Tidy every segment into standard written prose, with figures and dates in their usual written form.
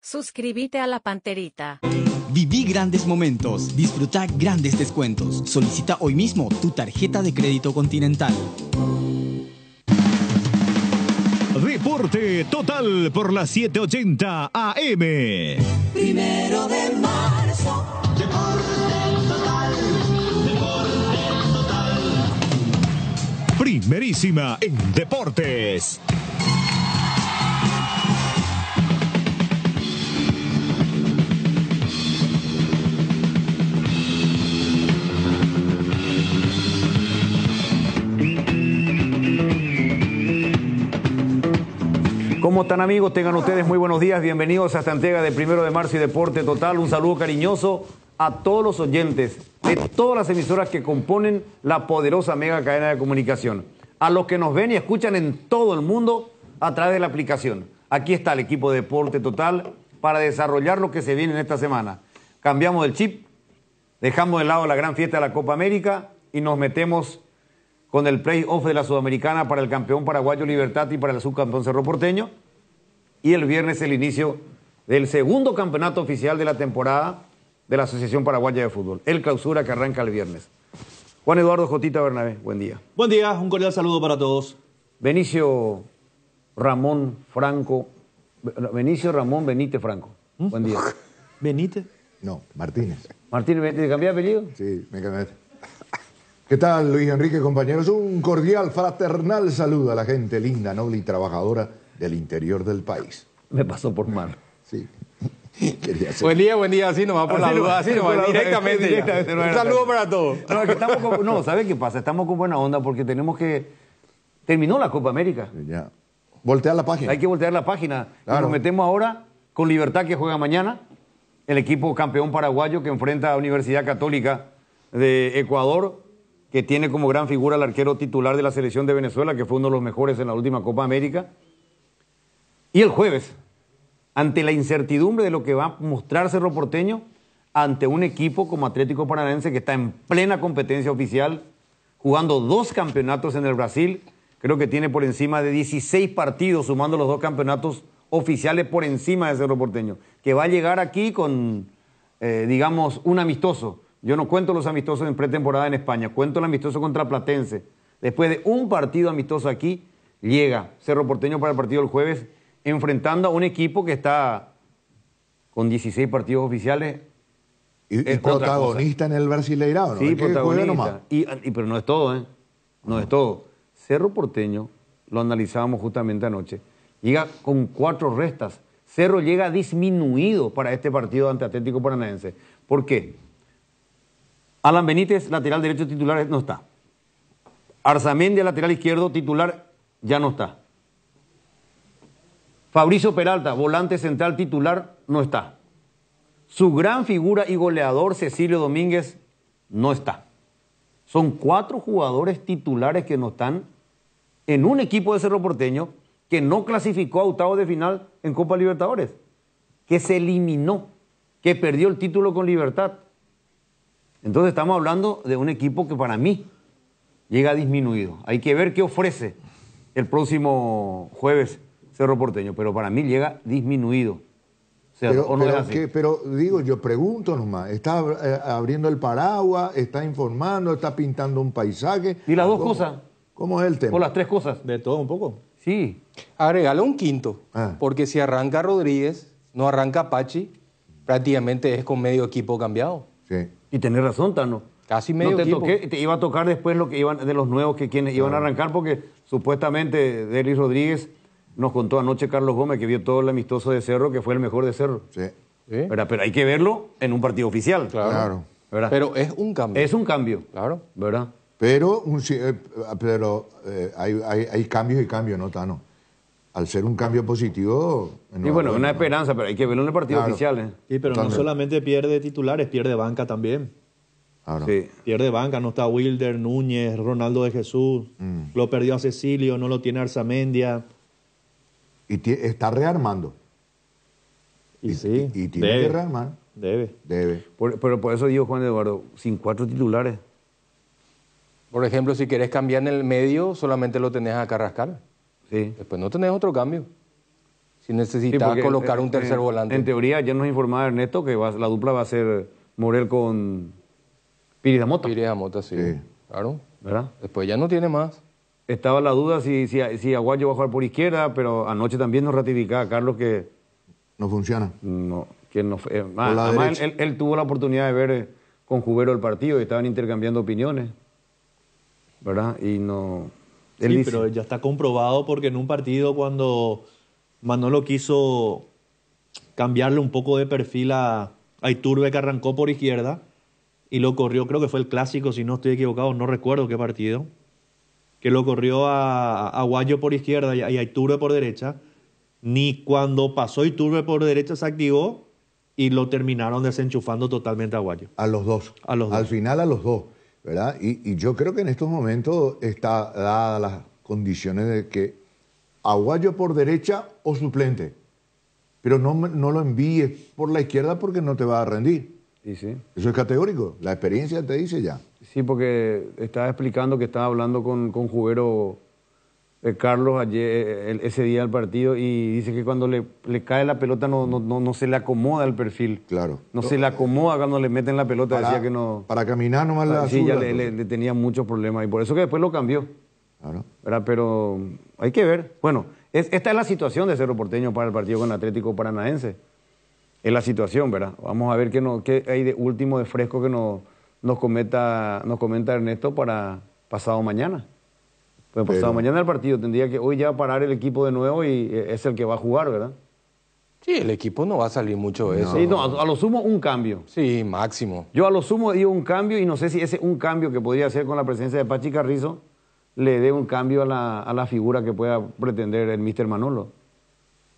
Suscríbete a La Panterita. Viví grandes momentos, disfruta grandes descuentos. Solicita hoy mismo tu tarjeta de crédito Continental. Deporte Total por las 7:80 AM. 1 de marzo. Deporte Total. Deporte Total. Primerísima en deportes. ¿Cómo están, amigos? Tengan ustedes muy buenos días. Bienvenidos a esta entrega de 1 de marzo y Deporte Total. Un saludo cariñoso a todos los oyentes de todas las emisoras que componen la poderosa mega cadena de comunicación. A los que nos ven y escuchan en todo el mundo a través de la aplicación. Aquí está el equipo de Deporte Total para desarrollar lo que se viene en esta semana. Cambiamos el chip, dejamos de lado la gran fiesta de la Copa América y nos metemos con el play-off de la Sudamericana para el campeón paraguayo Libertad y para el subcampeón Cerro Porteño. Y el viernes el inicio del segundo campeonato oficial de la temporada de la Asociación Paraguaya de Fútbol. El clausura que arranca el viernes. Juan Eduardo Jotita Bernabé, buen día. Buen día, un cordial saludo para todos. Benicio Ramón Franco. Benicio Ramón Benítez Franco. Buen día. ¿Benítez? No, Martínez. Martínez, ¿te cambié de apellido? Sí, me cambié. ¿Qué tal, Luis Enrique, compañeros? Un cordial, fraternal saludo a la gente linda, noble y trabajadora del interior del país. Me pasó por mal. Sí. Buen día, así nomás por la duda, así nomás, directamente. Un saludo para todos. No, es que estamos ¿sabes qué pasa? Estamos con buena onda porque tenemos que... Terminó la Copa América. Ya. Voltear la página. Hay que voltear la página. Claro. Y nos metemos ahora con Libertad, que juega mañana. El equipo campeón paraguayo que enfrenta a Universidad Católica de Ecuador, que tiene como gran figura al arquero titular de la selección de Venezuela, que fue uno de los mejores en la última Copa América. Y el jueves, ante la incertidumbre de lo que va a mostrar Cerro Porteño, ante un equipo como Atlético Paranaense que está en plena competencia oficial, jugando 2 campeonatos en el Brasil, creo que tiene por encima de 16 partidos, sumando los 2 campeonatos oficiales por encima de Cerro Porteño, que va a llegar aquí con, digamos, un amistoso. Yo no cuento los amistosos en pretemporada en España, cuento el amistoso contra Platense. Después de un partido amistoso aquí, llega Cerro Porteño para el partido del jueves, enfrentando a un equipo que está con 16 partidos oficiales. Y protagonista en el Brasileirao, ¿no? Sí, es que protagonista. Pero no es todo, ¿eh? No es todo. Cerro Porteño, lo analizábamos justamente anoche, llega con 4 restas. Cerro llega disminuido para este partido ante Atlético Paranaense. ¿Por qué? Alan Benítez, lateral derecho titular, no está. Arzamendi, lateral izquierdo titular, ya no está. Fabricio Peralta, volante central titular, no está. Su gran figura y goleador, Cecilio Domínguez, no está. Son 4 jugadores titulares que no están en un equipo de Cerro Porteño que no clasificó a octavos de final en Copa Libertadores, que se eliminó, que perdió el título con Libertad. Entonces estamos hablando de un equipo que para mí llega disminuido. Hay que ver qué ofrece el próximo jueves Cerro Porteño, pero para mí llega disminuido. O sea, ¿o no es así? Pero digo, yo pregunto nomás, ¿está abriendo el paraguas, está informando, está pintando un paisaje? ¿Y las 2 cosas? ¿Cómo es el tema? ¿O las 3 cosas? De todo un poco. Sí. Agregale un quinto, porque si arranca Rodríguez, no arranca Pachi, prácticamente es con medio equipo cambiado. Sí. Y tenés razón, Tano. Casi medio no te equipo. Te iba a tocar después lo que iban de los nuevos que quienes iban a arrancar, porque supuestamente Delis Rodríguez nos contó anoche Carlos Gómez, que vio todo el amistoso de Cerro, que fue el mejor de Cerro. Sí. ¿Verdad? Pero hay que verlo en un partido oficial. Claro. ¿Verdad? Pero es un cambio. Es un cambio. Claro. ¿Verdad? Pero hay cambios y cambios, ¿no, Tano? Al ser un cambio positivo... Y bueno, una esperanza, pero hay que verlo en el partido oficial. ¿eh? Sí, pero no solamente pierde titulares, pierde banca también. Claro. Sí. Pierde banca, no está Wilder, Núñez, Ronaldo de Jesús. Lo perdió a Cecilio, no lo tiene Arzamendia. Y está rearmando. Y sí, y tiene que rearmar. Debe. Pero por eso digo, Juan Eduardo, sin 4 titulares. Por ejemplo, si querés cambiar en el medio, solamente lo tenés a Carrascal. Sí. Después no tenés otro cambio. si necesita colocar un tercer volante. En teoría, ya nos informaba Ernesto que la dupla va a ser Morel con Piris Damota. Piris Damota, sí. Claro. ¿Verdad? Después ya no tiene más. Estaba la duda si Aguayo va a jugar por izquierda, pero anoche también nos ratificaba Carlos que... No funciona. No, que no fue. Además, él tuvo la oportunidad de ver con Jubero el partido y estaban intercambiando opiniones, ¿verdad? Y no... Sí, dice, pero ya está comprobado porque en un partido cuando Manolo quiso cambiarle un poco de perfil a Iturbe, que arrancó por izquierda y lo corrió, creo que fue el clásico, si no estoy equivocado, no recuerdo qué partido, que lo corrió a Aguayo por izquierda y a Iturbe por derecha, ni cuando pasó Iturbe por derecha se activó y lo terminaron desenchufando totalmente a Aguayo. A los dos. Al final a los dos, ¿verdad? Y yo creo que en estos momentos está dadas las condiciones de que Aguayo por derecha o suplente, pero no lo envíes por la izquierda porque no te va a rendir. Sí. Eso es categórico, la experiencia te dice ya. Sí, porque estaba explicando que estaba hablando con Jubero Carlos ayer, ese día del partido, y dice que cuando le cae la pelota no se le acomoda el perfil. Claro. No se le acomoda cuando le meten la pelota, decía que no... Para caminar nomás la sí, zurda, ya le tenía muchos problemas, y por eso que después lo cambió. Claro. ¿Verdad? Pero hay que ver. Bueno, esta es la situación de Cerro Porteño para el partido con Atlético Paranaense. Es la situación, ¿verdad? Vamos a ver qué hay de último, de fresco que nos comenta Ernesto para pasado mañana. Pues pasado mañana el partido tendría que hoy ya parar el equipo de nuevo y es el que va a jugar, ¿verdad? Sí, el equipo no va a salir mucho de eso. Sí, no, a lo sumo un cambio. Sí, máximo. Yo a lo sumo digo un cambio y no sé si ese un cambio que podría hacer con la presencia de Pachi Carrizo le dé un cambio a la figura que pueda pretender el Mr. Manolo.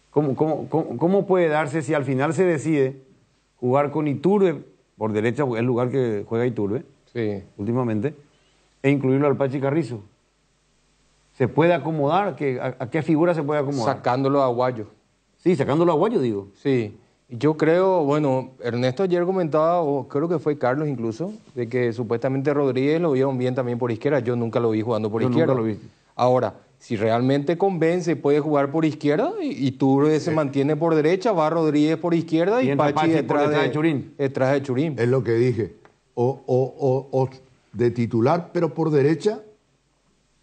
¿Cómo puede darse si al final se decide jugar con Iturbe por derecha, es el lugar que juega Iturbe últimamente, e incluirlo al Pachi Carrizo? ¿Se puede acomodar? ¿A qué figura se puede acomodar? Sacándolo a Aguayo. Sí, sacándolo a Aguayo, digo. Sí. Yo creo, bueno, Ernesto ayer comentaba, o creo que fue Carlos incluso, de que supuestamente Rodríguez lo vieron bien también por izquierda. Yo nunca lo vi jugando por izquierda. Nunca lo vi. Ahora, si realmente convence, puede jugar por izquierda y Iturbe se mantiene por derecha, va Rodríguez por izquierda y Pachi detrás de Churín. Detrás de Churín. Es lo que dije. O de titular, pero por derecha,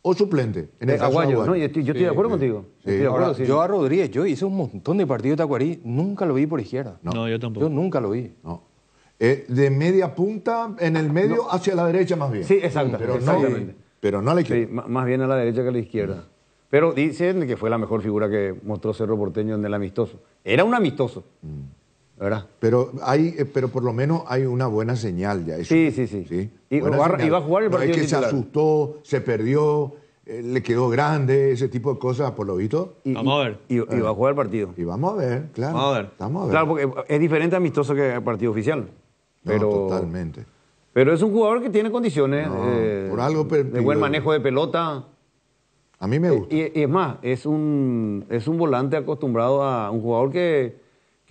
o suplente. En el Aguayo, ¿no? Yo estoy de acuerdo contigo. Sí. Ahora, yo a Rodríguez, yo hice un montón de partidos de Tacuarí, nunca lo vi por izquierda. No, yo tampoco. Yo nunca lo vi. No. De media punta, en el medio, hacia la derecha más bien. Sí, exactamente. Pero no a la izquierda. Sí, más bien a la derecha que a la izquierda. Pero dicen que fue la mejor figura que mostró Cerro Porteño en el amistoso. Era un amistoso, ¿verdad? Pero por lo menos hay una buena señal ya. Eso. Sí. Y va a jugar el partido no es que titular. se asustó, se perdió, le quedó grande, ese tipo de cosas, por lo visto. Vamos a ver. Y va a jugar el partido. Y vamos a ver, claro. Vamos a ver. Vamos a ver. Claro, porque es diferente amistoso que el partido oficial. Pero, no, totalmente. Pero es un jugador que tiene condiciones por algo de buen manejo de pelota. A mí me gusta. Y es más, es un volante acostumbrado a un jugador que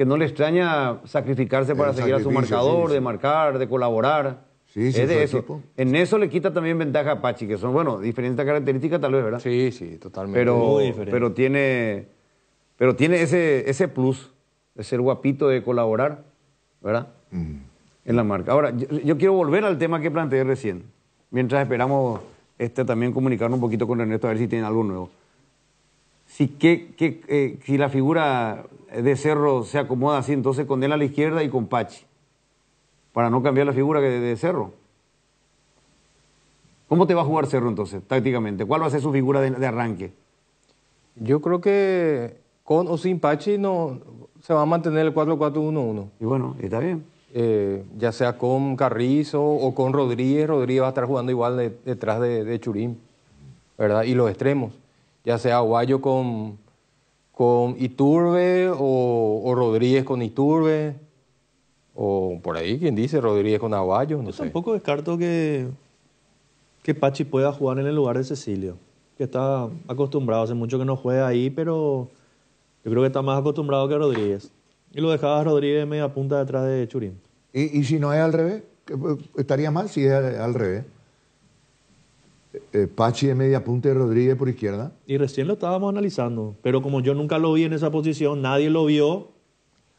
no le extraña sacrificarse para seguir a su marcador, de marcar, de colaborar. Sí, es de eso. Equipo. En eso le quita también ventaja a Pachi, que son, bueno, diferentes características tal vez, ¿verdad? Sí, totalmente. Pero tiene ese plus de ser guapito, de colaborar, ¿verdad? En la marca. Ahora, yo quiero volver al tema que planteé recién, mientras esperamos también comunicarnos un poquito con Ernesto a ver si tiene algo nuevo. Si la figura de Cerro se acomoda así, entonces con él a la izquierda y con Pachi, para no cambiar la figura de Cerro. ¿Cómo te va a jugar Cerro entonces, tácticamente? ¿Cuál va a ser su figura de arranque? Yo creo que con o sin Pachi no se va a mantener el 4-4-1-1. Y bueno, está bien. Ya sea con Carrizo o con Rodríguez va a estar jugando igual detrás de Churín, ¿verdad? Y los extremos, ya sea Aguayo con Iturbe o Rodríguez con Iturbe, o por ahí, quien dice Rodríguez con Aguayo, no sé. Tampoco descarto que Pachi pueda jugar en el lugar de Cecilio, que está acostumbrado, hace mucho que no juega ahí, pero yo creo que está más acostumbrado que Rodríguez. Y lo dejaba a Rodríguez media punta detrás de Churín. ¿Y si no es al revés? ¿Estaría mal si es al revés? Pachi de media punta y Rodríguez por izquierda. Y recién lo estábamos analizando, pero como yo nunca lo vi en esa posición, nadie lo vio.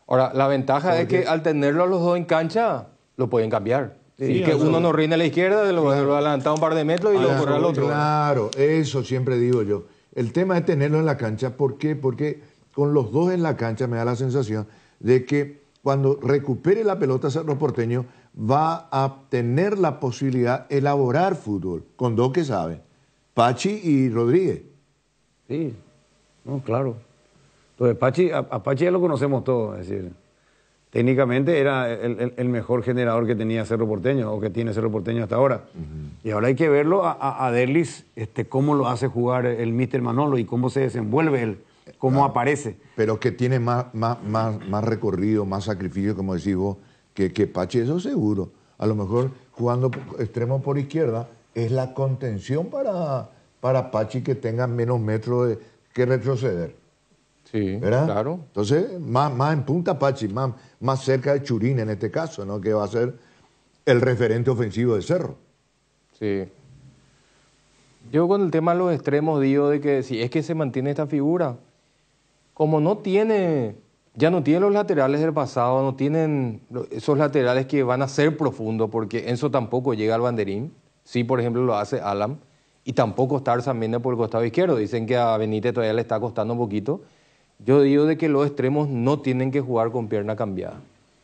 Ahora, la ventaja es que al tenerlo a los dos en cancha, lo pueden cambiar. Sí, y que eso. uno no rinde a la izquierda, lo adelanta un par de metros y lo corre al otro. Claro, eso siempre digo yo. El tema es tenerlo en la cancha. ¿Por qué? Porque con los dos en la cancha me da la sensación de que cuando recupere la pelota Cerro Porteño va a tener la posibilidad de elaborar fútbol con dos que saben, Pachi y Rodríguez. Sí, no, claro. Entonces, a Pachi ya lo conocemos todos, es decir, técnicamente era el mejor generador que tenía Cerro Porteño, o que tiene Cerro Porteño hasta ahora. Y ahora hay que verlo a Derlis, cómo lo hace jugar el míster Manolo y cómo se desenvuelve él, cómo aparece. Pero que tiene más recorrido, más sacrificio, como decís vos, que Pachi, eso seguro. A lo mejor jugando extremo por izquierda es la contención para Pachi, que tenga menos metros que retroceder. Sí, ¿verdad? claro. Entonces, más en punta Pachi, más cerca de Churín en este caso, ¿no? Que va a ser el referente ofensivo de Cerro. Sí. Yo con el tema de los extremos digo de que si es que se mantiene esta figura, como ya no tiene los laterales del pasado, no tienen esos laterales que van a ser profundos, porque Enzo tampoco llega al banderín, sí, por ejemplo, lo hace Alan, y tampoco está Arzamendi por el costado izquierdo. Dicen que a Benítez todavía le está costando un poquito. Yo digo de que los extremos no tienen que jugar con pierna cambiada.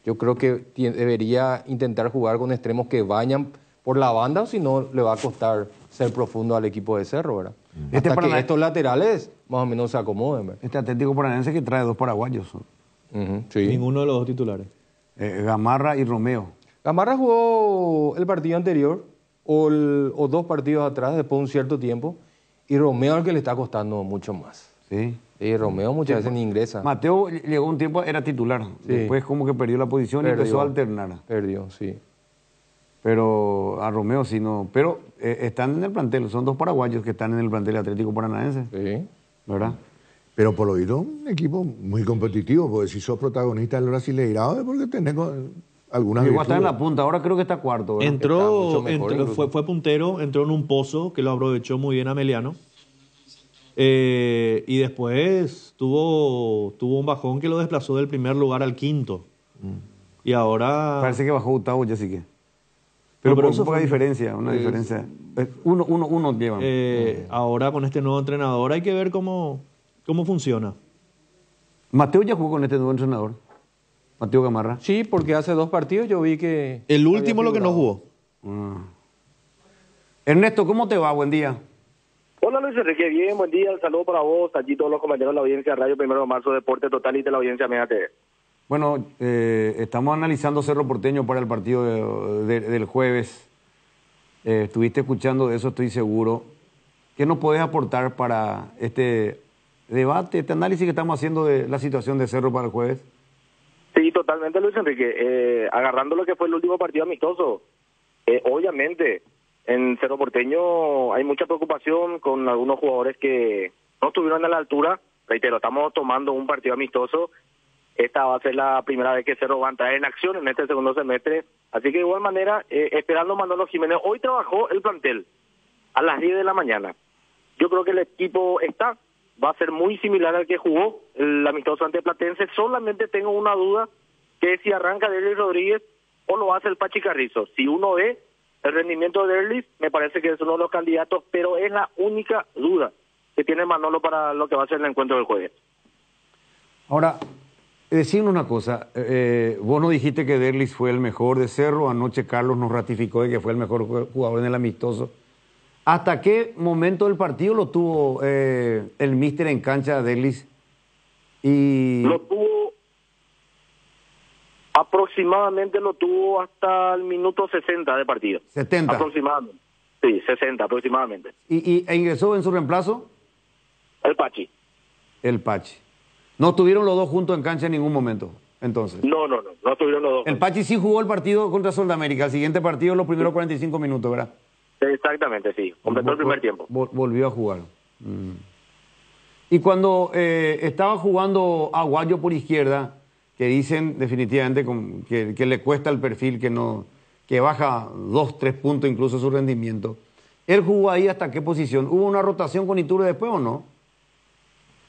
Yo creo que debería intentar jugar con extremos que vayan por la banda, o si no, le va a costar ser profundo al equipo de Cerro, ¿verdad? Hasta que estos laterales más o menos se acomoden, ¿verdad? Este Atlético Paranaense que trae dos paraguayos, Sí. Ninguno de los dos titulares. Gamarra y Romeo. Gamarra jugó el partido anterior o dos partidos atrás después de un cierto tiempo, y Romeo es el que le está costando mucho más. Sí. Y Romeo muchas veces ni ingresa. Mateo llegó un tiempo, era titular. Sí. Después como que perdió la posición y empezó a alternar. Perdió, sí. Pero a Romeo sí no. Pero están en el plantel, son dos paraguayos que están en el plantel Atlético Paranaense. Sí. ¿Verdad? Pero por lo visto, un equipo muy competitivo, porque si sos protagonista del Brasileirao es porque tenés algunas Llegó a estar en virtudes. la punta, ahora creo que está cuarto, ¿verdad? Está mucho mejor Fue puntero, entró en un pozo que lo aprovechó muy bien Ameliano. Y después tuvo un bajón que lo desplazó del primer lugar al quinto. Y ahora... Parece que bajó octavo ya sí que. Pero por eso fue diferencia, una diferencia. Uno llevan. Ahora con este nuevo entrenador hay que ver cómo funciona. Mateo ya jugó con este nuevo entrenador. Mateo Gamarra. Sí, porque hace 2 partidos yo vi que... El último lo que no figurado. jugó. Ernesto, ¿cómo te va? Buen día. Hola Luis Enrique, bien, buen día, un saludo para vos, allí todos los compañeros de la audiencia de Radio 1 de Marzo, Deporte Total y de la audiencia Mega TV. Bueno, estamos analizando Cerro Porteño para el partido del jueves. Estuviste escuchando de eso, estoy seguro. ¿Qué nos podés aportar para este debate, este análisis que estamos haciendo de la situación de Cerro para el jueves? Sí, totalmente Luis Enrique, agarrando lo que fue el último partido amistoso, obviamente en Cerro Porteño hay mucha preocupación con algunos jugadores que no estuvieron a la altura. Reitero, estamos tomando un partido amistoso. Esta va a ser la primera vez que Cerro va a entrar en acción en este segundo semestre. Así que de igual manera, esperando Manolo Jiménez. Hoy trabajó el plantel a las 10 de la mañana. Yo creo que el equipo va a ser muy similar al que jugó el amistoso ante Platense. Solamente tengo una duda, que es si arranca Derlis Rodríguez o lo hace el Pachi Carrizo. Si uno ve el rendimiento de Derlis, me parece que es uno de los candidatos, pero es la única duda que tiene Manolo para lo que va a ser el encuentro del jueves. Ahora, decime una cosa, vos no dijiste que Derlis fue el mejor de Cerro, anoche Carlos nos ratificó de que fue el mejor jugador en el amistoso. ¿Hasta qué momento del partido lo tuvo el míster en cancha Derlis? Y... Lo tuvo, aproximadamente lo tuvo hasta el minuto 60 de partido. 70. Aproximadamente. Sí, 60 aproximadamente. ¿E ingresó en su reemplazo? El Pachi. El Pachi. ¿No estuvieron los dos juntos en cancha en ningún momento, entonces? No estuvieron los dos. El Pachi sí jugó el partido contra Soldamérica, el siguiente partido los primeros 45 minutos, ¿verdad? Exactamente, sí. Completó el primer tiempo. Volvió a jugar. Y cuando estaba jugando Aguayo por izquierda, que dicen definitivamente que le cuesta el perfil, que baja 2, 3 puntos incluso su rendimiento, ¿Él jugó ahí hasta qué posición? ¿Hubo una rotación con Iturbe después o no?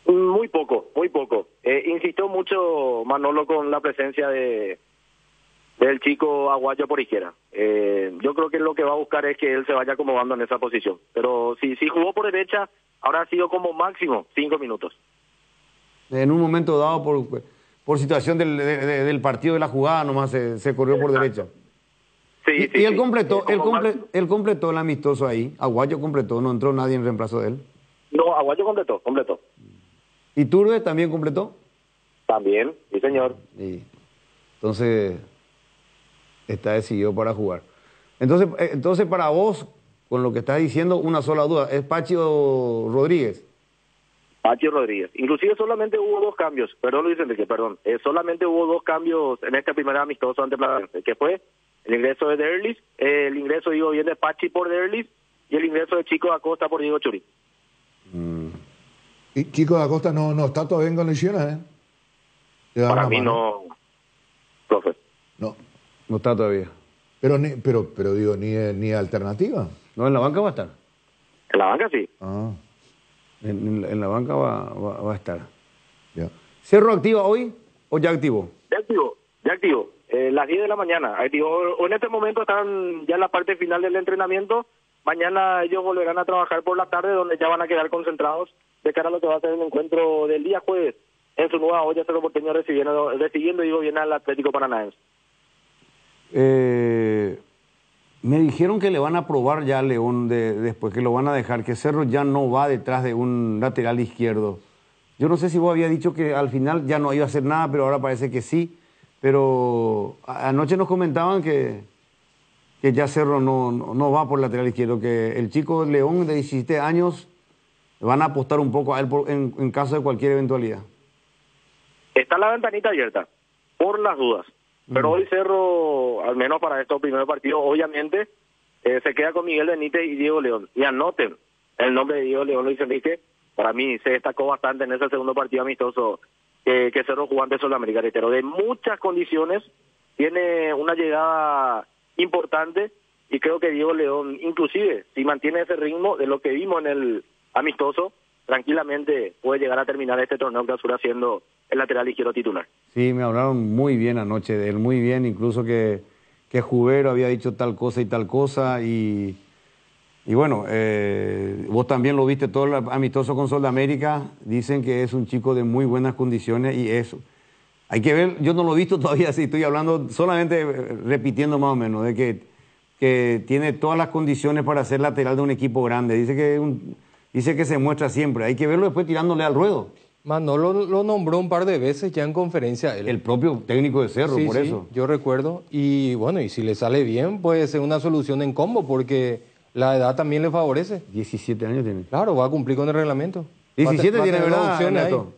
Muy poco, muy poco. Insistió mucho Manolo con la presencia del chico Aguayo por izquierda. Yo creo que lo que va a buscar es que él se vaya acomodando en esa posición. Pero si jugó por derecha, ahora ha sido como máximo 5 minutos. En un momento dado, por situación del partido de la jugada, nomás se corrió por derecha. Sí, Y él completó, como él completó el amistoso ahí. Aguayo completó, no entró nadie en reemplazo de él. No, Aguayo completó. ¿Y Iturbe también completó? También, sí señor. Sí. Entonces, está decidido para jugar. Entonces, para vos, con lo que estás diciendo, una sola duda. ¿Es Pachi o Rodríguez? Pachi Rodríguez. Inclusive solamente hubo 2 cambios. Perdón, Luis Enrique, perdón. Solamente hubo 2 cambios en este primer amistoso ante Platense, que fue el ingreso de Derlis, el ingreso, digo bien, de Pachi por Derlis y el ingreso de Chico Acosta por Diego Churi. Y Chico de Acosta no está todavía en condiciones, ¿eh? Para mí no, profe. No. No está todavía. Pero digo, ni alternativa. No, en la banca va a estar. En la banca sí. Ah, En la banca va a estar. ya. ¿Cerro activa hoy o ya activó? Ya activo. Las 10 de la mañana. O en este momento están ya en la parte final del entrenamiento. Mañana ellos volverán a trabajar por la tarde, donde ya van a quedar concentrados de cara a lo que va a ser el encuentro del día jueves en su nueva olla Cerro Porteño recibiendo digo bien al Atlético Paranaense. Me dijeron que le van a probar ya a León después, que lo van a dejar, que Cerro ya no va detrás de un lateral izquierdo. Yo no sé si vos habías dicho que al final ya no iba a hacer nada, pero ahora parece que sí. Pero anoche nos comentaban que ya Cerro no va por lateral izquierdo, que el chico León de 17 años van a apostar un poco a él en caso de cualquier eventualidad. Está la ventanita abierta, por las dudas. Pero hoy Cerro, al menos para estos primeros partidos, obviamente, se queda con Miguel Benítez y Diego León. Y anoten el nombre de Diego León, Luis Enrique. Para mí se destacó bastante en ese segundo partido amistoso que Cerro jugó ante Sudamérica, reitero, de muchas condiciones, tiene una llegada importante y creo que Diego León, inclusive, si mantiene ese ritmo de lo que vimos en el amistoso, tranquilamente puede llegar a terminar este torneo clausura siendo el lateral izquierdo titular. Sí, me hablaron muy bien anoche de él, muy bien, incluso que Jubero había dicho tal cosa y bueno, vos también lo viste todo el amistoso con Sol de América, dicen que es un chico de muy buenas condiciones y eso. Hay que ver, yo no lo he visto todavía, sí, estoy hablando solamente repitiendo más o menos, de que tiene todas las condiciones para ser lateral de un equipo grande. Dice que se muestra siempre, hay que verlo después tirándole al ruedo. Manolo lo nombró un par de veces ya en conferencia. El propio técnico de Cerro, sí, por sí, eso. Yo recuerdo. Y bueno, y si le sale bien, puede ser una solución en combo, porque la edad también le favorece. 17 años tiene. Claro, va a cumplir con el reglamento. 17 va a tiene, tener ¿verdad, dos opciones ahí. Ernesto?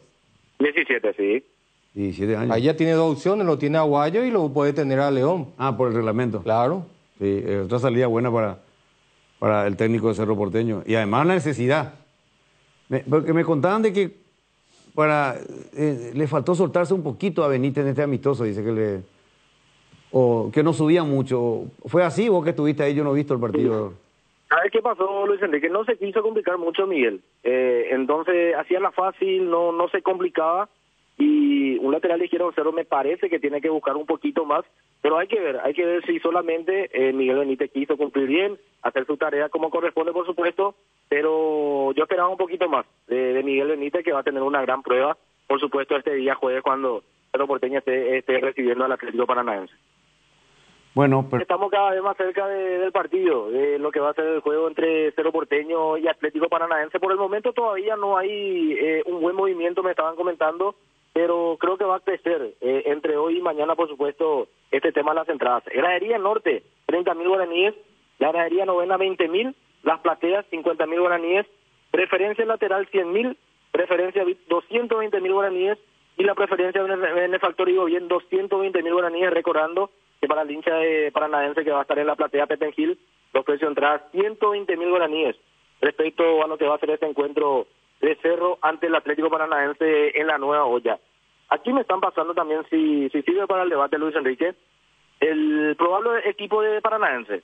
17, sí. 17 años. Ahí ya tiene 2 opciones, lo tiene a Aguayo y lo puede tener a León. Ah, por el reglamento. Claro. Sí, otra salida buena para el técnico de Cerro Porteño. Y además la necesidad. Porque me contaban de que le faltó soltarse un poquito a Benítez en este amistoso, dice que no subía mucho. ¿Fue así? Vos que estuviste ahí, yo no he visto el partido. ¿Sabes qué pasó, Luis Enrique? No se quiso complicar mucho Miguel. Entonces hacía la fácil, no se complicaba. Y un lateral izquierdo Cerro me parece que tiene que buscar un poquito más. Pero hay que ver si solamente Miguel Benítez quiso cumplir bien, hacer su tarea como corresponde, por supuesto. Pero yo esperaba un poquito más de Miguel Benítez, que va a tener una gran prueba, por supuesto, este día jueves cuando Cerro Porteño esté recibiendo al Atlético Paranaense. Bueno, pero... Estamos cada vez más cerca del partido, de lo que va a ser el juego entre Cerro Porteño y Atlético Paranaense. Por el momento todavía no hay un buen movimiento, me estaban comentando, pero creo que va a crecer entre hoy y mañana, por supuesto, este tema de las entradas. Gradería Norte, 30.000 guaraníes, la gradería Novena, 20.000, las plateas, 50.000 guaraníes, preferencia lateral, 100.000, preferencia VIP, 220.000 guaraníes, y la preferencia benefactor, digo bien, 220.000 guaraníes, recordando que para el hincha de Paranaense que va a estar en la platea Pepe Gil, los precios de entrada 120.000 guaraníes respecto a lo que va a ser este encuentro de Cerro ante el Atlético Paranaense en la nueva olla. Aquí me están pasando también, si sirve para el debate, Luis Enrique, el probable equipo de Paranaense.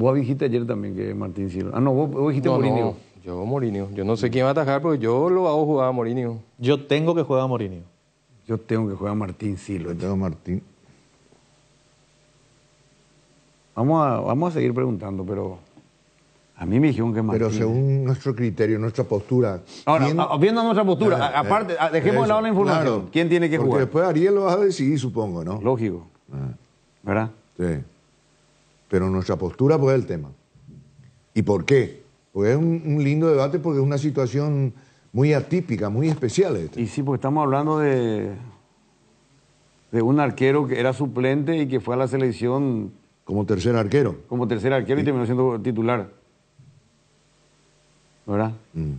Vos dijiste ayer también que Martín Silva. Ah, no, vos dijiste No, Mourinho. no, yo Mourinho. Yo no sé quién va a atajar, pero yo lo hago jugar a Mourinho. Yo tengo que jugar a Mourinho. Yo tengo que jugar a Martín Silva. Yo tengo Martín. Vamos a seguir preguntando, pero a mí me dijeron que Martín. Pero según nuestro criterio, nuestra postura. Ahora, ¿quién- viendo nuestra postura, aparte, dejemos de lado la información. Claro, ¿Quién tiene que porque jugar? después Ariel lo vas a decidir, supongo, ¿no? Lógico. Ah, ¿Verdad? sí. Pero nuestra postura, pues, es el tema. ¿Y por qué? Porque es un lindo debate, porque es una situación muy atípica, muy especial. Y sí, porque estamos hablando de un arquero que era suplente y que fue a la selección Como tercer arquero. como tercer arquero y terminó siendo titular. ¿Verdad? Mm.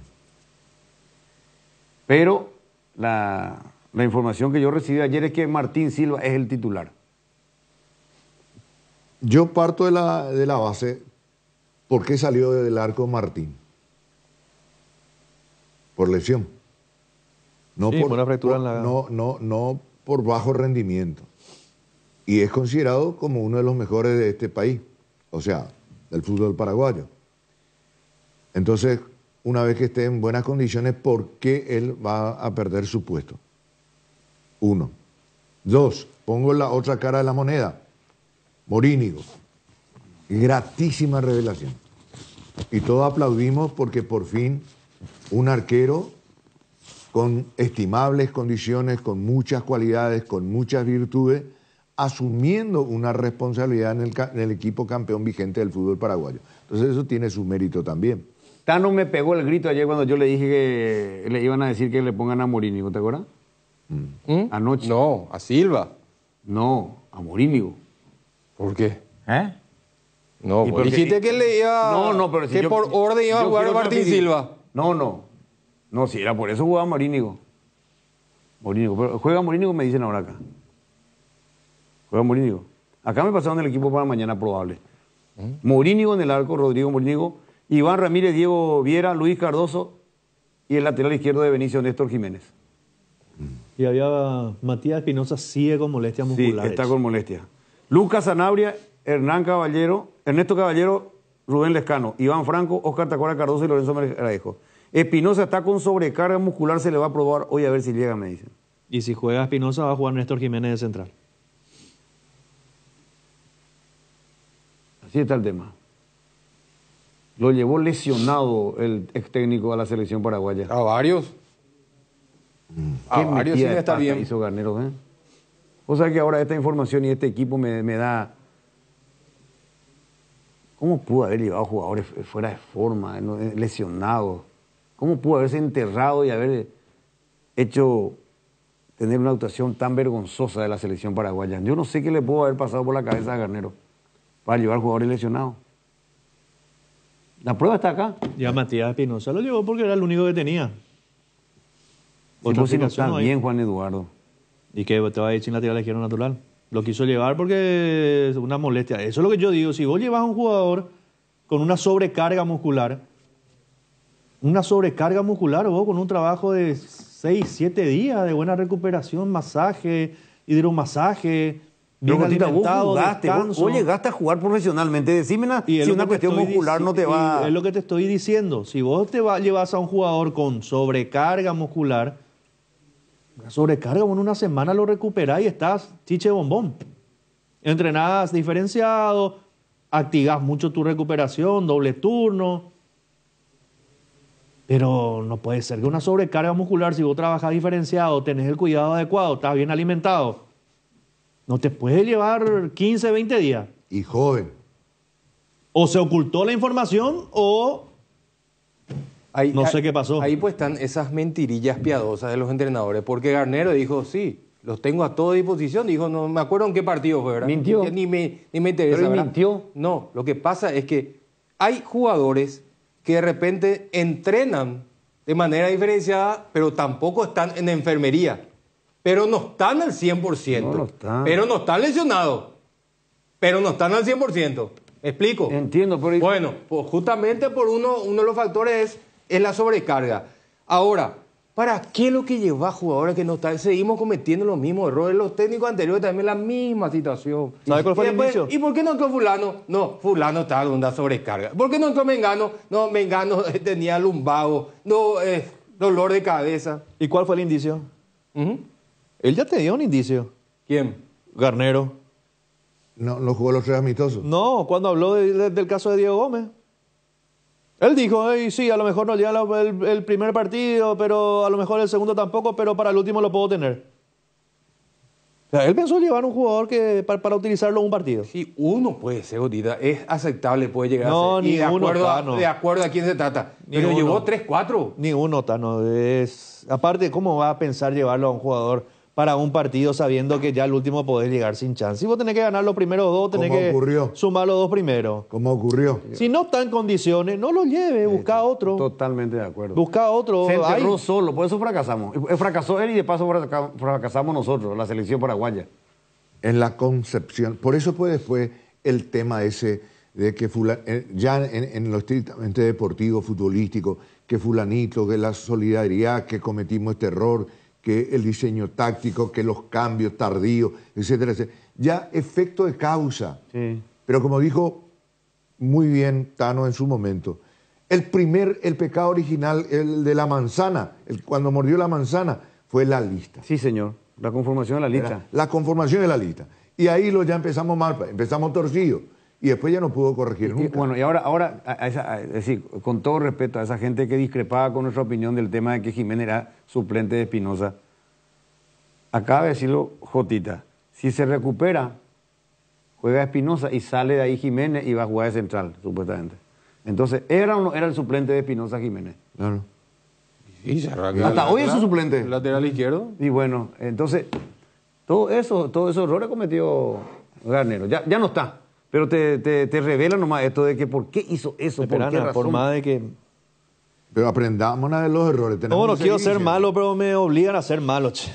Pero la información que yo recibí ayer es que Martín Silva es el titular. Yo parto de la base, ¿por qué salió del arco Martín? Por lesión. No Sí, por una fractura en la- no por bajo rendimiento. Y es considerado como uno de los mejores de este país, o sea, del fútbol paraguayo. Entonces, una vez que esté en buenas condiciones, ¿por qué él va a perder su puesto? 1. 2. Pongo la otra cara de la moneda. Morínigo. Gratísima revelación. Y todos aplaudimos porque por fin un arquero con estimables condiciones, con muchas cualidades, con muchas virtudes, asumiendo una responsabilidad en el equipo campeón vigente del fútbol paraguayo. Entonces eso tiene su mérito también. Tano me pegó el grito ayer cuando yo le dije que le iban a decir que le pongan a Morínigo, ¿te acuerdas? ¿Mm? Anoche. No, a Silva. No, a Morínigo. ¿Por qué? ¿Eh? No, Y vos porque- dijiste que le iba. No, pero si que yo- por orden iba a yo jugar quiero Martín transferir. Silva. No, si era por eso jugaba Morínigo. Pero juega Morínigo, me dicen ahora acá. Juega Morínigo. Acá me pasaron el equipo para mañana probable. Morínigo en el arco, Rodrigo Morínigo, Iván Ramírez, Diego Viera, Luis Cardoso y el lateral izquierdo de Benicio Néstor Jiménez. Y había Matías Espinosa sigue con molestias Sí, musculares. está con molestia. Lucas Sanabria, Ernesto Caballero, Rubén Lescano, Iván Franco, Oscar Tacora Cardoso y Lorenzo Mercadejo. Espinosa está con sobrecarga muscular, se le va a probar hoy a ver si llega, me dicen. Y si juega Espinosa va a jugar Néstor Jiménez de central. Así está el tema. Lo llevó lesionado el ex técnico a la selección paraguaya. A varios. A Qué varios sí metida de está pata bien. hizo Garneros, ¿eh? O sea que ahora esta información y este equipo me da... ¿Cómo pudo haber llevado jugadores fuera de forma, lesionados? ¿Cómo pudo haberse enterrado y haber hecho tener una actuación tan vergonzosa de la selección paraguaya? Yo no sé qué le pudo haber pasado por la cabeza a Garnero para llevar jugadores lesionados. La prueba está acá. Ya Matías Espinosa lo llevó porque era el único que tenía. Si Otra no, si no explicación está no hay. bien, Juan Eduardo. ¿Y que te va a ir sin lateral izquierdo natural? Lo quiso llevar porque es una molestia. Eso es lo que yo digo. Si vos llevas a un jugador con una sobrecarga muscular vos con un trabajo de 6, 7 días de buena recuperación, masaje, hidromasaje, bien Pero, Cotita, alimentado, vos jugaste, descanso. vos llegaste a jugar profesionalmente. Decime Y es si lo una que te cuestión estoy muscular no te va... y es lo que te estoy diciendo. Si vos llevas a un jugador con sobrecarga muscular, una sobrecarga, en una semana lo recuperás y estás chiche bombón. Entrenás diferenciado, activás mucho tu recuperación, doble turno. Pero no puede ser que una sobrecarga muscular, si vos trabajás diferenciado, tenés el cuidado adecuado, estás bien alimentado, no te puede llevar 15, 20 días. Y joven. O se ocultó la información o Ahí- no sé qué pasó. Ahí pues están esas mentirillas piadosas de los entrenadores. Porque Garnero dijo, sí, los tengo a toda disposición. Dijo, no me acuerdo en qué partido fue, ¿verdad? Mintió. Ni me interesa, Pero él ¿verdad? mintió. No, lo que pasa es que hay jugadores que de repente entrenan de manera diferenciada, pero tampoco están en enfermería. Pero no están al 100%. No lo están. Pero no están lesionados. Pero no están al 100%. ¿Me explico? Entiendo, pero... Bueno, pues justamente por uno de los factores es la sobrecarga. Ahora, ¿Para qué lo que lleva a jugadores que no están? Seguimos cometiendo los mismos errores. Los técnicos anteriores también la misma situación. ¿Sabe cuál fue el inicio? ¿Y por qué no entró fulano? No, fulano estaba con una sobrecarga. ¿Por qué no entró Mengano? No, Mengano tenía lumbago, no, dolor de cabeza. ¿Y cuál fue el indicio? Él ya te dio un indicio. ¿Quién? Garnero. No jugó los 3 amistosos. No, cuando habló del caso de Diego Gómez. Él dijo, sí, a lo mejor no llega el primer partido, pero a lo mejor el segundo tampoco, pero para el último lo puedo tener. O sea, él pensó llevar un jugador que para utilizarlo en un partido. Sí, uno puede ser, Gotita, es aceptable, puede llegar No, a ser. ni uno, Tano. De acuerdo a quién se trata. Ni Pero uno. llevó 3, 4. Ni uno, Tano. Aparte, ¿cómo va a pensar llevarlo a un jugador para un partido sabiendo que ya el último podés llegar sin chance? Si vos tenés que ganar los primeros 2, tenés ¿Cómo que ocurrió? sumar los 2 primeros. ¿Cómo ocurrió? Si no está en condiciones, no lo lleve, busca otro. Totalmente de acuerdo. Busca otro. Se enterró Ay, solo, por eso fracasamos. Fracasó él y de paso fracasamos nosotros, la selección paraguaya. En la concepción. Por eso fue después el tema ese de que ya en lo estrictamente deportivo, futbolístico, que fulanito, que la solidaridad, que cometimos este error, que el diseño táctico, que los cambios tardíos, etcétera, etcétera. Ya efecto de causa. Sí. Pero como dijo muy bien Tano en su momento, el pecado original, el de la manzana, cuando mordió la manzana, fue la lista. Sí, señor. La conformación de la lista. Era la conformación de la lista. Y ahí ya empezamos mal, empezamos torcidos. Y después ya no pudo corregir nunca. Bueno, y ahora es decir, con todo respeto a esa gente que discrepaba con nuestra opinión del tema de que Jiménez era suplente de Espinosa, acaba de decirlo Jotita, si se recupera, juega Espinosa y sale de ahí Jiménez y va a jugar de central, supuestamente. Entonces, ¿era o no era el suplente de Espinosa Jiménez? Claro. Sí, hasta hoy es su suplente. Lateral izquierdo. Y bueno, entonces, todos esos errores cometió Garnero. Ya no está. Pero te revela nomás esto de que por qué hizo eso, por qué razón. por más de que... Pero aprendamos de los errores. No quiero ser malo, pero me obligan a ser malo, che.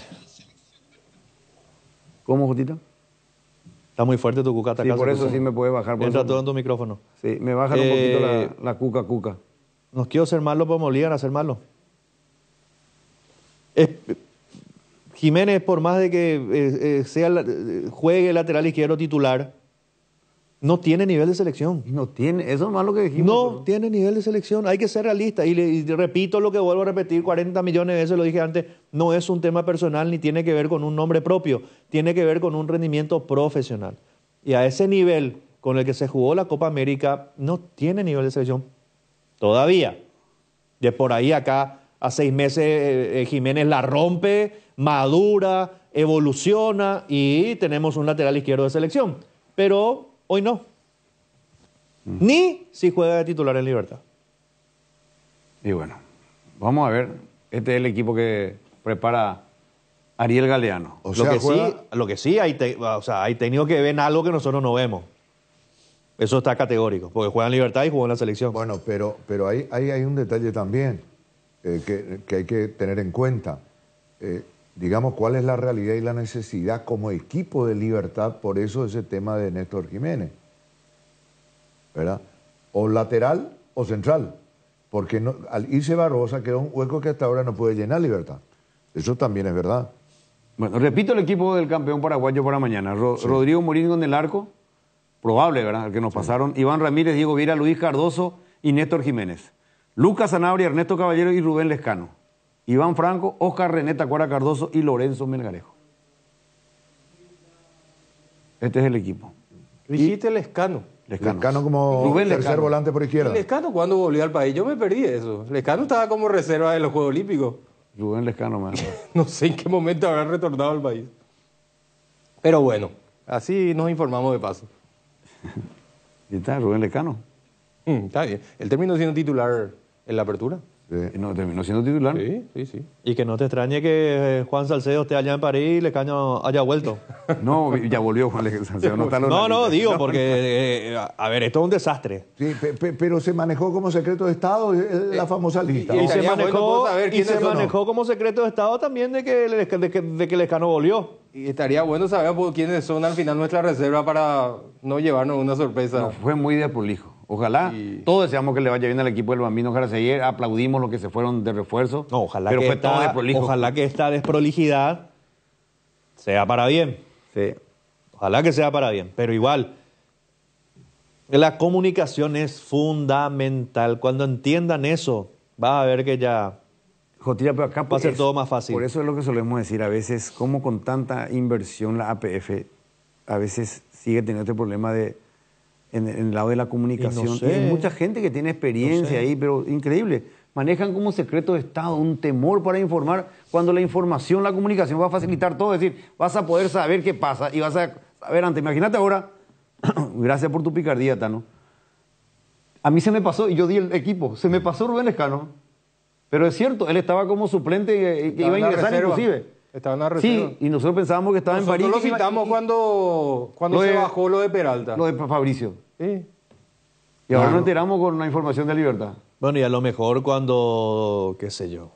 ¿Cómo, Jotita? Está muy fuerte tu cuca. Sí, por eso sí me puede bajar. Entra todo en tu micrófono. Sí, me baja un poquito la cuca. No quiero ser malo, pero me obligan a ser malo. Jiménez, por más de que juegue lateral izquierdo titular, no tiene nivel de selección. No tiene, eso es más lo que dijimos. No tiene nivel de selección, hay que ser realista. Y repito lo que vuelvo a repetir 40 millones de veces, lo dije antes, no es un tema personal ni tiene que ver con un nombre propio, tiene que ver con un rendimiento profesional. Y a ese nivel con el que se jugó la Copa América, no tiene nivel de selección todavía. De por ahí acá, a 6 meses, Jiménez la rompe, madura, evoluciona y tenemos un lateral izquierdo de selección. Pero hoy no. Ni si juega de titular en Libertad. Y bueno, vamos a ver. Este es el equipo que prepara Ariel Galeano. Lo que sí hay técnicos que ven algo que nosotros no vemos. Eso está categórico, porque juega en Libertad y juega en la selección. Bueno, pero ahí hay un detalle también que hay que tener en cuenta. Digamos, cuál es la realidad y la necesidad como equipo de Libertad, por eso ese tema de Néstor Jiménez, ¿verdad? O lateral o central, porque al irse Barbosa queda un hueco que hasta ahora no puede llenar Libertad. Eso también es verdad. Bueno, repito el equipo del campeón paraguayo para mañana. Sí. Rodrigo Morín en el arco, probable, ¿verdad? El que nos pasaron. Iván Ramírez, Diego Viera, Luis Cardoso y Néstor Jiménez. Lucas Sanabria, Ernesto Caballero y Rubén Lescano. Iván Franco, Oscar René Tacuara Cardoso y Lorenzo Melgarejo. Este es el equipo. Dijiste Lescano. Lescano como Rubén tercer Lescano. volante por izquierda. ¿Y Lescano cuándo volvió al país? Yo me perdí eso. Lescano estaba como reserva de los Juegos Olímpicos. Rubén Lescano, más. No sé en qué momento habrá retornado al país. Pero bueno, así nos informamos de paso. ¿Y está Rubén Lescano? Está bien. Él terminó siendo titular en la apertura. Sí. No, terminó siendo titular. Sí. Y que no te extrañe que Juan Salcedo esté allá en París y Lescano haya vuelto. No, ya volvió Juan Salcedo. No, digo, porque, a ver, esto es un desastre. Sí, pero se manejó como secreto de Estado la famosa lista. Y se estaría bueno saber quiénes son, manejó como secreto de Estado también de que Lescano volvió. Y estaría bueno saber quiénes son al final nuestra reserva para no llevarnos una sorpresa. No, fue muy de prolijo. Ojalá. Todos deseamos que le vaya bien al equipo del Bambino Jaraseguer. Aplaudimos los que se fueron de refuerzo. No, ojalá pero que fue todo desprolijo. ojalá que esta desprolijidad sea para bien. Sí. Ojalá que sea para bien. Pero igual, la comunicación es fundamental. Cuando entiendan eso, vas a ver que ya Jotilla, pero acá va a ser todo más fácil. Por eso es lo que solemos decir a veces, como con tanta inversión la APF a veces sigue teniendo este problema en el lado de la comunicación. Y no Y sé. hay mucha gente que tiene experiencia ahí, pero increíble. Manejan como secreto de Estado un temor para informar, cuando la información, la comunicación va a facilitar todo. Es decir, vas a poder saber qué pasa y vas a saber antes. Imagínate ahora, gracias por tu picardía, Tano. A mí se me pasó, y yo di el equipo, se me pasó Rubén Lescano. Pero es cierto, él estaba como suplente, que iba a ingresar inclusive. Estaba en la reserva. Sí, y nosotros pensábamos que estaba Nosotros en París. lo citamos cuando se bajó lo de Peralta. Lo de Fabricio. Sí. Y ahora nos enteramos con la información de Libertad. Bueno, y a lo mejor cuando, qué sé yo,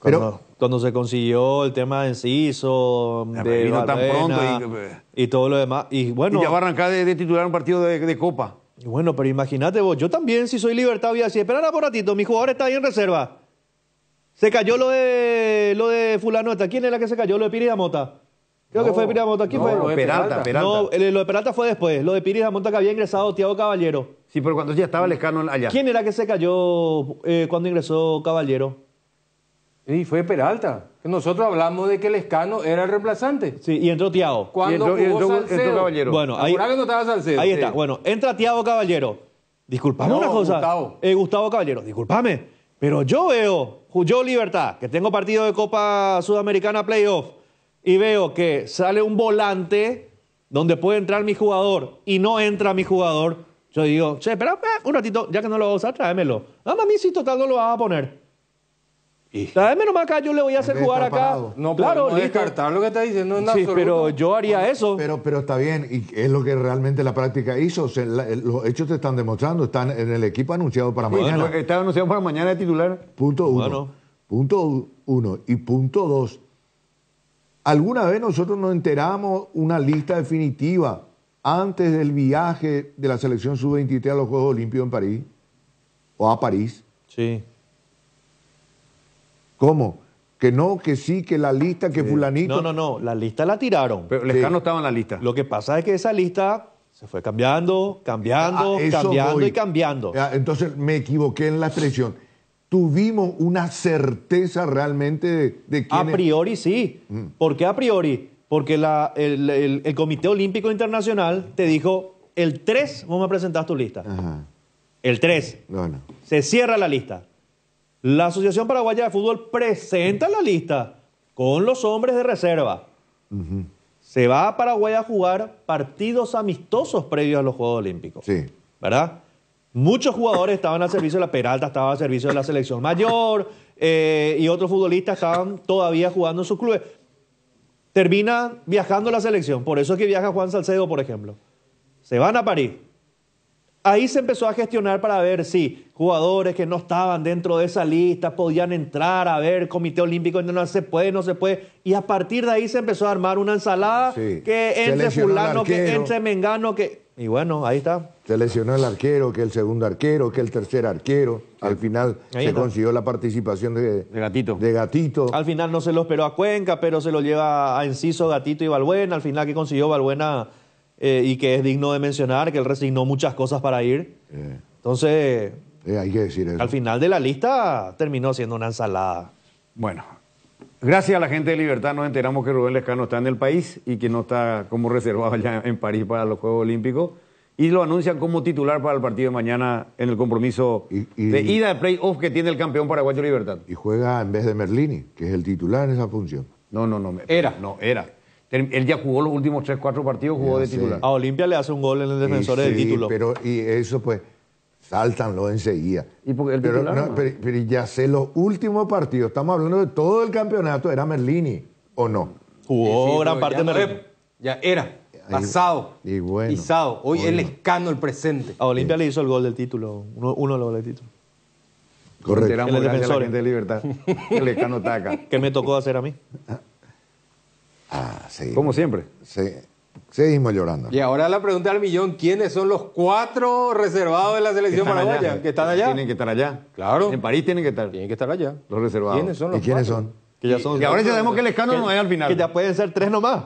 Pero- cuando se consiguió el tema de Enciso, Ya, de vino tan Balbuena, pronto y todo lo demás. Y bueno, Y ya va a arrancar de titular un partido de Copa. y bueno, pero imagínate vos, yo también, si soy Libertad, voy a decir, espera por ratito, mi jugador está ahí en reserva. Se cayó lo de fulano. ¿Quién era que se cayó? Lo de Pires Amota. Creo que fue Pires Amota. ¿Quién no, fue? lo de Peralta. No, lo de Peralta fue después. Lo de Pires Amota que había ingresado Thiago Caballero. Sí, pero cuando ya estaba Lescano allá. ¿Quién era que se cayó cuando ingresó Caballero? Y fue Peralta. Que nosotros hablamos de que Lescano era el reemplazante. Sí, y entró Thiago. Cuando Y jugó entró Salcedo. Caballero. Bueno, ahí, Ahora que no estaba Salcedo. ahí está. Bueno, entra Thiago Caballero. Disculpame No, una cosa. Gustavo. Gustavo Caballero, disculpame. Pero yo veo, yo Libertad, que tengo partido de Copa Sudamericana Playoff, y veo que sale un volante donde puede entrar mi jugador y no entra mi jugador. Yo digo, che, espera un ratito, ya que no lo vas a usar, tráemelo. Ah, mami, si total no lo vas a poner. Tráeme nomás acá, yo le voy a hacer vez de jugar estar acá. parado. No claro, podemos listo. descartar lo que está diciendo en Sí, absoluto. pero yo haría eso. Pero está bien, y es lo que realmente la práctica hizo. O sea, los hechos te están demostrando, están en el equipo anunciado para mañana. Estaba anunciado para mañana de titular. Punto uno. Bueno. Punto uno. Y punto dos. ¿Alguna vez nosotros nos enteramos una lista definitiva antes del viaje de la selección sub-23 a los Juegos Olímpicos en París? ¿O a París? Sí. ¿Cómo? Que no, que sí, que la lista, que fulanito... No, la lista la tiraron. Pero Lescano estaba en la lista. Lo que pasa es que esa lista se fue cambiando, A eso voy. y cambiando. Entonces me equivoqué en la expresión. Tuvimos una certeza realmente de A quién... priori sí. ¿Por qué a priori? Porque el Comité Olímpico Internacional te dijo, el 3 vos me presentás tu lista. Ajá. El 3. Bueno. Se cierra la lista. La Asociación Paraguaya de Fútbol presenta la lista con los hombres de reserva. Se va a Paraguay a jugar partidos amistosos previos a los Juegos Olímpicos. Sí. ¿Verdad? Muchos jugadores estaban al servicio de la Peralta, estaba al servicio de la selección mayor, y otros futbolistas estaban todavía jugando en sus clubes. Termina viajando la selección, por eso es que viaja Juan Salcedo, por ejemplo. Se van a París. Ahí se empezó a gestionar para ver si jugadores que no estaban dentro de esa lista podían entrar a ver Comité Olímpico, no se puede, no se puede. Y a partir de ahí se empezó a armar una ensalada Sí. que Se entre lesionó el fulano, que arquero. entre mengano, que... Y bueno, ahí está. Se lesionó el arquero, que el segundo arquero, que el tercer arquero. Al final Ahí se está. consiguió la participación de Gatito. De Gatito. Al final no se lo esperó a Cuenca, pero se lo lleva a Enciso, Gatito y Balbuena. Al final que consiguió Balbuena y que es digno de mencionar, que él resignó muchas cosas para ir. Entonces, Hay que decir eso. al final de la lista terminó siendo una ensalada. Bueno, gracias a la gente de Libertad nos enteramos que Rubén Lescano está en el país y que no está como reservado allá en París para los Juegos Olímpicos. Y lo anuncian como titular para el partido de mañana en el compromiso de ida de playoff que tiene el campeón paraguayo Libertad. Y juega en vez de Merlini, que es el titular en esa función. No. Era. No, era. Él ya jugó los últimos 3-4 partidos, jugó Ya de sé. titular. A Olimpia le hace un gol en el defensor Y del sí, título. Y eso pues, sáltanlo enseguida. ¿Y porque el pero, titular, no? pero ya sé, los últimos partidos, estamos hablando de todo el campeonato, era Merlini, ¿o no? Jugó Sí, gran pero parte ya de no Merlín. es- Ya era. Pasado. Y bueno. Pisado. Hoy Bueno. el Lescano, el presente. A Olimpia le hizo el gol del título, uno de los goles del título. Nos Correcto. enteramos En el gracias a la defensor. gente de Libertad. El Lescano está acá. ¿Qué me tocó hacer a mí? Ah, sí. Como siempre. Sí. Seguimos llorando. Y ahora la pregunta al millón, ¿quiénes son los 4 reservados de la selección paraguaya? Que están allá. Tienen que estar allá. Claro. En París tienen que estar. Tienen que estar allá. Los reservados. ¿Quiénes son los ¿Y quiénes 4? son? Que ya son Y ahora ya sabemos que el escándalo no es al final. Que ya pueden ser 3 nomás.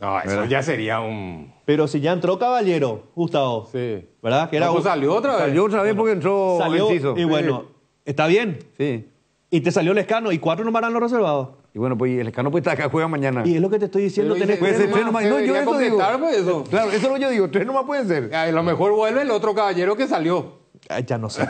No, eso ya sería un... Pero si ya entró Caballero, Gustavo. Sí. ¿Verdad? Que era No, pues salió otra vez. Salió otra vez porque entró Salió Enciso. y bueno, está bien. Sí. Y te salió el escano y 4 nomás eran los reservados. Y bueno, pues y el escano puede estar acá, juega mañana. Y es lo que te estoy diciendo. Pero Tenés dice, Puede ser 3 nomás. No, yo debería eso digo. completar, pues, eso. Claro, eso es lo que yo digo. 3 nomás pueden ser. A lo mejor vuelve el otro caballero que salió. Ay, ya no sé.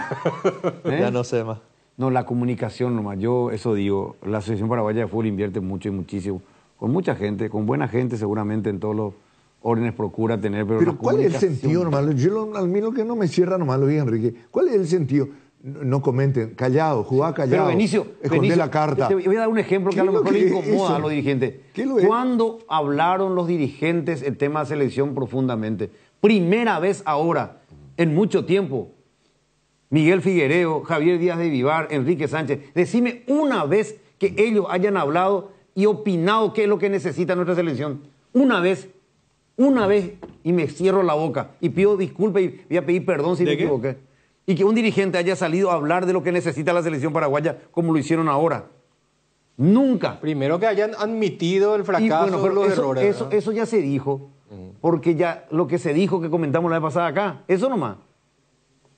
¿Eh? Ya no sé más. No, la comunicación nomás. Yo eso digo. La Asociación Paraguaya de Fútbol invierte mucho y muchísimo. Con mucha gente, con buena gente seguramente en todos los órdenes procura tener. Pero la ¿cuál es el comunicación- sentido nomás? A mí lo que no me cierra nomás, lo dije Enrique. ¿Cuál es el sentido? No comenten, callado, jugá callado. Pero Benicio, esconder la carta. Te voy a dar un ejemplo que a lo ¿Qué es mejor lo le que es incomoda eso? a los dirigentes. ¿Qué lo es? ¿Cuándo hablaron los dirigentes el tema de selección profundamente? Primera vez ahora, en mucho tiempo. Miguel Figuereo, Javier Díaz de Vivar, Enrique Sánchez. Decime una vez que ellos hayan hablado y opinado qué es lo que necesita nuestra selección. Una vez, y me cierro la boca y pido disculpas y voy a pedir perdón si me ¿De qué? equivoqué. Y que un dirigente haya salido a hablar de lo que necesita la selección paraguaya como lo hicieron ahora. Nunca. Primero que hayan admitido el Y fracaso bueno, pero de los eso, errores. eso, ¿verdad? eso ya se dijo, porque ya lo que se dijo que comentamos la vez pasada acá, eso nomás.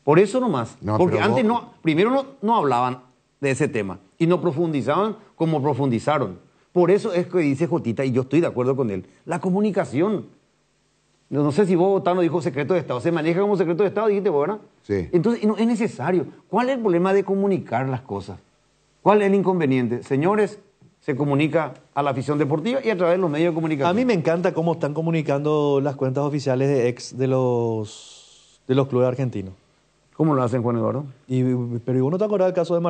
Por eso nomás. No, porque pero antes vos- primero no hablaban de ese tema y no profundizaban como profundizaron. Por eso es que dice Jotita, y yo estoy de acuerdo con él, la comunicación. No sé si vos, Botano, dijo secreto de Estado. ¿Se maneja como secreto de Estado? Dijiste, vos, ¿verdad? Sí. Entonces, no, es necesario. ¿Cuál es el problema de comunicar las cosas? ¿Cuál es el inconveniente? Señores, se comunica a la afición deportiva y a través de los medios de comunicación. A mí me encanta cómo están comunicando las cuentas oficiales de ex de los clubes argentinos. ¿Cómo lo hacen, Juan Eduardo? Pero ¿y vos no te acordás del caso de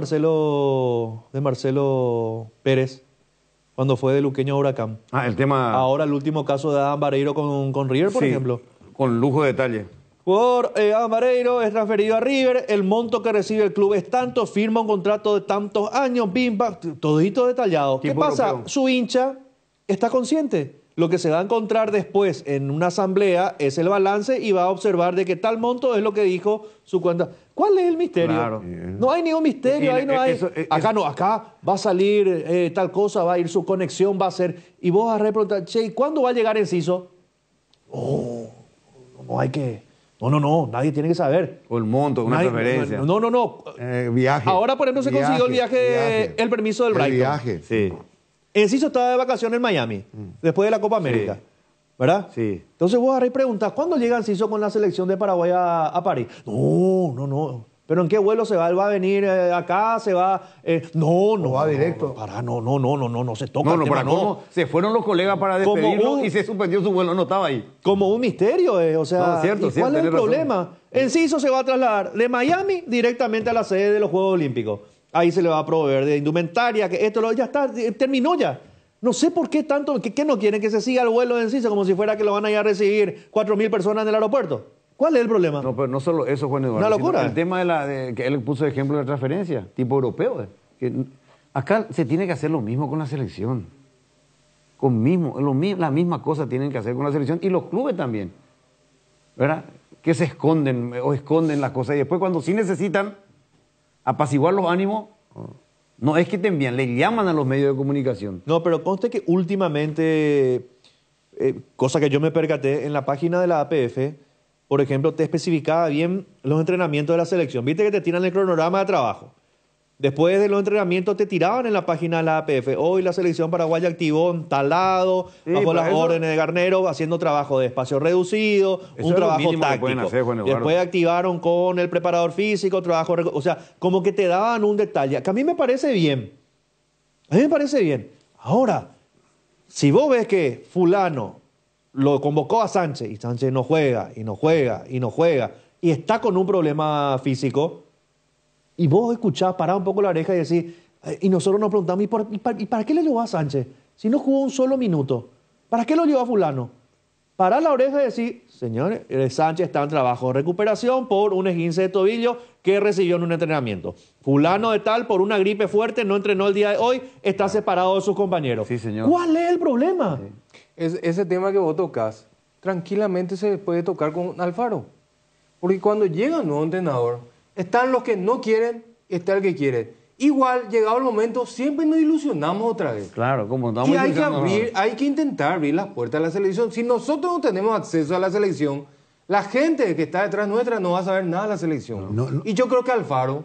Marcelo Pérez cuando fue de Luqueño a Huracán? Ah, el tema... Ahora el último caso de Adam Vareiro con River, por Sí, ejemplo. con lujo de detalle. Jugador Adam Vareiro es transferido a River, el monto que recibe el club es tanto, firma un contrato de tantos años, bim, bam, todito detallado. ¿Qué Tipo pasa? europeo. Su hincha está consciente. Lo que se va a encontrar después en una asamblea es el balance y va a observar de que tal monto es lo que dijo su cuenta. ¿Cuál es el misterio? Claro. No hay ningún misterio, Sí, ahí no hay. Acá eso- no, acá va a salir tal cosa, va a ir su conexión, va a ser. Y vos vas a preguntar, che, ¿y cuándo va a llegar Enciso? No hay que. No, nadie tiene que saber. O el monto, una Nadie- transferencia. No. Viaje. Ahora, por ejemplo, se consiguió el permiso del El Brighton. viaje. Sí. Enciso estaba de vacaciones en Miami, después de la Copa América. ¿Verdad? Sí. Entonces vos agarrás y preguntás, ¿cuándo llega Enciso con la selección de Paraguay a París? No. ¿Pero en qué vuelo se va? ¿Él va a venir acá? ¿Se va? No. va directo? Pará, no se toca No, el tema, para cómo se fueron los colegas para Como despedirlo un- y se suspendió su vuelo, no estaba ahí. Como un misterio, o sea, No, cierto, ¿y cierto, cuál es el tenés razón. problema? Enciso se va a trasladar de Miami directamente a la sede de los Juegos Olímpicos. Ahí se le va a proveer de indumentaria, que ya está, terminó ya. No sé por qué tanto, ¿qué no quieren que se siga el vuelo de Enciso como si fuera que lo van a ir a recibir 4.000 personas en el aeropuerto? ¿Cuál es el problema? No, pero no solo eso, Juan Eduardo. Una locura. sino el tema que él puso de ejemplo de la transferencia, tipo europeo. Que acá se tiene que hacer lo mismo con la selección. La misma cosa tienen que hacer con la selección y los clubes también. ¿Verdad? Que se esconden las cosas y después cuando sí necesitan apaciguar los ánimos, no es que te envían, le llaman a los medios de comunicación. No, pero conste que últimamente, cosa que yo me percaté, en la página de la APF, por ejemplo, te especificaba bien los entrenamientos de la selección. Viste que te tiran el cronograma de trabajo. Después de los entrenamientos te tiraban en la página de la APF. Hoy la selección paraguaya activó en tal lado, Sí, bajo pero las eso- órdenes de Garnero, haciendo trabajo de espacio reducido, Eso es un lo trabajo mínimo que táctico. pueden hacer, Juan Eduardo. Después activaron con el preparador físico, o sea, como que te daban un detalle. Que a mí me parece bien. A mí me parece bien. Ahora, si vos ves que fulano lo convocó a Sánchez y Sánchez no juega, y está con un problema físico, y vos escuchás, pará un poco la oreja y decís, y nosotros nos preguntamos, ¿y para qué le llevó a Sánchez? Si no jugó un solo minuto, ¿para qué lo llevó a fulano? Para la oreja y decir, señores, Sánchez está en trabajo de recuperación por un esguince de tobillo que recibió en un entrenamiento. Fulano de tal, por una gripe fuerte, no entrenó el día de hoy, está separado de sus compañeros. Sí, señor. ¿Cuál es el problema? Sí. Ese tema que vos tocas, tranquilamente se puede tocar con Alfaro. Porque cuando llega un nuevo entrenador, están los que no quieren, está el que quiere. Igual, llegado el momento, siempre nos ilusionamos otra vez. Claro, como estamos Y hay que intentar abrir las puertas de la selección. Si nosotros no tenemos acceso a la selección, la gente que está detrás nuestra no va a saber nada de la selección. No. Y yo creo que Alfaro,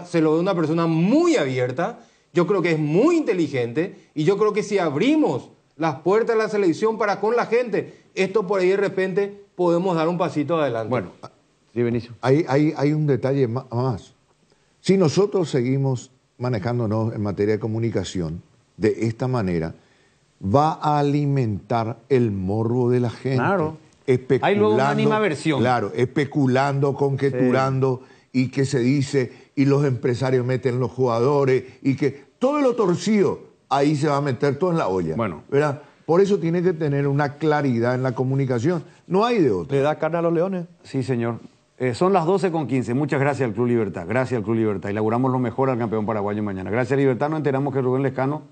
se lo ve una persona muy abierta, yo creo que es muy inteligente, y yo creo que si abrimos las puertas de la selección para con la gente, esto por ahí de repente podemos dar un pasito adelante. Bueno, sí, Benicio. Hay un detalle más. Si nosotros seguimos manejándonos en materia de comunicación de esta manera, va a alimentar el morbo de la gente. Claro. Especulando, Hay luego una animaversión. Claro, especulando, conjeturando, y que se dice, y los empresarios meten los jugadores, y que todo lo torcido, ahí se va a meter todo en la olla. Bueno. ¿Verdad? Por eso tiene que tener una claridad en la comunicación. No hay de otra. ¿Le da carne a los leones? Sí, señor. Son las 12:15. Muchas gracias al Club Libertad. Gracias al Club Libertad. Y le auguramos lo mejor al campeón paraguayo mañana. Gracias a Libertad nos enteramos que Rubén Lescano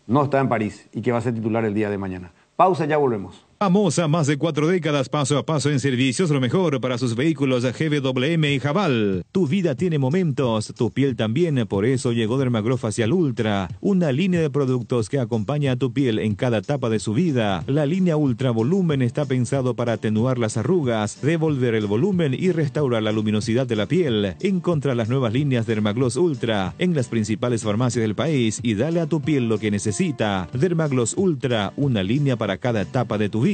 no está en París y que va a ser titular el día de mañana. Pausa, ya volvemos. Vamos a más de 4 décadas paso a paso en servicios, lo mejor para sus vehículos GWM y Jabal. Tu vida tiene momentos, tu piel también, por eso llegó Dermaglow Facial Ultra, una línea de productos que acompaña a tu piel en cada etapa de su vida. La línea Ultra Volumen está pensado para atenuar las arrugas, devolver el volumen y restaurar la luminosidad de la piel. Encontra las nuevas líneas Dermaglow Ultra en las principales farmacias del país y dale a tu piel lo que necesita. Dermaglow Ultra, una línea para cada etapa de tu vida.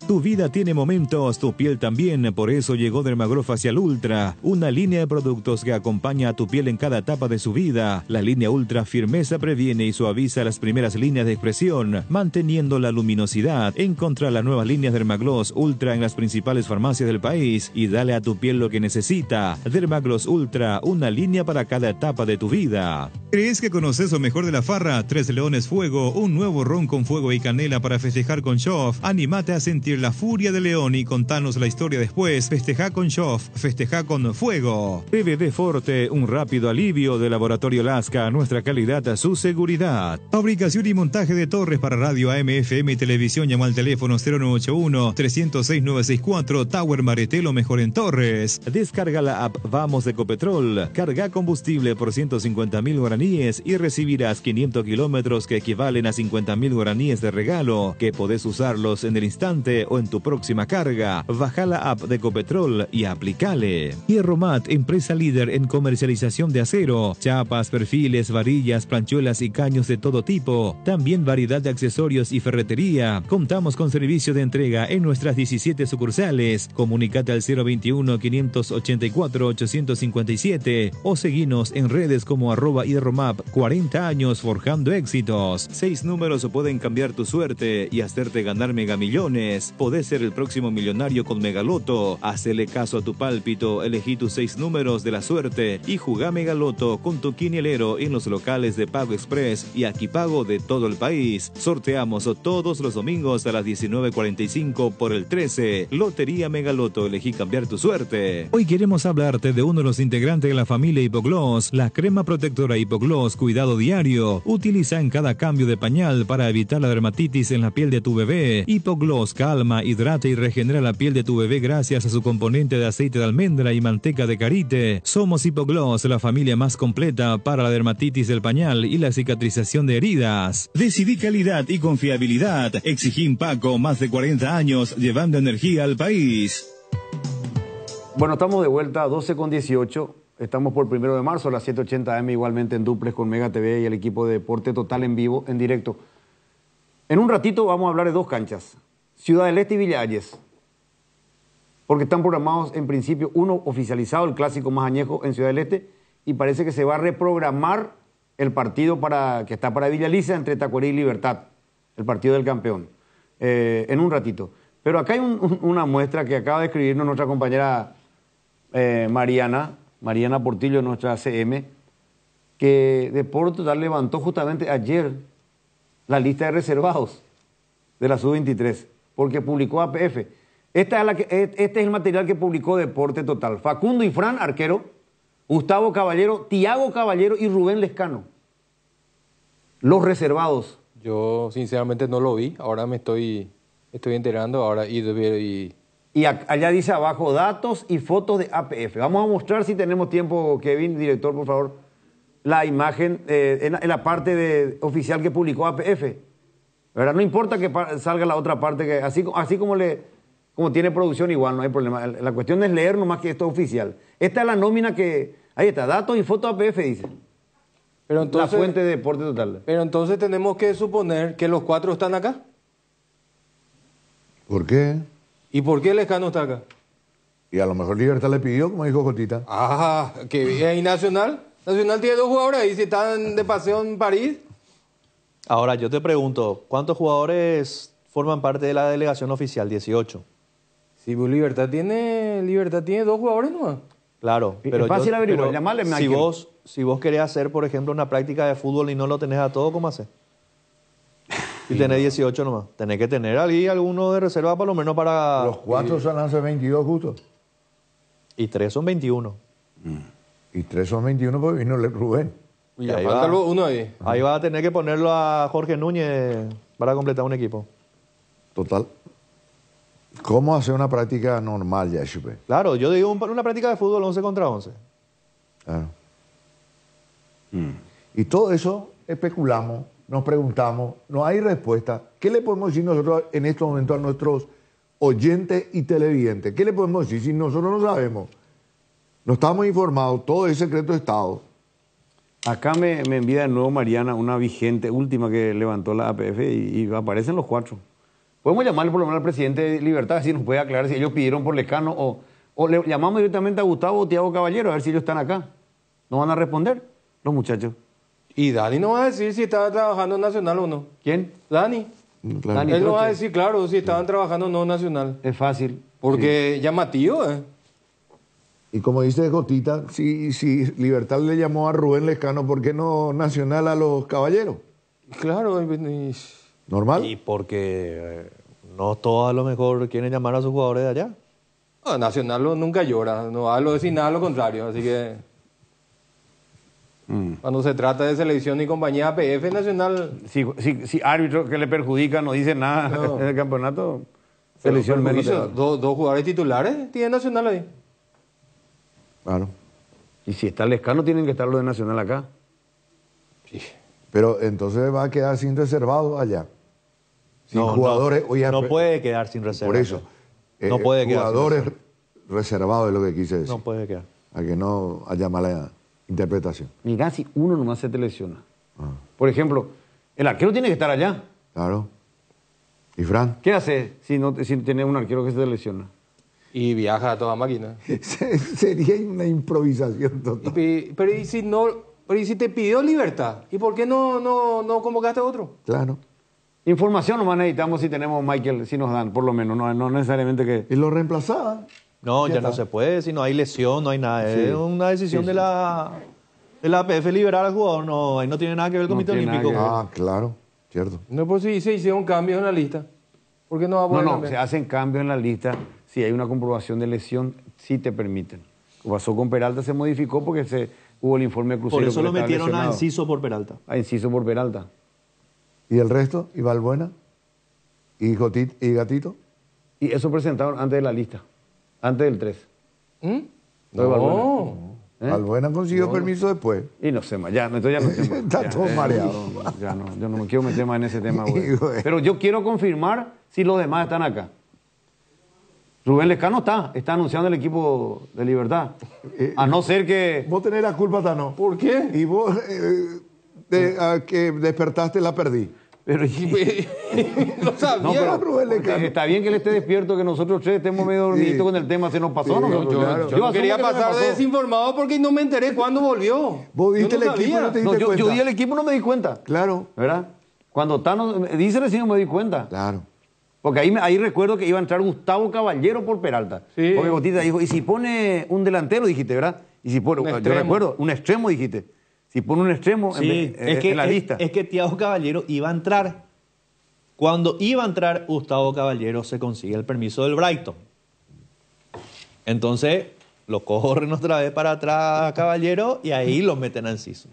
Tu vida tiene momentos, tu piel también, por eso llegó Dermaglow Facial Ultra, una línea de productos que acompaña a tu piel en cada etapa de su vida. La línea Ultra Firmeza previene y suaviza las primeras líneas de expresión, manteniendo la luminosidad. Encontra las nuevas líneas Dermaglow Ultra en las principales farmacias del país y dale a tu piel lo que necesita. Dermaglow Ultra, una línea para cada etapa de tu vida. ¿Crees que conoces lo mejor de la farra? Tres Leones Fuego, un nuevo ron con fuego y canela para festejar con Shoff. Animate a sentir la furia de León y contanos la historia después. Festeja con Shoff, festeja con fuego. PVD Forte, un rápido alivio de Laboratorio Lasca, nuestra calidad, su seguridad. Fabricación y montaje de torres para radio AM, FM y televisión. Llama al teléfono 0981-306-964. Tower Mareté, lo mejor en torres. Descarga la app Vamos de Ecopetrol. Carga combustible por 150.000 guaraníes y recibirás 500 kilómetros que equivalen a 50.000 guaraníes de regalo, que podés usarlos en el instante o en tu próxima carga. Baja la app de Ecopetrol y aplicale. Hierromat, empresa líder en comercialización de acero, chapas, perfiles, varillas, planchuelas y caños de todo tipo. También variedad de accesorios y ferretería. Contamos con servicio de entrega en nuestras 17 sucursales. Comunicate al 021-584-857 o seguinos en redes como @hierromap. 40 años forjando éxitos. 6 números pueden cambiar tu suerte y hacerte ganar megamillones. Podés ser el próximo millonario con Megaloto. Hacele caso a tu pálpito, elegí tus 6 números de la suerte y jugá Megaloto con tu quinielero en los locales de Pago Express y Aquipago de todo el país. Sorteamos todos los domingos a las 19:45 por el 13. Lotería Megaloto, elegí cambiar tu suerte. Hoy queremos hablarte de uno de los integrantes de la familia Hipogloss, la crema protectora Hipogloss Cuidado Diario. Utiliza en cada cambio de pañal para evitar la dermatitis en la piel de tu bebé. Hipogloss calma, hidrata y regenera la piel de tu bebé gracias a su componente de aceite de almendra y manteca de karité. Somos Hipogloss, la familia más completa para la dermatitis del pañal y la cicatrización de heridas. Decidí calidad y confiabilidad. Exigí Impaco, más de 40 años llevando energía al país. Bueno, estamos de vuelta a 12:18. Estamos por 1 de marzo a las 7:80 AM, igualmente en duplex con Mega TV y el equipo de Deporte Total en vivo, en directo. En un ratito vamos a hablar de 2 canchas, Ciudad del Este y Villa Ayes, porque están programados en principio, uno oficializado, el clásico más añejo en Ciudad del Este, y parece que se va a reprogramar el partido que está para Villa Lisa entre Tacuarí y Libertad, el partido del campeón, en un ratito. Pero acá hay una muestra que acaba de escribirnos nuestra compañera Mariana Portillo, nuestra CM, que Deporte Total levantó justamente ayer la lista de reservados de la Sub-23. porque publicó APF. Este es el material que publicó Deporte Total. Facundo y Fran, arquero. Gustavo Caballero, Tiago Caballero y Rubén Lescano. Los reservados. Yo sinceramente no lo vi, ahora me estoy enterando, ahora y allá dice abajo, datos y fotos de APF. Vamos a mostrar si tenemos tiempo, Kevin, director, por favor, la imagen en la parte oficial que publicó APF. ¿Verdad? No importa que salga la otra parte, que así como tiene producción igual, no hay problema. La cuestión es leer nomás que esto es oficial. Esta es la nómina ahí está, datos y fotos APF, dice. Pero entonces, la fuente de Deporte Total. Pero entonces tenemos que suponer que los 4 están acá. ¿Por qué? ¿Y por qué Lescano está acá? Y a lo mejor Libertad le pidió, como dijo Jotita. Ah, que bien. ¿Y Nacional? Nacional tiene 2 jugadores ahí, si están de paseo en París. Ahora, yo te pregunto, ¿cuántos jugadores forman parte de la delegación oficial? 18. Sí, pues Libertad tiene 2 jugadores nomás. Claro, pero es fácil averiguar, llamarle si vos querés hacer, por ejemplo, una práctica de fútbol y no lo tenés a todo, ¿cómo haces? Y tenés 18 nomás. Tenés que tener ahí alguno de reserva por lo menos para... Los 4 son hace 22 justo. Y 3 son 21. Y 3 son 21 porque vino Rubén. Y ahí falta uno ahí. Ahí va a tener que ponerlo a Jorge Núñez para completar un equipo. Total. ¿Cómo hacer una práctica normal ya, Chupe? Claro, yo digo una práctica de fútbol 11 contra 11. Claro. Y todo eso especulamos, nos preguntamos, no hay respuesta. ¿Qué le podemos decir nosotros en estos momentos a nuestros oyentes y televidentes? ¿Qué le podemos decir si nosotros no sabemos? No estamos informados, todo es secreto de Estado. Acá me envía de nuevo Mariana una vigente última que levantó la APF y aparecen los 4. Podemos llamarle por lo menos al presidente de Libertad, si nos puede aclarar si ellos pidieron por Lescano o le llamamos directamente a Gustavo o Tiago Caballero a ver si ellos están acá. ¿No van a responder los muchachos? Y Dani no va a decir si estaba trabajando en Nacional o no. ¿Quién? Dani. Claro. Él no va a decir, claro, si estaban trabajando o no en Nacional. Es fácil. Porque llamativo, Y como dice Gotita, si Libertad le llamó a Rubén Lescano, ¿por qué no Nacional a los Caballeros? Claro. ¿Normal? Y porque no todos a lo mejor quieren llamar a sus jugadores de allá. No, Nacional nunca llora, no va a decir nada lo contrario, así que... Cuando se trata de selección y compañía APF Nacional... Si árbitro que le perjudica no dice nada en el campeonato, selección menos. Dos jugadores titulares tiene Nacional ahí. Claro. Y si está Lescano, tienen que estar los de Nacional acá. Sí. Pero entonces va a quedar sin reservados allá. Sin jugadores. No puede quedar sin reserva. Por eso. No puede quedar jugadores reservados es lo que quise decir. No puede quedar. A que no haya mala interpretación. Mirá, si uno nomás se te lesiona. Por ejemplo, el arquero tiene que estar allá. Claro. ¿Y Fran? ¿Qué hace si tiene un arquero que se te lesiona? Y viaja a toda máquina. Sería una improvisación total. Pero ¿y si te pidió Libertad? ¿Y por qué no convocaste a otro? Claro. Información nomás necesitamos si tenemos Michael, si nos dan, por lo menos. No necesariamente que... Y lo reemplazaban. No, ya no se puede, si no hay lesión, no hay nada. Sí. Es una decisión de la APF liberar al jugador, no, ahí no tiene nada que ver con el Comité Olímpico. Ah, claro, cierto. No, pues sí, se hicieron cambios en la lista. ¿Por qué no va a poder cambiar? Se hacen cambios en la lista si hay una comprobación de lesión, sí te permiten. Lo pasó con Peralta, se modificó porque hubo el informe de Cruzeiro. Por eso lo metieron a Enciso por Peralta. A Enciso por Peralta. ¿Y el resto? ¿Y Valbuena? ¿Y Gatito? Y eso presentaron antes de la lista. Antes del 3. No. Valbuena consiguió permiso después. Y no sé más, entonces ya no sé más. Está todo mareado. Yo no me quiero meter más en ese tema, güey. Pero yo quiero confirmar si los demás están acá. Rubén Lescano está anunciando el equipo de Libertad. A no ser que... Vos tenés la culpa, Tano. ¿Por qué? Y vos, que despertaste, la perdí. Pero no sabía. Rubén Lescano. Está bien que él esté despierto, que nosotros tres estemos medio dormiditos con el tema, se nos pasó. Sí, yo quería pasar de desinformado porque no me enteré cuándo volvió. Vos viste el equipo y no te diste cuenta. Yo di el equipo y no me di cuenta. Claro. ¿Verdad? Cuando Tano dice recién no me di cuenta. Claro. Porque ahí recuerdo que iba a entrar Gustavo Caballero por Peralta. Sí. Porque Gotita dijo, ¿y si pone un delantero? Dijiste, ¿verdad? Y si pone, yo recuerdo, un extremo, dijiste. Si pone un extremo en la lista. Es que Tiago Caballero iba a entrar Cuando iba a entrar Gustavo Caballero, se consigue el permiso del Brighton. Entonces, lo corren otra vez para atrás a Caballero y ahí lo meten a Enciso.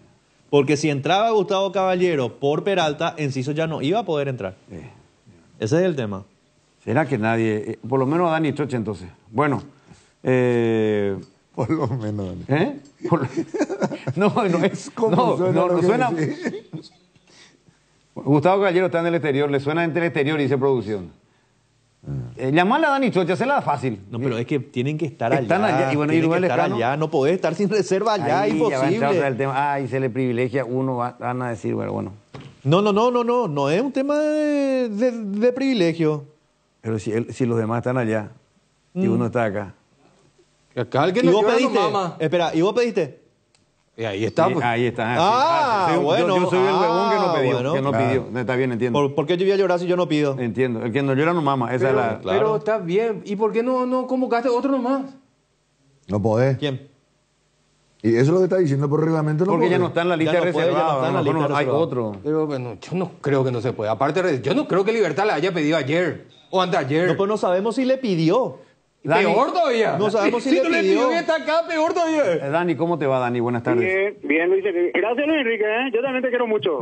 Porque si entraba Gustavo Caballero por Peralta, Enciso ya no iba a poder entrar. Ese es el tema. ¿Será que nadie, por lo menos a Dani Troche entonces? Bueno, Por lo menos, Dani. ¿eh? No es como no suena. Gustavo Caballero está en el exterior, le suena entre el exterior, dice producción. Llamarle a Dani Troche, hacerla fácil. No, pero es que tienen que estar Están allá, y bueno, tienen y que Rubén estar Lescano. allá, no podés estar sin reserva allá, Ahí ya va a entrar otra vez imposible. el tema. Ay, se le privilegia a uno, van a decir, bueno. No es un tema de privilegio. Pero si los demás están allá y uno está acá. Acá el que ¿Y no vos llora no pediste? mama. Espera, ¿y vos pediste? Y ahí está, pues. Ahí está. Bueno. Yo soy el huevón que no pidió. Bueno. Que no pidió. Está bien, entiendo. ¿Por qué yo voy a llorar si yo no pido? Entiendo. El que no llora no mama. Esa Pero, es la... Claro. pero está bien. ¿Y por qué no convocaste otro nomás? No podés. ¿Quién? Y eso es lo que está diciendo por reglamento. No Porque ya podés. no está en la lista Ya no puede, ya no reservada. está en la a lo lista mejor hay reservada. otro. Pero bueno, yo no creo que no se pueda. Aparte, yo no creo que Libertad la haya pedido ayer o anteayer. No, pues no sabemos si le pidió. Dani, Peor todavía. No sabemos si si le no le pidió. pidió y está acá, peor todavía. Dani, ¿cómo te va, Dani? Buenas tardes. Bien, Luis Enrique. Gracias, Luis Enrique. Yo también te quiero mucho.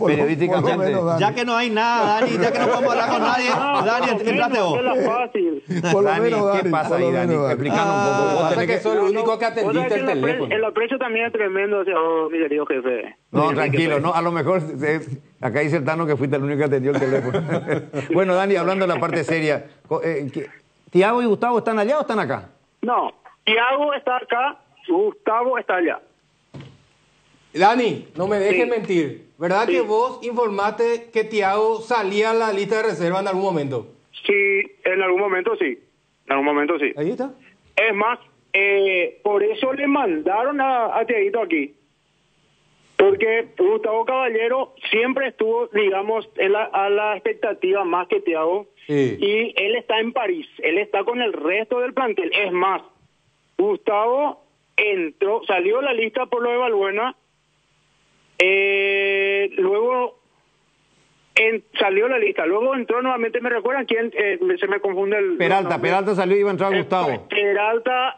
Periodísticamente. por lo menos, Dani. Ya que no hay nada, Dani, ya que no podemos hablar con nadie, Dani, entrate vos. Es la fácil. Por lo Dani, menos, ¿qué Dani, pasa por lo ahí, Dani? menos, Dani. Explícanos un poco. Vos Pasa tenés que que... soy el único que Vos sabés atendiste que el teléfono. el aprecio también es tremendo hacia vos, mi querido jefe. No, Luis Enrique, tranquilo, pues. no, a lo mejor acá dice el Tano que fuiste el único que atendió el teléfono. Bueno, Dani, hablando de la parte seria, ¿Tiago y Gustavo están allá o están acá? No, Thiago está acá, Gustavo está allá. Dani, no me dejes Sí. mentir. ¿Verdad Sí. que vos informaste que Thiago salía a la lista de reserva en algún momento? Sí, en algún momento sí. En algún momento sí. Ahí está. Es más, por eso le mandaron a Thiaguito aquí. Porque Gustavo Caballero siempre estuvo, digamos, a la expectativa más que Thiago. Sí. Y él está en París. Él está con el resto del plantel. Es más, Gustavo salió de la lista por lo de Balbuena. Luego salió la lista. Luego entró nuevamente. ¿Me recuerdan quién? Se me confunde el... Peralta, no, Peralta salió y iba a entrar Gustavo. Peralta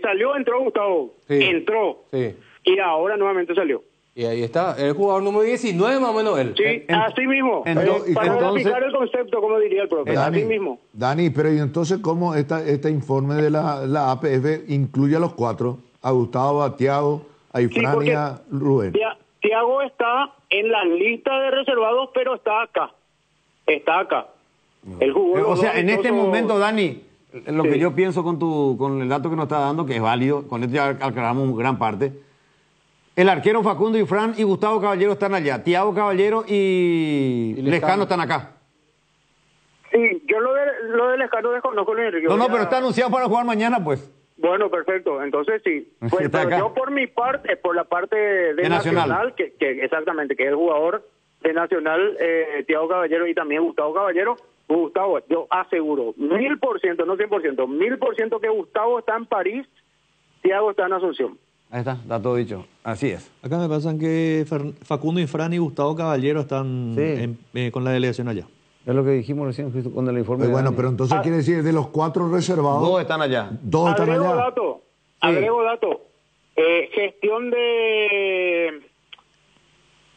salió, entró Gustavo. Sí. Entró. Sí. Y ahora nuevamente salió. Y ahí está, el jugador número 19 más o menos él. Sí, así mismo. Para entonces- graficar el concepto, como diría el profe. Así mismo. Dani, pero ¿y entonces cómo este informe de la APF incluye a los cuatro? A Gustavo, a Tiago, a Ifrán porque y a Rubén. Thiago está en la lista de reservados, pero está acá. Está acá. Él jugó los O sea, dos en este amistosos. momento, Dani, lo que Sí. yo pienso con el dato que nos está dando, que es válido, con esto ya aclaramos gran parte. El arquero Facundo Ifrán y Gustavo Caballero están allá. Tiago Caballero y Lescano están acá. Sí, yo lo de Lescano desconozco, Luis Enrique. No, Voy a- pero está anunciado para jugar mañana, pues. Bueno, perfecto. Entonces sí. Pues, Está pero acá. yo por mi parte, por la parte de De Nacional. Nacional, que exactamente, que es el jugador de Nacional, Thiago Caballero y también Gustavo Caballero. Gustavo, yo aseguro, 1000%, no 100%, 1000% que Gustavo está en París, Thiago está en Asunción. Ahí está todo dicho. Así es. Acá me pasan que Facundo Infran y Gustavo Caballero están Sí. con la delegación allá. Es lo que dijimos recién con el informe. de Bueno, Dani. pero entonces quiere decir, de los cuatro reservados, Dos están allá. dos están Agrego allá. dato. Gestión de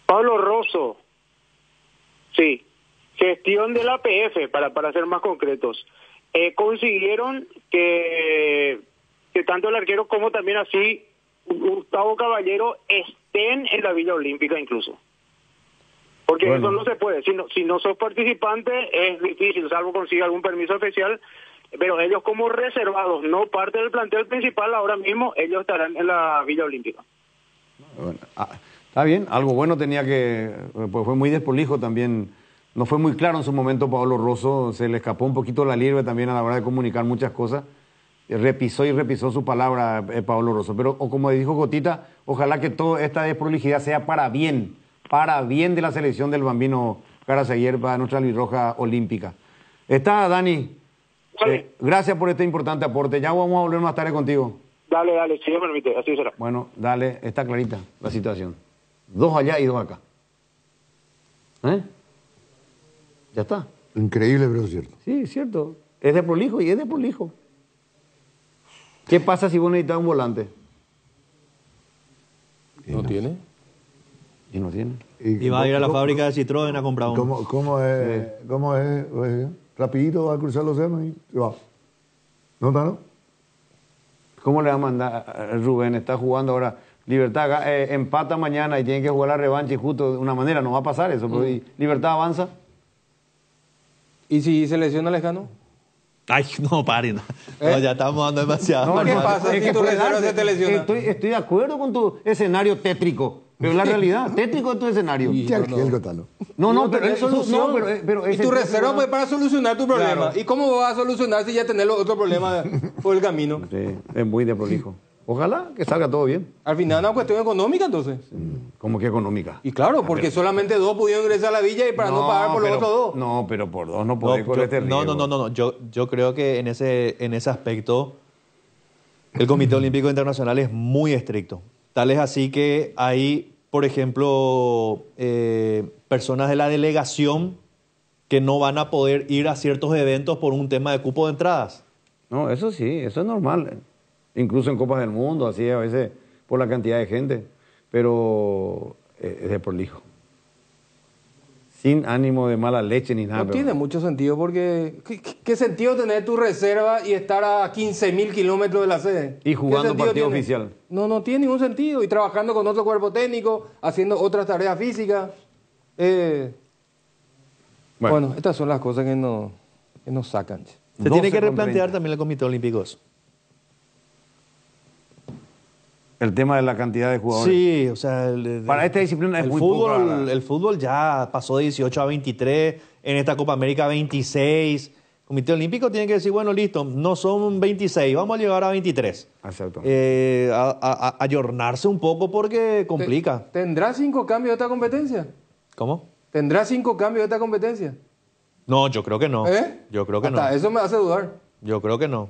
Pablo Rosso. Sí. Gestión del APF, para ser más concretos. Consiguieron que tanto el arquero como también así Gustavo Caballero estén en la Villa Olímpica incluso. Porque Bueno. eso no se puede. Si no sos participante es difícil, salvo consiga algún permiso especial. Pero ellos como reservados, no parte del plantel principal, ahora mismo ellos estarán en la Villa Olímpica. Bueno, está bien, algo bueno tenía que... Pues fue muy desprolijo también. No fue muy claro en su momento Pablo Rosso. Se le escapó un poquito la liebre también a la hora de comunicar muchas cosas. Repisó su palabra Pablo Rosso. Pero como dijo Gotita, ojalá que toda esta desprolijidad sea para bien de la selección del Bambino Carazaguer para nuestra albirroja olímpica. Está, Dani. Vale. Gracias por este importante aporte. Ya vamos a volver más tarde contigo. Dale, si Dios me permite, así será. Bueno, dale, está clarita la situación. Dos allá y dos acá. Ya está. Increíble, pero es cierto. Sí, es cierto. Es de prolijo y es de prolijo. ¿Qué pasa si vos necesitas un volante? ¿No tiene? Y no tiene. Y va a ir a la fábrica de Citroën a comprar uno. ¿Cómo es? ¿Cómo es? Rapidito va a cruzar los océanos y se va. ¿No está, no? ¿Cómo le va a mandar Rubén? Está jugando ahora Libertad, empata mañana y tiene que jugar la revancha y justo de una manera no va a pasar eso. Pero Libertad avanza. ¿Y si se lesiona Lescano? Ay, no, paren. No, ya estamos dando demasiado. No, ¿qué pasa si tu reserva se te lesiona? Estoy de acuerdo con tu escenario tétrico. Pero es la realidad, tétrico es tu escenario. No, pero es solución. Pero y tu reserva fue para solucionar tu problema. Claro. ¿Y cómo vas a solucionar si ya tenés otro problema por el camino? Sí, es muy de prolijo. Ojalá que salga todo bien. Al final es una cuestión económica, entonces. ¿Cómo que económica? Y claro, porque solamente 2 pudieron ingresar a la villa y para no pagar por los otros 2. No, pero por 2 no podés correr este riesgo. No. Yo creo que en ese aspecto el Comité Olímpico Internacional es muy estricto. Tal es así que hay, por ejemplo, personas de la delegación que no van a poder ir a ciertos eventos por un tema de cupo de entradas. No, eso sí, eso es normal. Incluso en Copas del Mundo, así a veces por la cantidad de gente. Pero es de prolijo. Sin ánimo de mala leche ni nada. No tiene mucho sentido porque... ¿Qué sentido tener tu reserva y estar a 15.000 kilómetros de la sede? Y jugando partido oficial. No tiene ningún sentido. Y trabajando con otro cuerpo técnico, haciendo otras tareas físicas. Bueno, estas son las cosas que nos sacan. Se tiene que replantear también el Comité Olímpico eso. El tema de la cantidad de jugadores. Sí, o sea... para esta disciplina es muy poco. El fútbol ya pasó de 18 a 23, en esta Copa América 26. El Comité Olímpico tiene que decir, bueno, listo, no son 26, vamos a llegar a 23. Exacto. Ayornarse un poco porque complica. ¿Tendrá 5 cambios de esta competencia? ¿Cómo? ¿Tendrá 5 cambios de esta competencia? No, yo creo que no. Yo creo que no. Eso me hace dudar. Yo creo que no.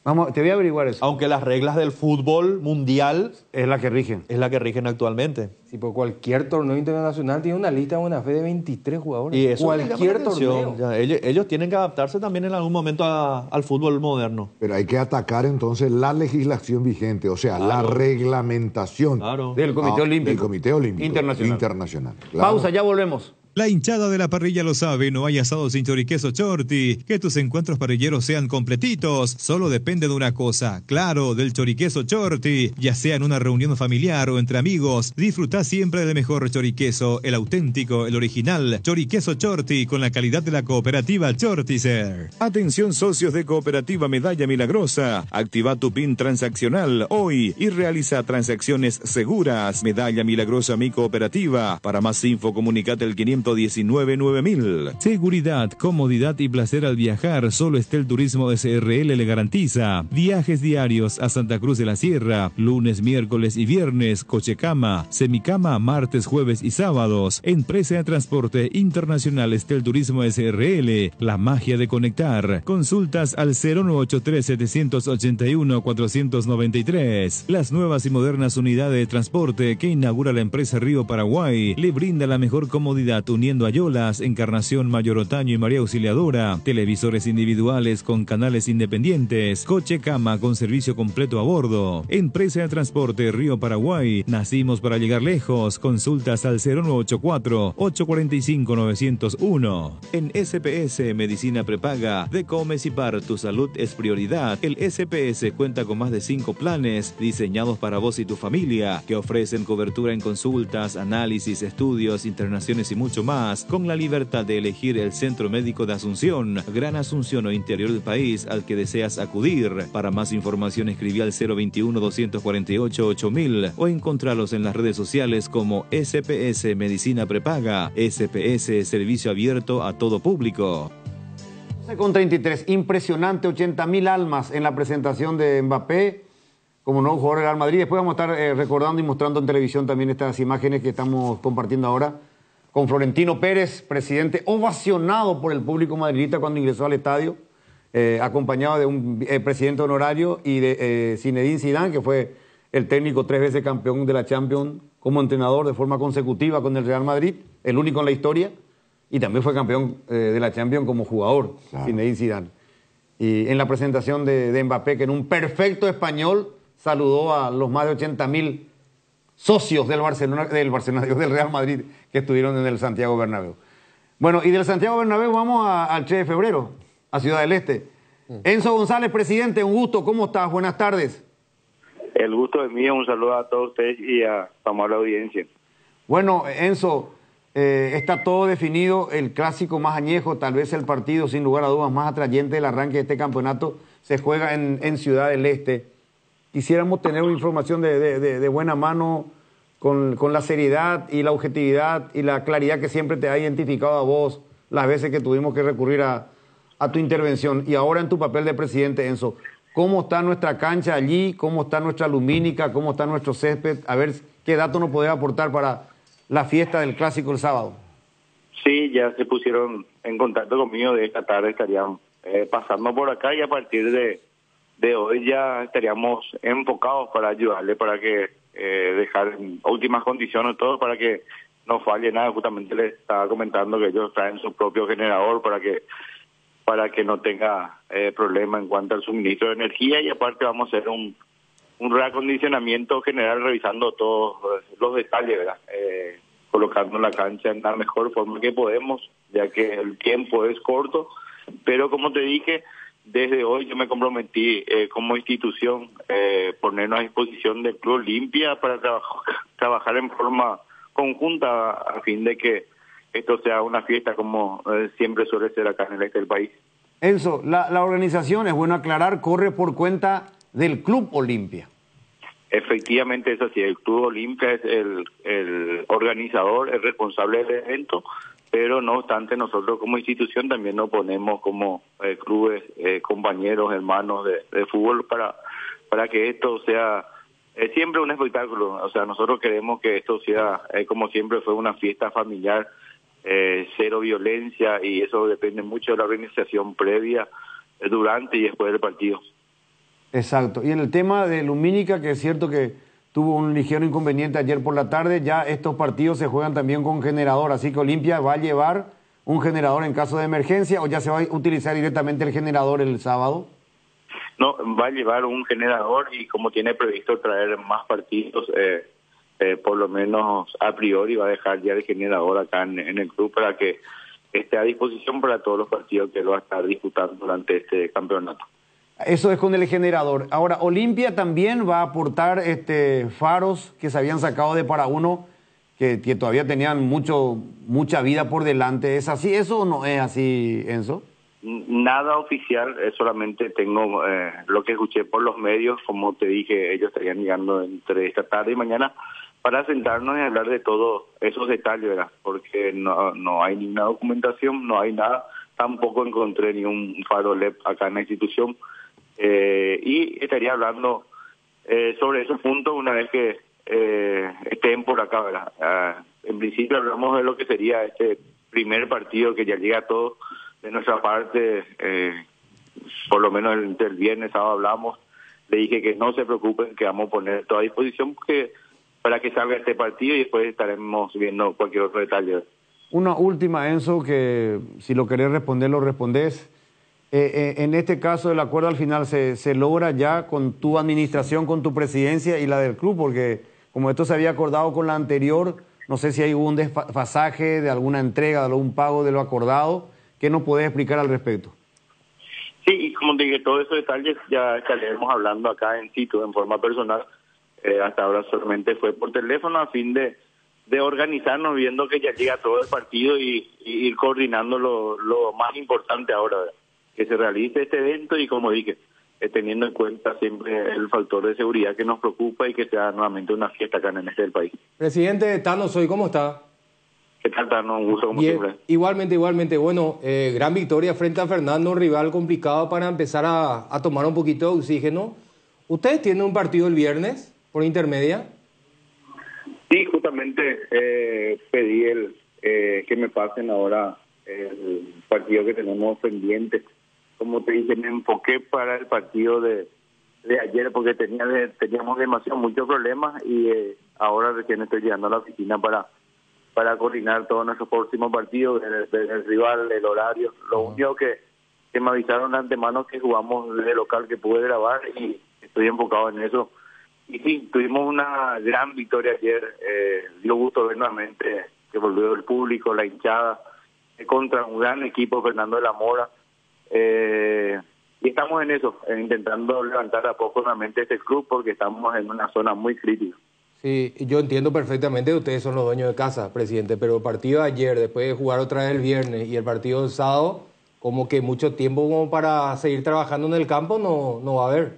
Vamos, te voy a averiguar eso. Aunque las reglas del fútbol mundial es la que rigen. Es la que rigen actualmente. Sí, por cualquier torneo internacional tiene una lista de buena fe de 23 jugadores. Y eso cualquier torneo. Ya, ellos tienen que adaptarse también en algún momento al fútbol moderno. Pero hay que atacar entonces la legislación vigente, o sea, la reglamentación del Comité Olímpico. Del Comité Olímpico Internacional. Claro. Pausa, ya volvemos. La hinchada de la parrilla lo sabe, no hay asado sin choriqueso Chorti. Que tus encuentros parrilleros sean completitos, solo depende de una cosa, claro, del choriqueso Chorti. Ya sea en una reunión familiar o entre amigos, disfruta siempre del mejor choriqueso, el auténtico, el original, choriqueso Chorti, con la calidad de la cooperativa Chortizer. Atención socios de Cooperativa Medalla Milagrosa, activa tu PIN transaccional hoy y realiza transacciones seguras. Medalla Milagrosa Mi Cooperativa. Para más info comunicate el 519-9000. Seguridad, comodidad y placer al viajar, solo Estel Turismo SRL le garantiza. Viajes diarios a Santa Cruz de la Sierra, lunes, miércoles y viernes, cochecama, semicama, martes, jueves y sábados. Empresa de Transporte Internacional Estel Turismo SRL, la magia de conectar. Consultas al 0983-781-493. Las nuevas y modernas unidades de transporte que inaugura la empresa Río Paraguay le brinda la mejor comodidad uniendo Ayolas, Encarnación, Mayor Otaño y María Auxiliadora, televisores individuales con canales independientes, coche cama con servicio completo a bordo. Empresa de Transporte Río Paraguay, nacimos para llegar lejos. Consultas al 0984-845-901. En SPS Medicina Prepaga de Comesipar, tu salud es prioridad. El SPS cuenta con más de 5 planes diseñados para vos y tu familia que ofrecen cobertura en consultas, análisis, estudios, internaciones y mucho más, con la libertad de elegir el centro médico de Asunción, Gran Asunción o interior del país al que deseas acudir. Para más información escribí al 021-248-8000 o encontrarlos en las redes sociales como SPS Medicina Prepaga. SPS, servicio abierto a todo público. Con 33, impresionante, 80.000 almas en la presentación de Mbappé como nuevo jugador del Real Madrid. Después vamos a estar recordando y mostrando en televisión también estas imágenes que estamos compartiendo ahora con Florentino Pérez, presidente ovacionado por el público madridista cuando ingresó al estadio, acompañado de un presidente honorario y de Zinedine Zidane, que fue el técnico 3 veces campeón de la Champions como entrenador de forma consecutiva con el Real Madrid, el único en la historia. y también fue campeón de la Champions como jugador, Claro. Zinedine Zidane. Y en la presentación de Mbappé, que en un perfecto español saludó a los más de 80.000 socios del Real Madrid que estuvieron en el Santiago Bernabéu. Bueno, y del Santiago Bernabéu vamos al 3 de febrero, a Ciudad del Este. Enzo González, presidente, un gusto. ¿Cómo estás? Buenas tardes. El gusto es mío, un saludo a todos ustedes y a la amable audiencia. Bueno, Enzo, está todo definido, el clásico más añejo, tal vez el partido sin lugar a dudas más atrayente del arranque de este campeonato, se juega en Ciudad del Este. Quisiéramos tener una información de buena mano con la seriedad y la objetividad y la claridad que siempre te ha identificado a vos las veces que tuvimos que recurrir a tu intervención. Y ahora en tu papel de presidente, Enzo, ¿cómo está nuestra cancha allí? ¿Cómo está nuestra lumínica? ¿Cómo está nuestro césped? A ver qué datos nos podés aportar para la fiesta del clásico el sábado. Sí, ya se pusieron en contacto conmigo, de esta tarde estarían pasando por acá y a partir de hoy ya estaríamos enfocados para ayudarle, para que dejar en óptimas condiciones todo, para que no falle nada. Justamente les estaba comentando que ellos traen su propio generador para que no tenga problema en cuanto al suministro de energía, y aparte vamos a hacer un reacondicionamiento general revisando todos los detalles, ¿verdad? Colocando la cancha en la mejor forma que podemos, ya que el tiempo es corto, pero como te dije, desde hoy yo me comprometí como institución ponernos a disposición del Club Olimpia para trabajar en forma conjunta a fin de que esto sea una fiesta como siempre suele ser acá en el este del país. Enzo, la organización, es bueno aclarar, corre por cuenta del Club Olimpia. Efectivamente es así, el Club Olimpia es el organizador, el responsable del evento, pero no obstante nosotros como institución también nos ponemos como clubes, compañeros, hermanos de fútbol para que esto sea siempre un espectáculo. O sea, nosotros queremos que esto sea, como siempre fue, una fiesta familiar, cero violencia, y eso depende mucho de la organización previa, durante y después del partido. Exacto. Y en el tema de Lumínica, que es cierto que tuvo un ligero inconveniente ayer por la tarde, ya estos partidos se juegan también con generador, así que Olimpia va a llevar un generador en caso de emergencia, ¿o ya se va a utilizar directamente el generador el sábado? No, va a llevar un generador, y como tiene previsto traer más partidos, por lo menos a priori va a dejar ya el generador acá en el club para que esté a disposición para todos los partidos que lo va a estar disputando durante este campeonato. Eso es con el generador. Ahora, Olimpia también va a aportar faros que se habían sacado de para uno, que todavía tenían mucha vida por delante. ¿Es así eso o no es así, Enzo? Nada oficial, solamente tengo lo que escuché por los medios. Como te dije, ellos estarían llegando entre esta tarde y mañana para sentarnos y hablar de todos esos detalles, ¿verdad? Porque no hay ninguna documentación, no hay nada. Tampoco encontré ni un faro LED acá en la institución. Y estaría hablando sobre esos puntos una vez que estén por acá, ¿verdad? En principio hablamos de lo que sería este primer partido, que ya llega todo de nuestra parte, por lo menos el viernes, sábado hablamos, le dije que no se preocupen, que vamos a poner toda a disposición para que salga este partido, y después estaremos viendo cualquier otro detalle. Una última, Enzo, que si lo querés responder, lo respondés. En este caso, el acuerdo al final se logra ya con tu administración, con tu presidencia y la del club, porque como esto se había acordado con la anterior, no sé si hay un desfasaje de alguna entrega, de algún pago de lo acordado. ¿Qué nos podés explicar al respecto? Sí, y como te dije, todos esos detalles ya estaremos hablando acá en sitio, en forma personal. Hasta ahora solamente fue por teléfono a fin de organizarnos, viendo que ya llega todo el partido y ir coordinando lo más importante ahora, ¿verdad? Que se realice este evento, y como dije, teniendo en cuenta siempre el factor de seguridad que nos preocupa, y que sea nuevamente una fiesta acá en el este del país. Presidente Tano, ¿cómo está? ¿Qué tal, Tano? Un gusto como Bien, siempre. Igualmente. Bueno, gran victoria frente a Fernando, un rival complicado para empezar a tomar un poquito de oxígeno. ¿Ustedes tienen un partido el viernes por intermedia? Sí, justamente pedí que me pasen ahora el partido que tenemos pendiente. Como te dije, me enfoqué para el partido de ayer porque teníamos muchos problemas, y ahora recién estoy llegando a la oficina para para coordinar todos nuestros próximos partidos, el rival, el horario. Lo único que me avisaron de antemano que jugamos de local, que pude grabar, y estoy enfocado en eso. Y sí, tuvimos una gran victoria ayer. Dio gusto ver nuevamente que volvió el público, la hinchada, contra un gran equipo, Fernando de la Mora. Y estamos en eso, intentando levantar a poco nuevamente este club, porque estamos en una zona muy crítica. Sí, yo entiendo perfectamente que ustedes son los dueños de casa, presidente, pero el partido de ayer, después de jugar otra vez el viernes, y el partido del sábado, como que mucho tiempo como para seguir trabajando en el campo no va a haber.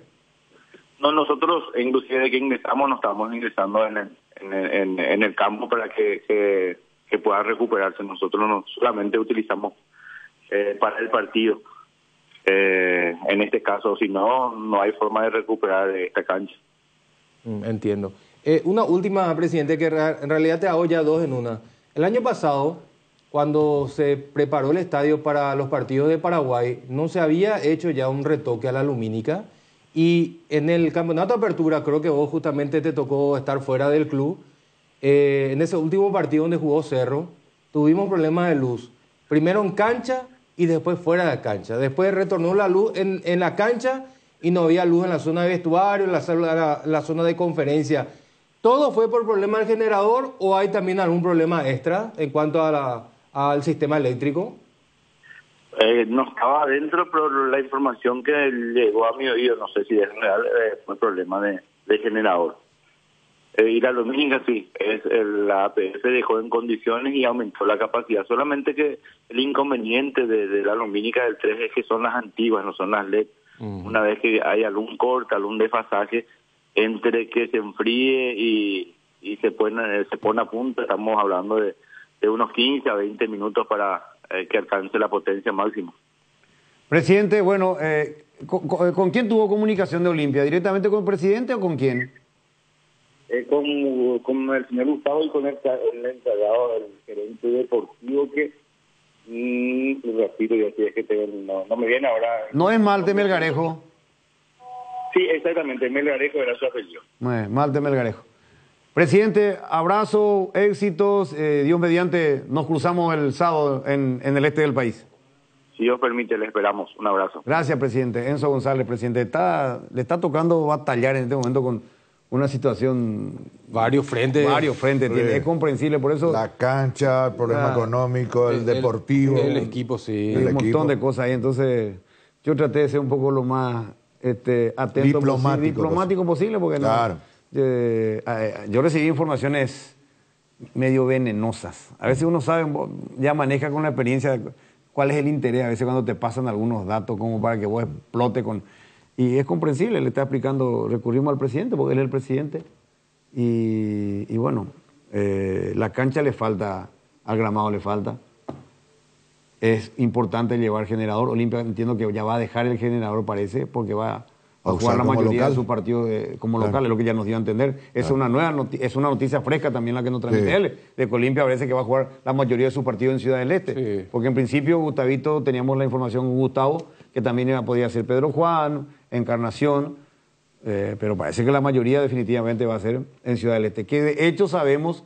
No, nosotros inclusive de que ingresamos, no estamos ingresando en el campo para que pueda recuperarse. Nosotros no solamente utilizamos para el partido. En este caso, si no hay forma de recuperar esta cancha. Entiendo. Una última, presidente, que en realidad te hago ya dos en una. El año pasado, cuando se preparó el estadio para los partidos de Paraguay, no se había hecho ya un retoque a la lumínica, y en el campeonato de apertura, creo que vos justamente te tocó estar fuera del club, en ese último partido donde jugó Cerro, tuvimos problemas de luz, primero en cancha y después fuera de cancha. Después retornó la luz en la cancha y no había luz en la zona de vestuario, en la zona de conferencia. ¿Todo fue por problema del generador o hay también algún problema extra en cuanto al sistema eléctrico? No estaba adentro, pero la información que llegó a mi oído, no sé si es real, fue problema de generador. Y la lumínica sí, la APS dejó en condiciones y aumentó la capacidad. Solamente que el inconveniente de la lumínica del 3 es que son las antiguas, no son las LED. Una vez que hay algún corte, algún desfasaje, entre que se enfríe y se pone a punto, estamos hablando de unos 15 a 20 minutos para que alcance la potencia máxima. Presidente, bueno, ¿con quién tuvo comunicación de Olimpia? ¿Directamente con el presidente o con quién? Con el señor Gustavo y con el encargado del gerente deportivo, que repito, yo sí, es que no me viene ahora. ¿No es Malte Melgarejo? Sí, exactamente, Melgarejo era su apellido. Malte Melgarejo. Presidente, abrazo, éxitos, Dios mediante, nos cruzamos el sábado en el este del país. Si Dios permite, le esperamos. Un abrazo. Gracias, presidente. Enzo González, presidente. Le está tocando batallar en este momento con una situación... Varios frentes. Tiene, es comprensible, por eso... La cancha, el problema económico, el deportivo. El equipo, sí. Un montón de cosas ahí. Entonces, yo traté de ser un poco lo más atento diplomático posible, porque claro. Yo recibí informaciones medio venenosas. A veces uno sabe, ya maneja con la experiencia cuál es el interés, a veces cuando te pasan algunos datos como para que vos explote con... Y es comprensible, le está explicando, recurrimos al presidente porque él es el presidente. Y bueno, la cancha le falta, al gramado le falta. Es importante llevar generador. Olimpia entiendo que ya va a dejar el generador, parece, porque va a jugar la mayoría de su partido como local, es lo que ya nos dio a entender. Es una noticia fresca también la que nos transmite él, de que Olimpia parece que va a jugar la mayoría de su partido en Ciudad del Este. Porque en principio, Gustavito, teníamos la información con Gustavo, que también podía ser Pedro Juan, Encarnación, pero parece que la mayoría definitivamente va a ser en Ciudad del Este, que de hecho sabemos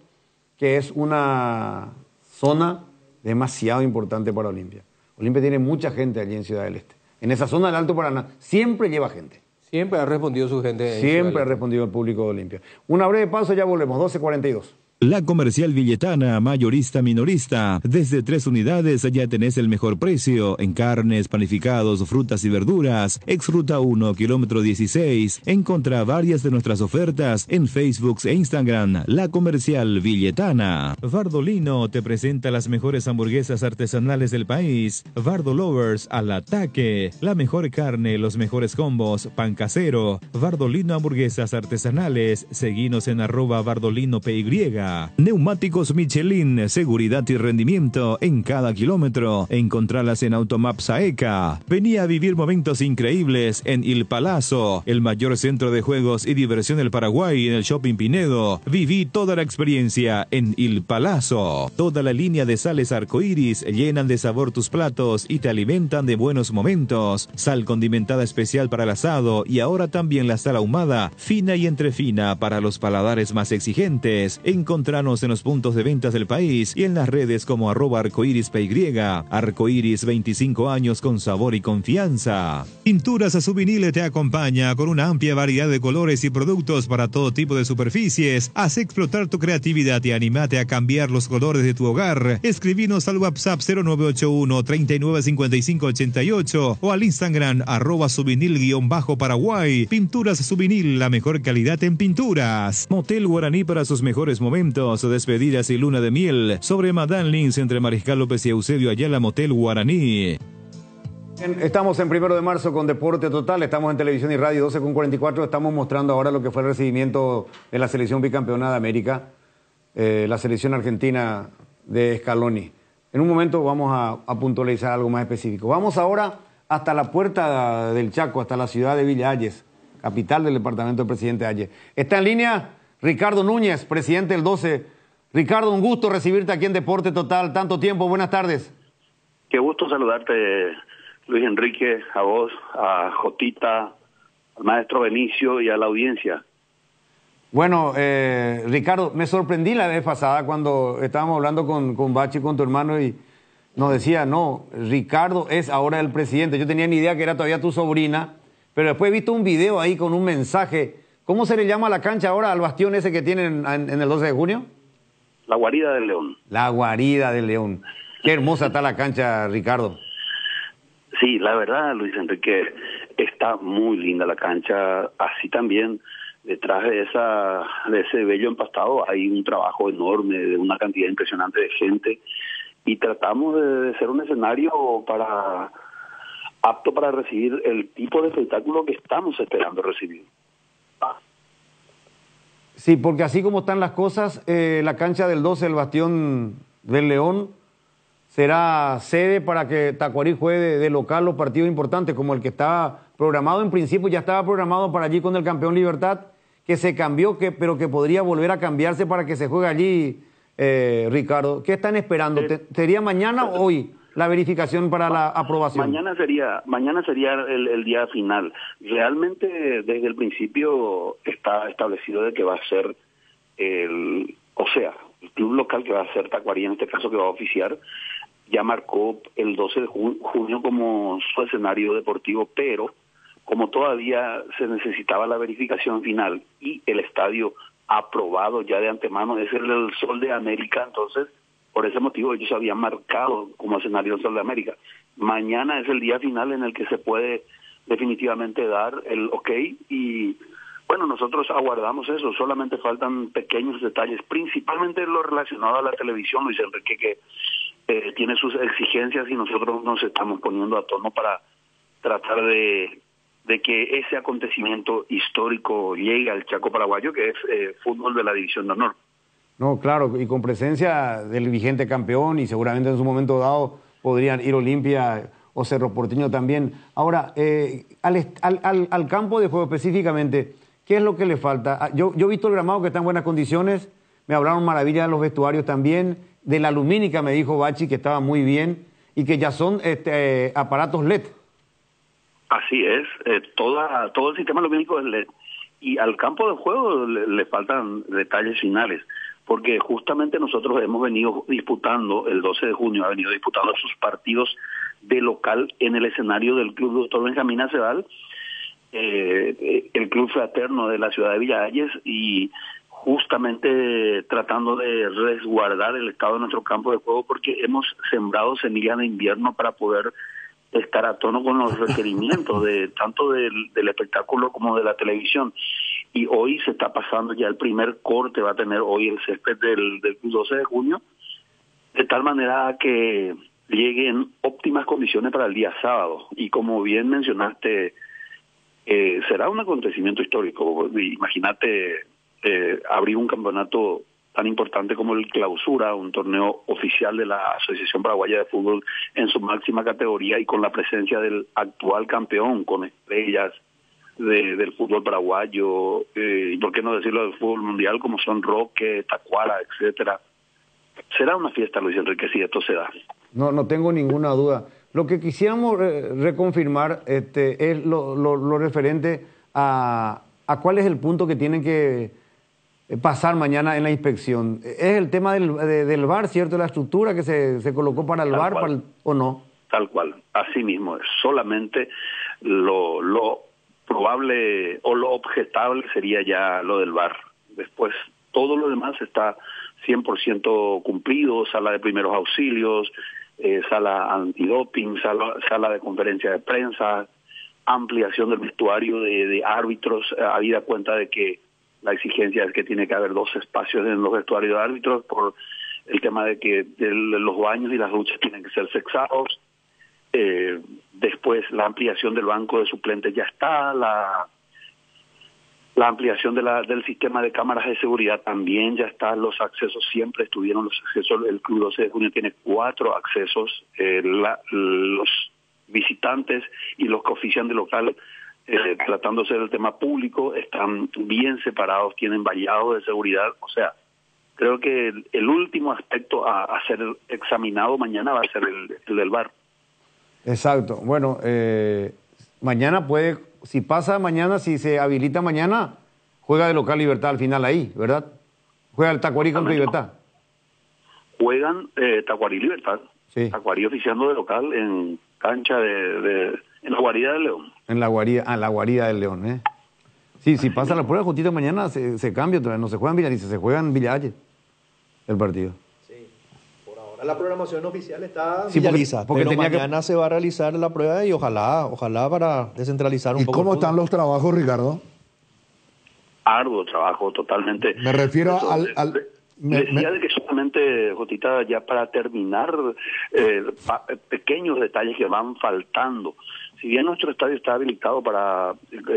que es una zona demasiado importante para Olimpia. Olimpia tiene mucha gente allí en Ciudad del Este. En esa zona del Alto Paraná siempre lleva gente. Siempre ha respondido su gente. Siempre ha respondido el público de Olimpia. Una breve pausa, ya volvemos, 12:42. La Comercial Villetana, mayorista minorista. Desde 3 unidades ya tenés el mejor precio en carnes, panificados, frutas y verduras. Exruta 1, kilómetro 16. Encontrá varias de nuestras ofertas en Facebook e Instagram. La Comercial Villetana. Vardolino te presenta las mejores hamburguesas artesanales del país. Vardo Lovers al ataque. La mejor carne, los mejores combos, pan casero. Vardolino hamburguesas artesanales. Seguinos en @VardolinoPY. Neumáticos Michelin, seguridad y rendimiento en cada kilómetro. Encontralas en Automaps AECA. Vení a vivir momentos increíbles en Il Palazzo, el mayor centro de juegos y diversión del Paraguay, en el Shopping Pinedo. Viví toda la experiencia en Il Palazzo. Toda la línea de sales arcoíris llenan de sabor tus platos y te alimentan de buenos momentos. Sal condimentada especial para el asado y ahora también la sal ahumada, fina y entrefina para los paladares más exigentes. Encontrá Encontranos en los puntos de ventas del país y en las redes como @arcoirispy. Arcoiris, 25 años con sabor y confianza. Pinturas Subinil te acompaña con una amplia variedad de colores y productos para todo tipo de superficies. Haz explotar tu creatividad y animate a cambiar los colores de tu hogar. Escribinos al WhatsApp 0981 395588 o al Instagram @subinil_Paraguay. Pinturas Subinil, la mejor calidad en pinturas. Motel Guaraní para sus mejores momentos, despedidas y luna de miel. Sobre Madán Lins entre Mariscal López y Eusebio Ayala, Motel Guaraní. Estamos en 1 de marzo con Deporte Total, estamos en televisión y radio 12:44, estamos mostrando ahora lo que fue el recibimiento de la selección bicampeona de América, la selección argentina de Scaloni. En un momento vamos a puntualizar algo más específico. Vamos ahora hasta la puerta del Chaco, hasta la ciudad de Villa Ayes, capital del departamento del presidente Ayes. Está en línea Ricardo Núñez, presidente del 12. Ricardo, un gusto recibirte aquí en Deporte Total, tanto tiempo, buenas tardes. Qué gusto saludarte, Luis Enrique, a vos, a Jotita, al maestro Benicio y a la audiencia. Bueno, Ricardo, me sorprendí la vez pasada cuando estábamos hablando con Bachi, con tu hermano, y nos decía, no, Ricardo es ahora el presidente. Yo tenía ni idea que era todavía tu sobrina, pero después he visto un video ahí con un mensaje. ¿Cómo se le llama a la cancha ahora, al bastión ese que tienen en el 12 de junio? La Guarida del León. La Guarida del León. Qué hermosa está la cancha, Ricardo. Sí, la verdad, Luis Enrique, está muy linda la cancha. Así también, detrás de ese bello empastado hay un trabajo enorme de una cantidad impresionante de gente y tratamos de ser un escenario apto para recibir el tipo de espectáculo que estamos esperando recibir. Sí, porque así como están las cosas, la cancha del 12, el bastión del León, será sede para que Tacuarí juegue de local los partidos importantes, como el que estaba programado en principio, ya estaba programado para allí con el campeón Libertad, que se cambió, pero que podría volver a cambiarse para que se juegue allí, Ricardo. ¿Qué están esperando? ¿Sería mañana o hoy la verificación para la aprobación? Mañana sería el día final. Realmente desde el principio está establecido de que va a ser el club local que va a ser Tacuarí, en este caso que va a oficiar, ya marcó el 12 de junio como su escenario deportivo, pero como todavía se necesitaba la verificación final y el estadio aprobado ya de antemano es el Sol de América, entonces por ese motivo ellos habían marcado como escenario el Sol de América. Mañana es el día final en el que se puede definitivamente dar el ok y bueno, nosotros aguardamos eso, solamente faltan pequeños detalles, principalmente lo relacionado a la televisión, Luis Enrique, que tiene sus exigencias y nosotros nos estamos poniendo a tono para tratar de que ese acontecimiento histórico llegue al Chaco paraguayo, que es fútbol de la División de Honor. No, claro, y con presencia del vigente campeón y seguramente en su momento dado podrían ir Olimpia o Cerro Porteño también. Ahora, al campo de juego específicamente, ¿qué es lo que le falta? Yo he visto el gramado que está en buenas condiciones, me hablaron maravillas de los vestuarios también, de la lumínica me dijo Bachi que estaba muy bien y que ya son aparatos LED. Así es, todo el sistema lumínico es LED y al campo de juego le faltan detalles finales, porque justamente nosotros hemos venido disputando, el 12 de junio ha venido disputando sus partidos de local en el escenario del Club Dr. Benjamín Acebal, el Club Fraterno de la ciudad de Villa Ayes, y justamente tratando de resguardar el estado de nuestro campo de juego porque hemos sembrado semillas de invierno para poder estar a tono con los requerimientos de tanto del espectáculo como de la televisión. Y hoy se está pasando ya el primer corte, va a tener hoy el césped del 12 de junio, de tal manera que llegue en óptimas condiciones para el día sábado. Y como bien mencionaste, será un acontecimiento histórico. Imagínate abrir un campeonato tan importante como el Clausura, un torneo oficial de la Asociación Paraguaya de Fútbol en su máxima categoría y con la presencia del actual campeón, con estrellas del fútbol paraguayo, y por qué no decirlo del fútbol mundial, como son Roque, Tacuara, etcétera. Será una fiesta, Luis Enrique, si esto se da. No tengo ninguna duda. Lo que quisiéramos reconfirmar es lo referente a cuál es el punto que tienen que pasar mañana en la inspección. ¿Es el tema del VAR, cierto? La estructura que se colocó para el Tal VAR cual. ¿o no? Tal cual, así mismo es. Solamente lo probable o lo objetable sería ya lo del VAR. Después, todo lo demás está 100% cumplido, sala de primeros auxilios, sala antidoping, sala de conferencia de prensa, ampliación del vestuario de árbitros, habida cuenta de que la exigencia es que tiene que haber 2 espacios en los vestuarios de árbitros por el tema de que los baños y las duchas tienen que ser sexados. Después la ampliación del banco de suplentes ya está, la ampliación del sistema de cámaras de seguridad también ya está, los accesos siempre estuvieron, los accesos, el Club 12 de Junio tiene 4 accesos, los visitantes y los que ofician de local, tratándose del tema público, están bien separados, tienen vallados de seguridad, o sea, creo que el último aspecto a ser examinado mañana va a ser el del VAR. Exacto. Bueno, mañana puede, si pasa mañana, si se habilita mañana, juega de local Libertad al final ahí, ¿verdad? Juega el Tacuarí contra Libertad. Juegan Tacuarí Libertad. Sí. Tacuarí oficiando de local en cancha en la guarida del León. En la guarida del León, ¿eh? Sí, si pasa la prueba justito mañana se cambia otra vez, no se juega en Villariza, se juega en Villalle el partido. Ahora la programación oficial está Sí, Villaliza, porque pero tenía que- mañana se va a realizar la prueba y ojalá para descentralizar un ¿Y poco. cómo el fútbol. están los trabajos, Ricardo? Arduo trabajo, totalmente. Me refiero Entonces, al... decía de que solamente, Jotita, ya para terminar, pequeños detalles que van faltando. Si bien nuestro estadio está habilitado para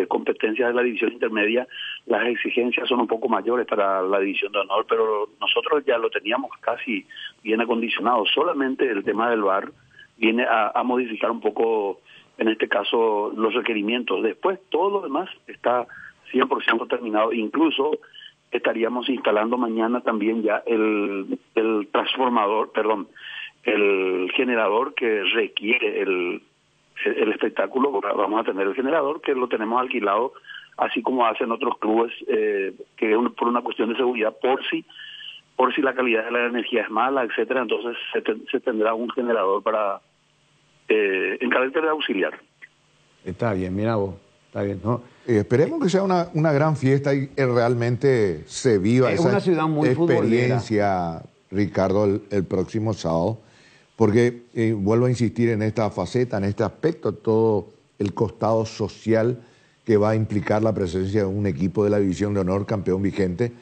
competencias de la división intermedia, las exigencias son un poco mayores para la división de honor, pero nosotros ya lo teníamos casi bien acondicionado. Solamente el tema del VAR viene a modificar un poco, en este caso, los requerimientos. Después, todo lo demás está 100% terminado. Incluso estaríamos instalando mañana también ya el generador que requiere el espectáculo. Vamos a tener el generador que lo tenemos alquilado, así como hacen otros clubes, que es por una cuestión de seguridad, por si la calidad de la energía es mala, etcétera. Entonces se tendrá un generador para en carácter de auxiliar. Está bien, mira vos, está bien, ¿no? Esperemos que sea una gran fiesta y realmente se viva Es esa una ciudad muy experiencia, Ricardo, el próximo sábado. Porque vuelvo a insistir en esta faceta, en este aspecto, todo el costado social que va a implicar la presencia de un equipo de la División de Honor campeón vigente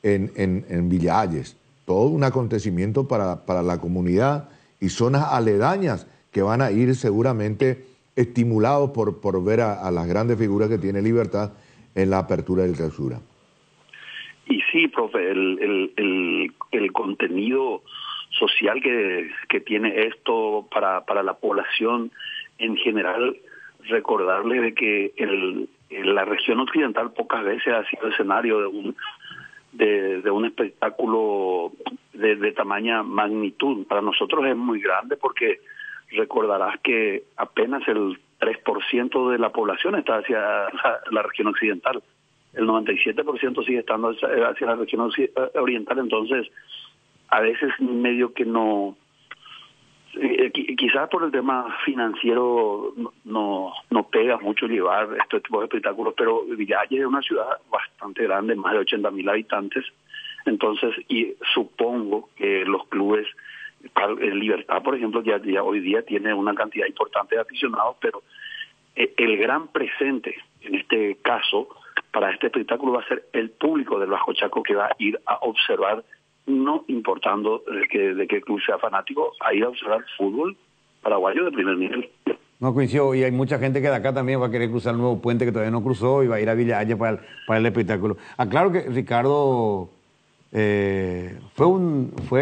en Villalles. Todo un acontecimiento para la comunidad y zonas aledañas que van a ir seguramente estimulados por ver a las grandes figuras que tiene Libertad en la apertura del clausura. Y sí, profe, el contenido social que tiene esto para la población en general, recordarle de que la región occidental pocas veces ha sido escenario de un espectáculo de tamaña magnitud. Para nosotros es muy grande porque recordarás que apenas el 3% de la población está hacia la región occidental. El 97% sigue estando hacia la región oriental, entonces a veces medio que no, quizás por el tema financiero no pega mucho llevar este tipo de espectáculos, pero Villalle es una ciudad bastante grande, más de 80.000 habitantes, entonces, y supongo que los clubes, Libertad, por ejemplo, ya hoy día tiene una cantidad importante de aficionados, pero el gran presente, en este caso, para este espectáculo va a ser el público del Bajo Chaco que va a ir a observar, no importando de qué club sea fanático, a ir a observar fútbol paraguayo de primer nivel. No coincido, y hay mucha gente que de acá también va a querer cruzar el nuevo puente que todavía no cruzó y va a ir a Villalle para el espectáculo. Claro que Ricardo fue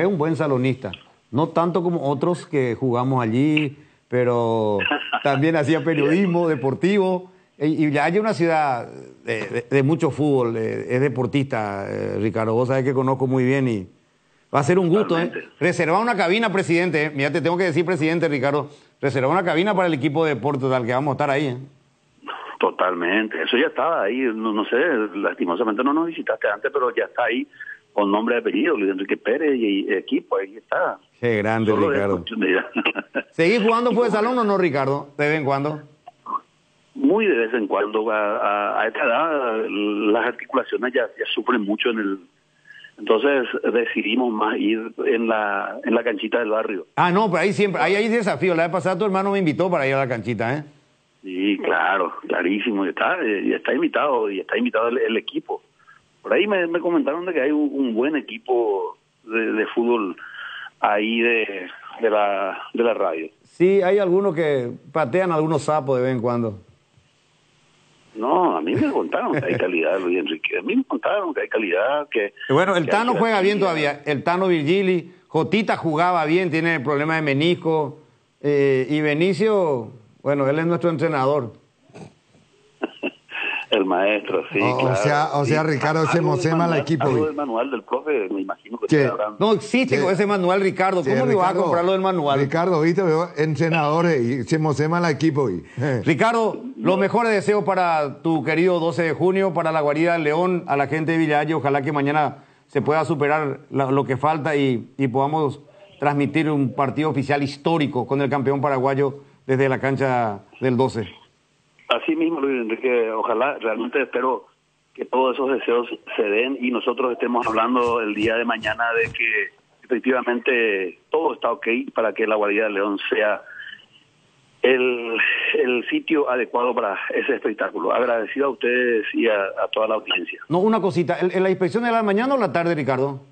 un buen salonista, no tanto como otros que jugamos allí, pero también hacía periodismo deportivo. Y Villalle es una ciudad de mucho fútbol, es deportista, Ricardo, vos sabés que conozco muy bien y va a ser un gusto. Reservar una cabina, presidente, mira, te tengo que decir, presidente, Ricardo, reservar una cabina para el equipo de deporte, tal que vamos a estar ahí. Totalmente, eso ya estaba ahí, no sé, lastimosamente no nos visitaste antes, pero ya está ahí con nombre y apellido, Luis Enrique Pérez y equipo, ahí está. Qué grande, Solo Ricardo. ¿Seguís jugando fútbol de salón o no, Ricardo? ¿De vez en cuando? Muy de vez en cuando, a esta edad las articulaciones ya sufren mucho entonces decidimos más ir en la canchita del barrio. Ah, no, pero ahí siempre, ahí hay desafío. La vez pasada tu hermano me invitó para ir a la canchita, ¿eh? Sí, claro, clarísimo, y está invitado el equipo. Por ahí me comentaron de que hay un buen equipo de fútbol ahí de la radio. Sí, hay algunos que patean algunos sapos de vez en cuando. No, a mí me contaron que hay calidad, Luis Enrique. A mí me contaron que hay calidad, que... Bueno, el Tano juega bien todavía. El Tano Virgili. Jotita jugaba bien, tiene problemas de menisco. Y Benicio, bueno, él es nuestro entrenador. El maestro, sí, claro. O sea, Ricardo, se emociona al equipo. Algo del manual del profe, me imagino que ¿Qué? habrán... No existe con ese manual, Ricardo. ¿Cómo le vas a comprarlo del manual? Ricardo, viste, veo entrenadores y se emociona al equipo. Ricardo, los mejores deseos para tu querido 12 de junio, para la guarida del León, a la gente de Villalle. Ojalá que mañana se pueda superar lo que falta y podamos transmitir un partido oficial histórico con el campeón paraguayo desde la cancha del 12. Así mismo, Luis Enrique, ojalá, realmente espero que todos esos deseos se den y nosotros estemos hablando el día de mañana de que efectivamente todo está ok para que la guarida del León sea el sitio adecuado para ese espectáculo. Agradecido a ustedes y a toda la audiencia. No, una cosita, ¿la inspección es a la mañana o a la tarde, Ricardo?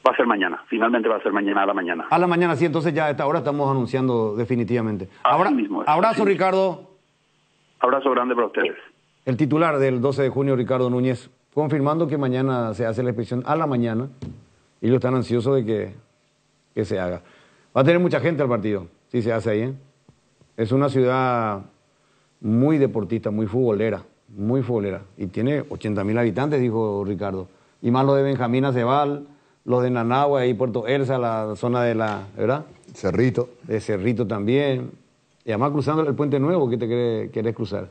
Va a ser mañana, finalmente va a ser mañana a la mañana. A la mañana, sí, entonces ya a esta hora estamos anunciando definitivamente. Abrazo, sí. Ricardo. Abrazo grande para ustedes. El titular del 12 de junio, Ricardo Núñez, confirmando que mañana se hace la inspección a la mañana y ellos están ansiosos de que se haga. Va a tener mucha gente al partido, si se hace ahí, ¿eh? Es una ciudad muy deportista, muy futbolera, y tiene 80.000 habitantes, dijo Ricardo. Y más los de Benjamín Acebal, los de Nanagua y Puerto Elsa, la zona de ¿verdad? Cerrito. De Cerrito también. Y además cruzando el Puente Nuevo que te querés cruzar.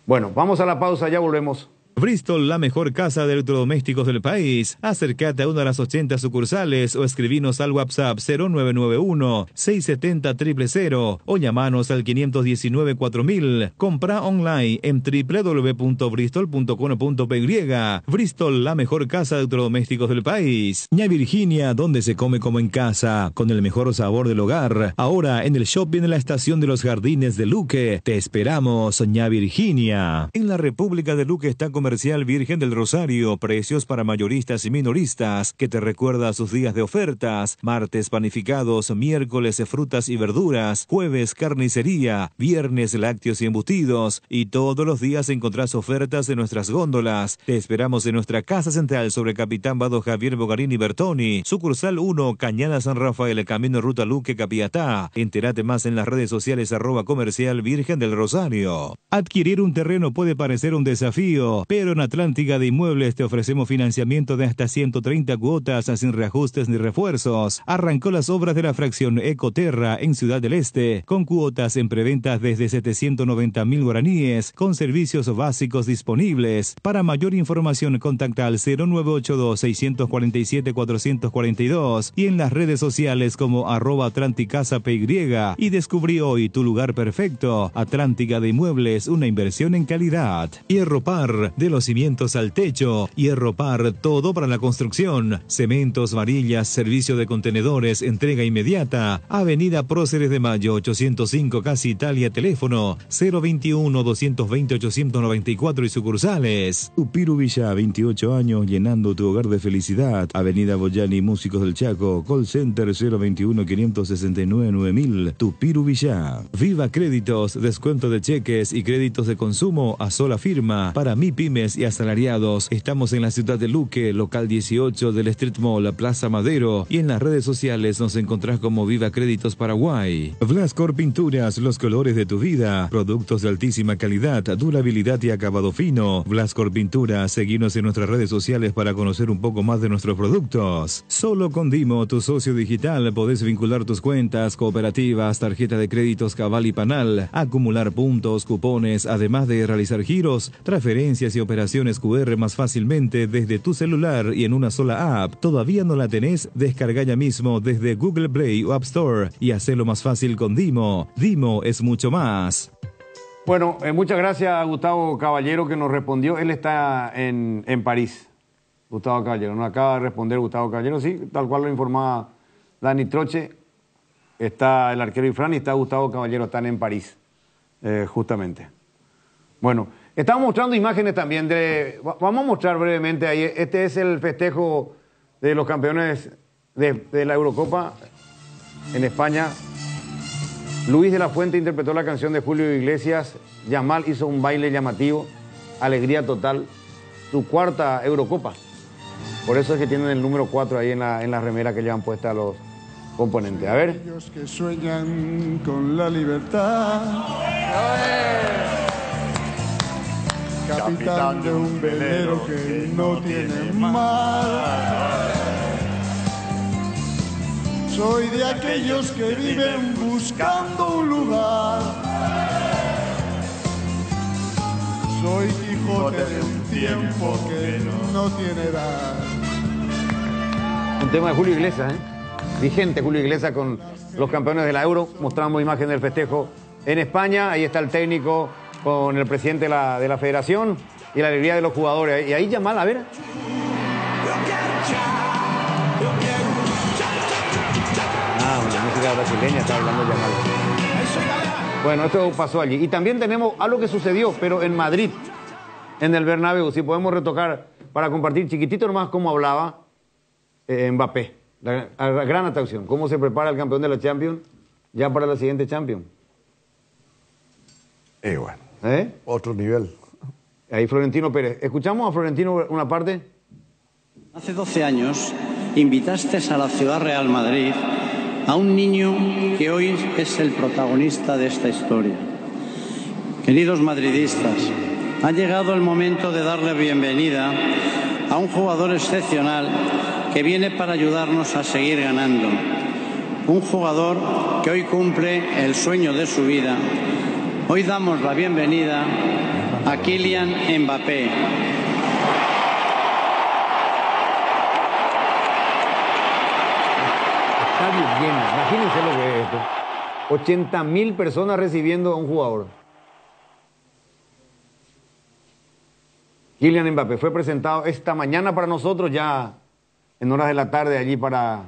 Bueno, vamos a la pausa, ya volvemos. Bristol, la mejor casa de electrodomésticos del país. Acércate a una de las 80 sucursales o escribinos al WhatsApp 0991-670-000 o llamanos al 519-4000. Compra online en www.bristol.com.py. Bristol, la mejor casa de electrodomésticos del país. Ña Virginia, donde se come como en casa, con el mejor sabor del hogar. Ahora en el shopping de la estación de los Jardines de Luque. Te esperamos, Ña Virginia. En la República de Luque está Comercial Virgen del Rosario, precios para mayoristas y minoristas, que te recuerda sus días de ofertas: martes panificados, miércoles frutas y verduras, jueves carnicería, viernes lácteos y embutidos, y todos los días encontrás ofertas en nuestras góndolas. Te esperamos en nuestra casa central sobre Capitán Vado Javier Bogarini Bertoni, sucursal 1, Cañada San Rafael, camino Ruta Luque, Capiatá. Entérate más en las redes sociales @Comercial Virgen del Rosario. Adquirir un terreno puede parecer un desafío, pero en Atlántica de Inmuebles te ofrecemos financiamiento de hasta 130 cuotas sin reajustes ni refuerzos. Arrancó las obras de la fracción Ecoterra en Ciudad del Este, con cuotas en preventas desde 790.000 guaraníes, con servicios básicos disponibles. Para mayor información contacta al 0982-647-442 y en las redes sociales como @AtlanticasaPY y descubrí hoy tu lugar perfecto. Atlántica de Inmuebles, una inversión en calidad. Hierro Par, de los cimientos al techo. Hierro Par, todo para la construcción. Cementos, varillas, servicio de contenedores, entrega inmediata. Avenida Próceres de Mayo, 805, Casi Italia. Teléfono 021-220-894 y sucursales. Tupiru Villa, 28 años, llenando tu hogar de felicidad. Avenida Boyani, Músicos del Chaco. Call Center 021-569-9000. Tupiru Villa. Viva Créditos, descuento de cheques y créditos de consumo a sola firma para MIPYME pymes y asalariados. Estamos en la ciudad de Luque, local 18 del Street Mall, Plaza Madero, y en las redes sociales nos encontrás como Viva Créditos Paraguay. Blascor Pinturas, los colores de tu vida. Productos de altísima calidad, durabilidad y acabado fino. Blascor Pinturas, seguinos en nuestras redes sociales para conocer un poco más de nuestros productos. Solo con Dimo, tu socio digital, podés vincular tus cuentas, cooperativas, tarjeta de créditos Cabal y Panal, acumular puntos, cupones, además de realizar giros, transferencias y operaciones QR más fácilmente desde tu celular y en una sola app. ¿Todavía no la tenés? Descarga ya mismo desde Google Play o App Store y hacelo más fácil con Dimo. Dimo es mucho más. Bueno, muchas gracias a Gustavo Caballero que nos respondió. Él está en París. Gustavo Caballero, nos acaba de responder Gustavo Caballero, sí, tal cual lo informaba Dani Troche. Está el arquero Ifrán y está Gustavo Caballero, están en París, justamente. Bueno, estamos mostrando imágenes también vamos a mostrar brevemente ahí. Este es el festejo de los campeones de la Eurocopa en España. Luis de la Fuente interpretó la canción de Julio Iglesias. Yamal hizo un baile llamativo. Alegría total. Su cuarta Eurocopa. Por eso es que tienen el número 4 ahí en la remera que llevan puesta los componentes. A ver. Aquellos que sueñan con la libertad. Capitán de un velero que no tiene mar. Soy de aquellos que viven buscando un lugar. Soy Quijote de un tiempo que no tiene edad. Un tema de Julio Iglesias, vigente Julio Iglesias con los campeones de la Euro. Mostramos imagen del festejo en España. Ahí está el técnico con el presidente de la federación y la alegría de los jugadores. Y ahí Yamal, a ver. Una música brasileña, está hablando Yamal. Bueno, esto pasó allí. Y también tenemos algo que sucedió, pero en Madrid, en el Bernabéu. Si podemos retocar para compartir chiquitito nomás cómo hablaba Mbappé. La gran atracción. Cómo se prepara el campeón de la Champions ya para la siguiente Champions. Bueno. Otro nivel. Ahí Florentino Pérez. ¿Escuchamos a Florentino una parte? Hace 12 años invitaste a la Ciudad Real Madrid a un niño que hoy es el protagonista de esta historia. Queridos madridistas, ha llegado el momento de darle bienvenida a un jugador excepcional que viene para ayudarnos a seguir ganando. Un jugador que hoy cumple el sueño de su vida. Hoy damos la bienvenida a Kylian Mbappé. Estadio lleno. Imagínense lo que es esto. 80.000 personas recibiendo a un jugador. Kylian Mbappé fue presentado esta mañana para nosotros, ya en horas de la tarde allí para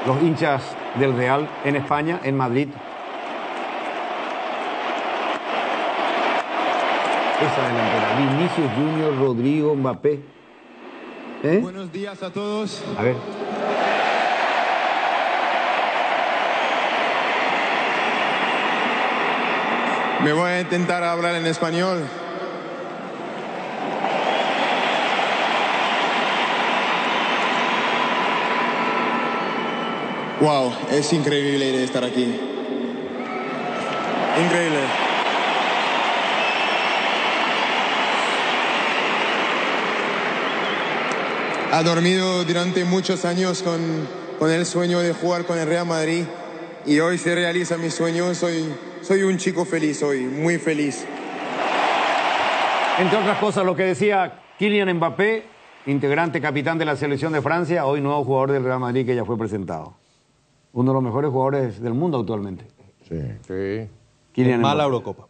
los hinchas del Real en España, en Madrid. Esa delantera. Vinicius Junior, Rodrigo, Mbappé. Buenos días a todos. A ver. Me voy a intentar hablar en español. Wow, es increíble estar aquí. Increíble. Ha dormido durante muchos años con el sueño de jugar con el Real Madrid y hoy se realiza mi sueño. Soy un chico feliz hoy, muy feliz. Entre otras cosas, lo que decía Kylian Mbappé, integrante, capitán de la selección de Francia, hoy nuevo jugador del Real Madrid que ya fue presentado. Uno de los mejores jugadores del mundo actualmente. Sí. Kylian Mala Mbappé. Eurocopa.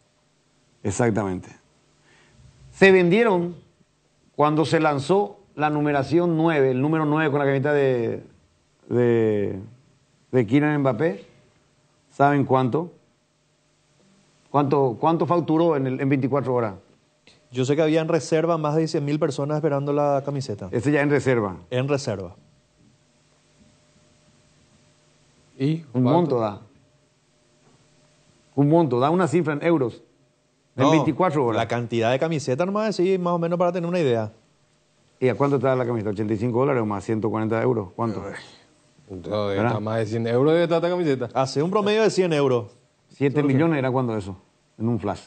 Exactamente. Se vendieron cuando se lanzó la numeración 9, el número 9 con la camiseta de Kylian Mbappé. ¿Saben cuánto? ¿Cuánto facturó en 24 horas? Yo sé que había en reserva más de 100.000 personas esperando la camiseta. Ese ya en reserva. En reserva. ¿Y un monto da? Un monto, da una cifra en euros. En 24 horas. La cantidad de camisetas nomás decir, más o menos para tener una idea. ¿Y a cuánto está la camiseta? ¿85 o más 140 euros? ¿Cuánto? Está más de 100 euros de esta camiseta. Hace un promedio de 100 euros. 7 millones era cuando eso, en un flash.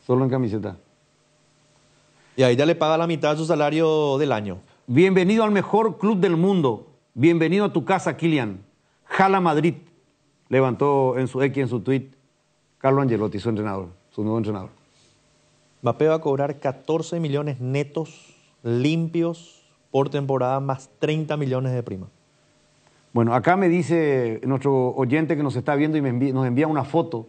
Solo en camiseta. Y ahí ya le paga la mitad de su salario del año. Bienvenido al mejor club del mundo. Bienvenido a tu casa, Kylian. Jala Madrid. Levantó en su X, en su tweet, Carlo Ancelotti, su entrenador, su nuevo entrenador. Mbappé va a cobrar 14 millones netos, limpios, por temporada, más 30 millones de prima. Bueno, acá me dice nuestro oyente que nos está viendo y nos envía una foto,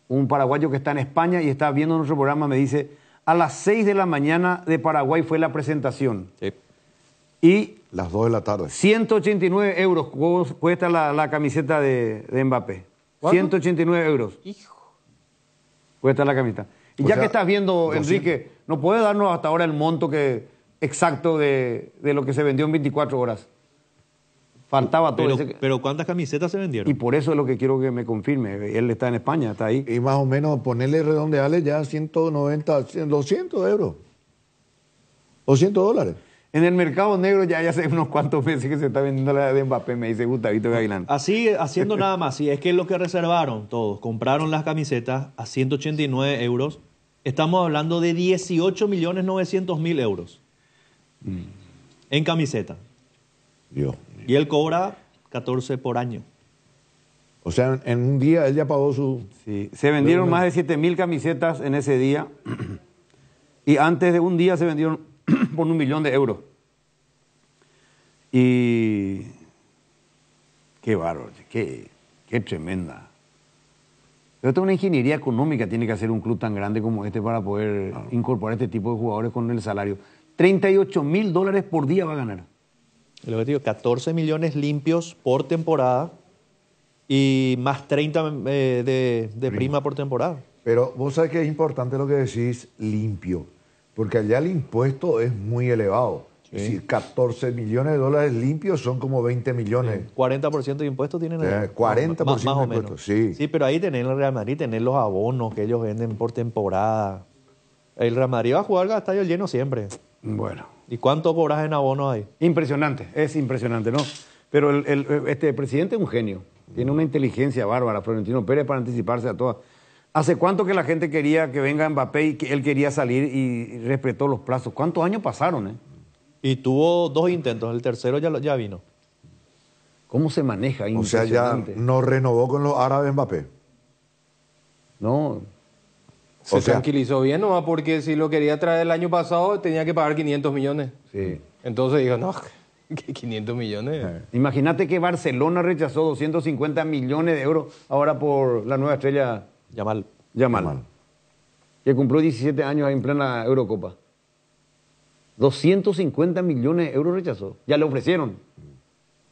un paraguayo que está en España y está viendo nuestro programa, me dice, a las 6 de la mañana de Paraguay fue la presentación. Sí. Y Las 2 de la tarde. 189 euros cuesta la camiseta de Mbappé. ¿Cuánto? 189 euros. Hijo. Cuesta la camiseta. Y O ya sea, que estás viendo, 200. Enrique, ¿no puede darnos hasta ahora el monto exacto de lo que se vendió en 24 horas? Faltaba todo ese... Pero ¿cuántas camisetas se vendieron? Y por eso es lo que quiero que me confirme. Él está en España, está ahí. Y más o menos ponerle redondearle ya 190, 200 euros. O 100 dólares. En el mercado negro ya hace unos cuantos meses que se está vendiendo la de Mbappé, me dice Gustavito Gavilán. Así, haciendo nada más, sí, es que es lo que reservaron todos. Compraron las camisetas a 189 euros. Estamos hablando de 18.900.000 euros en camiseta. Dios. Y él cobra 14 por año. O sea, en un día él ya pagó su... Sí, se vendieron más de 7.000 camisetas en ese día. Y antes de un día se vendieron por 1 millón de euros. Y... Qué bárbaro, qué tremenda. Pero esto es una ingeniería económica, tiene que hacer un club tan grande como este para poder incorporar este tipo de jugadores con el salario. 38.000 dólares por día va a ganar. Lo que te digo, 14 millones limpios por temporada y más 30 de prima por temporada. Pero vos sabés que es importante lo que decís, limpio. Porque allá el impuesto es muy elevado. Sí. Es decir, 14 millones de dólares limpios son como 20 millones. 40% de impuestos tienen. 40% más o de menos. impuestos, sí. Sí, pero ahí tenés el Real Madrid, tenés los abonos que ellos venden por temporada. El Real Madrid va a jugar al estadio lleno siempre. Bueno. ¿Y cuánto cobras en abonos ahí? Impresionante, es impresionante, ¿no? Pero este presidente es un genio. Tiene una inteligencia bárbara, Florentino Pérez, para anticiparse a todas. ¿Hace cuánto que la gente quería que venga Mbappé y que él quería salir y respetó los plazos? ¿Cuántos años pasaron, Y tuvo 2 intentos, el tercero ya vino. ¿Cómo se maneja? O sea, ya no renovó con los árabes Mbappé. No. Se tranquilizó bien nomás porque si lo quería traer el año pasado tenía que pagar 500 millones. Sí. Entonces dijo, no, ¿qué 500 millones? Imagínate que Barcelona rechazó 250 millones de euros ahora por la nueva estrella Yamal. Que cumplió 17 años ahí en plena Eurocopa. 250 millones de euros rechazó. Ya le ofrecieron.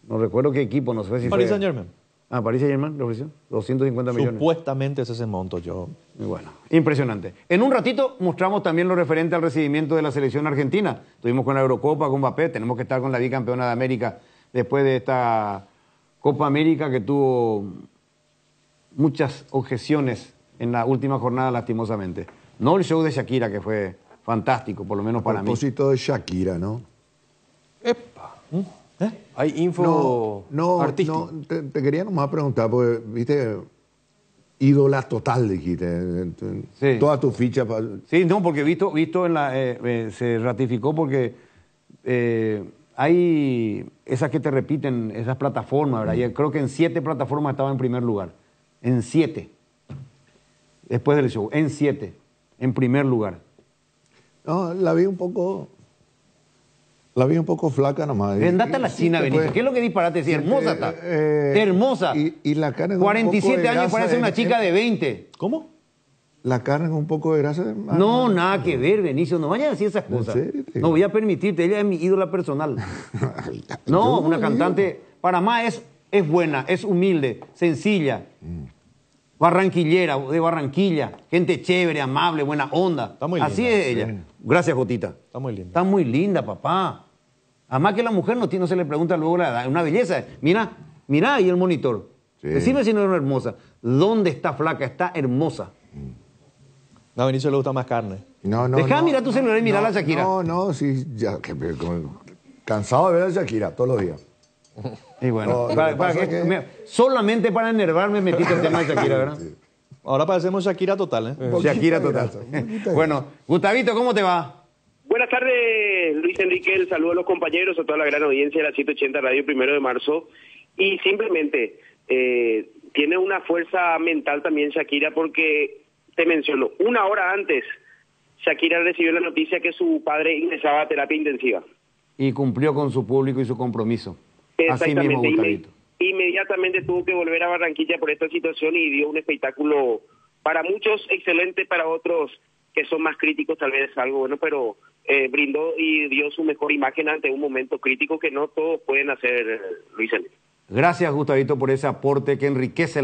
No recuerdo qué equipo, no sé si Paris fue... Saint-Germain. Ah, Paris Saint-Germain le ofreció 250 millones. Supuestamente es ese monto, yo. Y bueno, impresionante. En un ratito mostramos también lo referente al recibimiento de la selección argentina. Estuvimos con la Eurocopa, con Mbappé, tenemos que estar con la bicampeona de América después de esta Copa América que tuvo muchas objeciones en la última jornada, lastimosamente. No el show de Shakira, que fue fantástico, por lo menos para A mí. propósito de Shakira, ¿no? ¡Epa! Hay info artística. No, te quería nomás preguntar, porque, viste, ídola total, dijiste. Sí. Toda tu ficha. Sí, no, porque visto en la... se ratificó porque hay esas que te repiten, esas plataformas, ¿verdad? Y creo que en 7 plataformas estaba en primer lugar. En 7. Después del show. En 7. En primer lugar. No, la vi un poco flaca nomás. Andate a la China, Benito. ¿Qué es lo que disparate? Sí, hermosa está. Hermosa. Y la carne con 47 un poco de años, grasa parece una chica de 20. ¿Cómo? La carne con un poco de grasa. No, nada que ver, Benicio. No vayas a decir esas cosas. serio? No voy a permitirte. Ella es mi ídola personal. No, una cantante. Para más es buena, es humilde, sencilla. Barranquillera, de Barranquilla. Gente chévere, amable, buena onda. Está muy linda. Así es ella. Gracias, Jotita. Está muy linda. Está muy linda, papá. Además que la mujer no se le pregunta luego la edad. Es una belleza. Mira ahí el monitor. Decime si no es hermosa. ¿Dónde está flaca? Está hermosa. No, a Vinicio le gusta más carne. No, no. Dejá no, mirar tu celular y mirar no, a Shakira. No, sí, ya, cansado de ver a Shakira todos los días. Y bueno, que solamente para enervarme metiste el tema de Shakira, ¿verdad? Ahora parecemos Shakira total, ¿eh? Shakira total. Bueno, Gustavito, ¿cómo te va? Buenas tardes, Luis Enrique. El saludo a los compañeros, a toda la gran audiencia de la 180 Radio 1 de marzo. Y simplemente tiene una fuerza mental también Shakira, porque te menciono, una hora antes Shakira recibió la noticia que su padre ingresaba a terapia intensiva. Y cumplió con su público y su compromiso. Así mismo, Exactamente. Gustavito. Inmediatamente tuvo que volver a Barranquilla por esta situación y dio un espectáculo para muchos excelente, para otros que son más críticos tal vez algo bueno, pero brindó y dio su mejor imagen ante un momento crítico que no todos pueden hacer, Luis Enrique. Gracias, Gustavito, por ese aporte que enriquece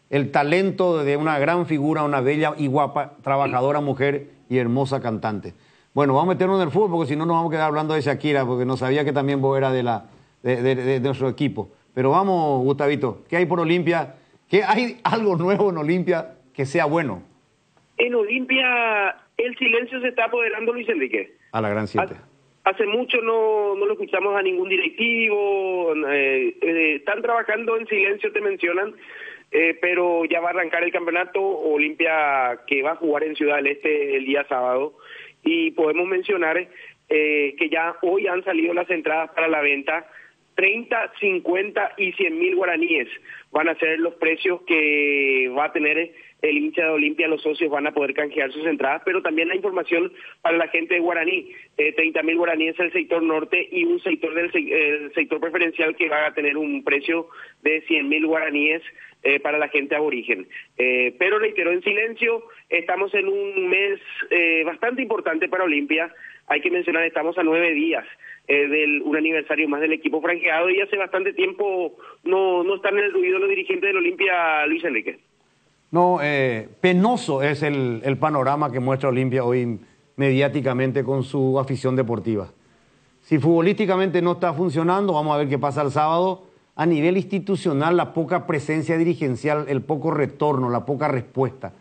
el talento de una gran figura, una bella y guapa, trabajadora mujer y hermosa cantante. Bueno, vamos a meternos en el fútbol, porque si no nos vamos a quedar hablando de Shakira, porque no sabía que también vos eras de nuestro equipo. Pero vamos, Gustavito, ¿qué hay por Olimpia? ¿Qué hay algo nuevo en Olimpia que sea bueno? En Olimpia el silencio se está apoderando, Luis Enrique. A la gran 7. Hace mucho no lo escuchamos a ningún directivo, están trabajando en silencio, te mencionan, pero ya va a arrancar el campeonato Olimpia, que va a jugar en Ciudad del Este el día sábado, y podemos mencionar que ya hoy han salido las entradas para la venta. 30, 50 y 100 mil guaraníes van a ser los precios que va a tener el hincha de Olimpia. Los socios van a poder canjear sus entradas, pero también la información para la gente de Guaraní, 30 mil guaraníes el sector norte y un sector el sector preferencial que va a tener un precio de 100 mil guaraníes para la gente aborigen. Pero reitero, en silencio, estamos en un mes bastante importante para Olimpia. Hay que mencionar, estamos a 9 días un aniversario más del equipo franqueado, y hace bastante tiempo no están en el ruido los dirigentes del Olimpia, Luis Enrique. No, penoso es el panorama que muestra Olimpia hoy mediáticamente con su afición deportiva. Si futbolísticamente no está funcionando, vamos a ver qué pasa el sábado. A nivel institucional, la poca presencia dirigencial, el poco retorno, la poca respuesta.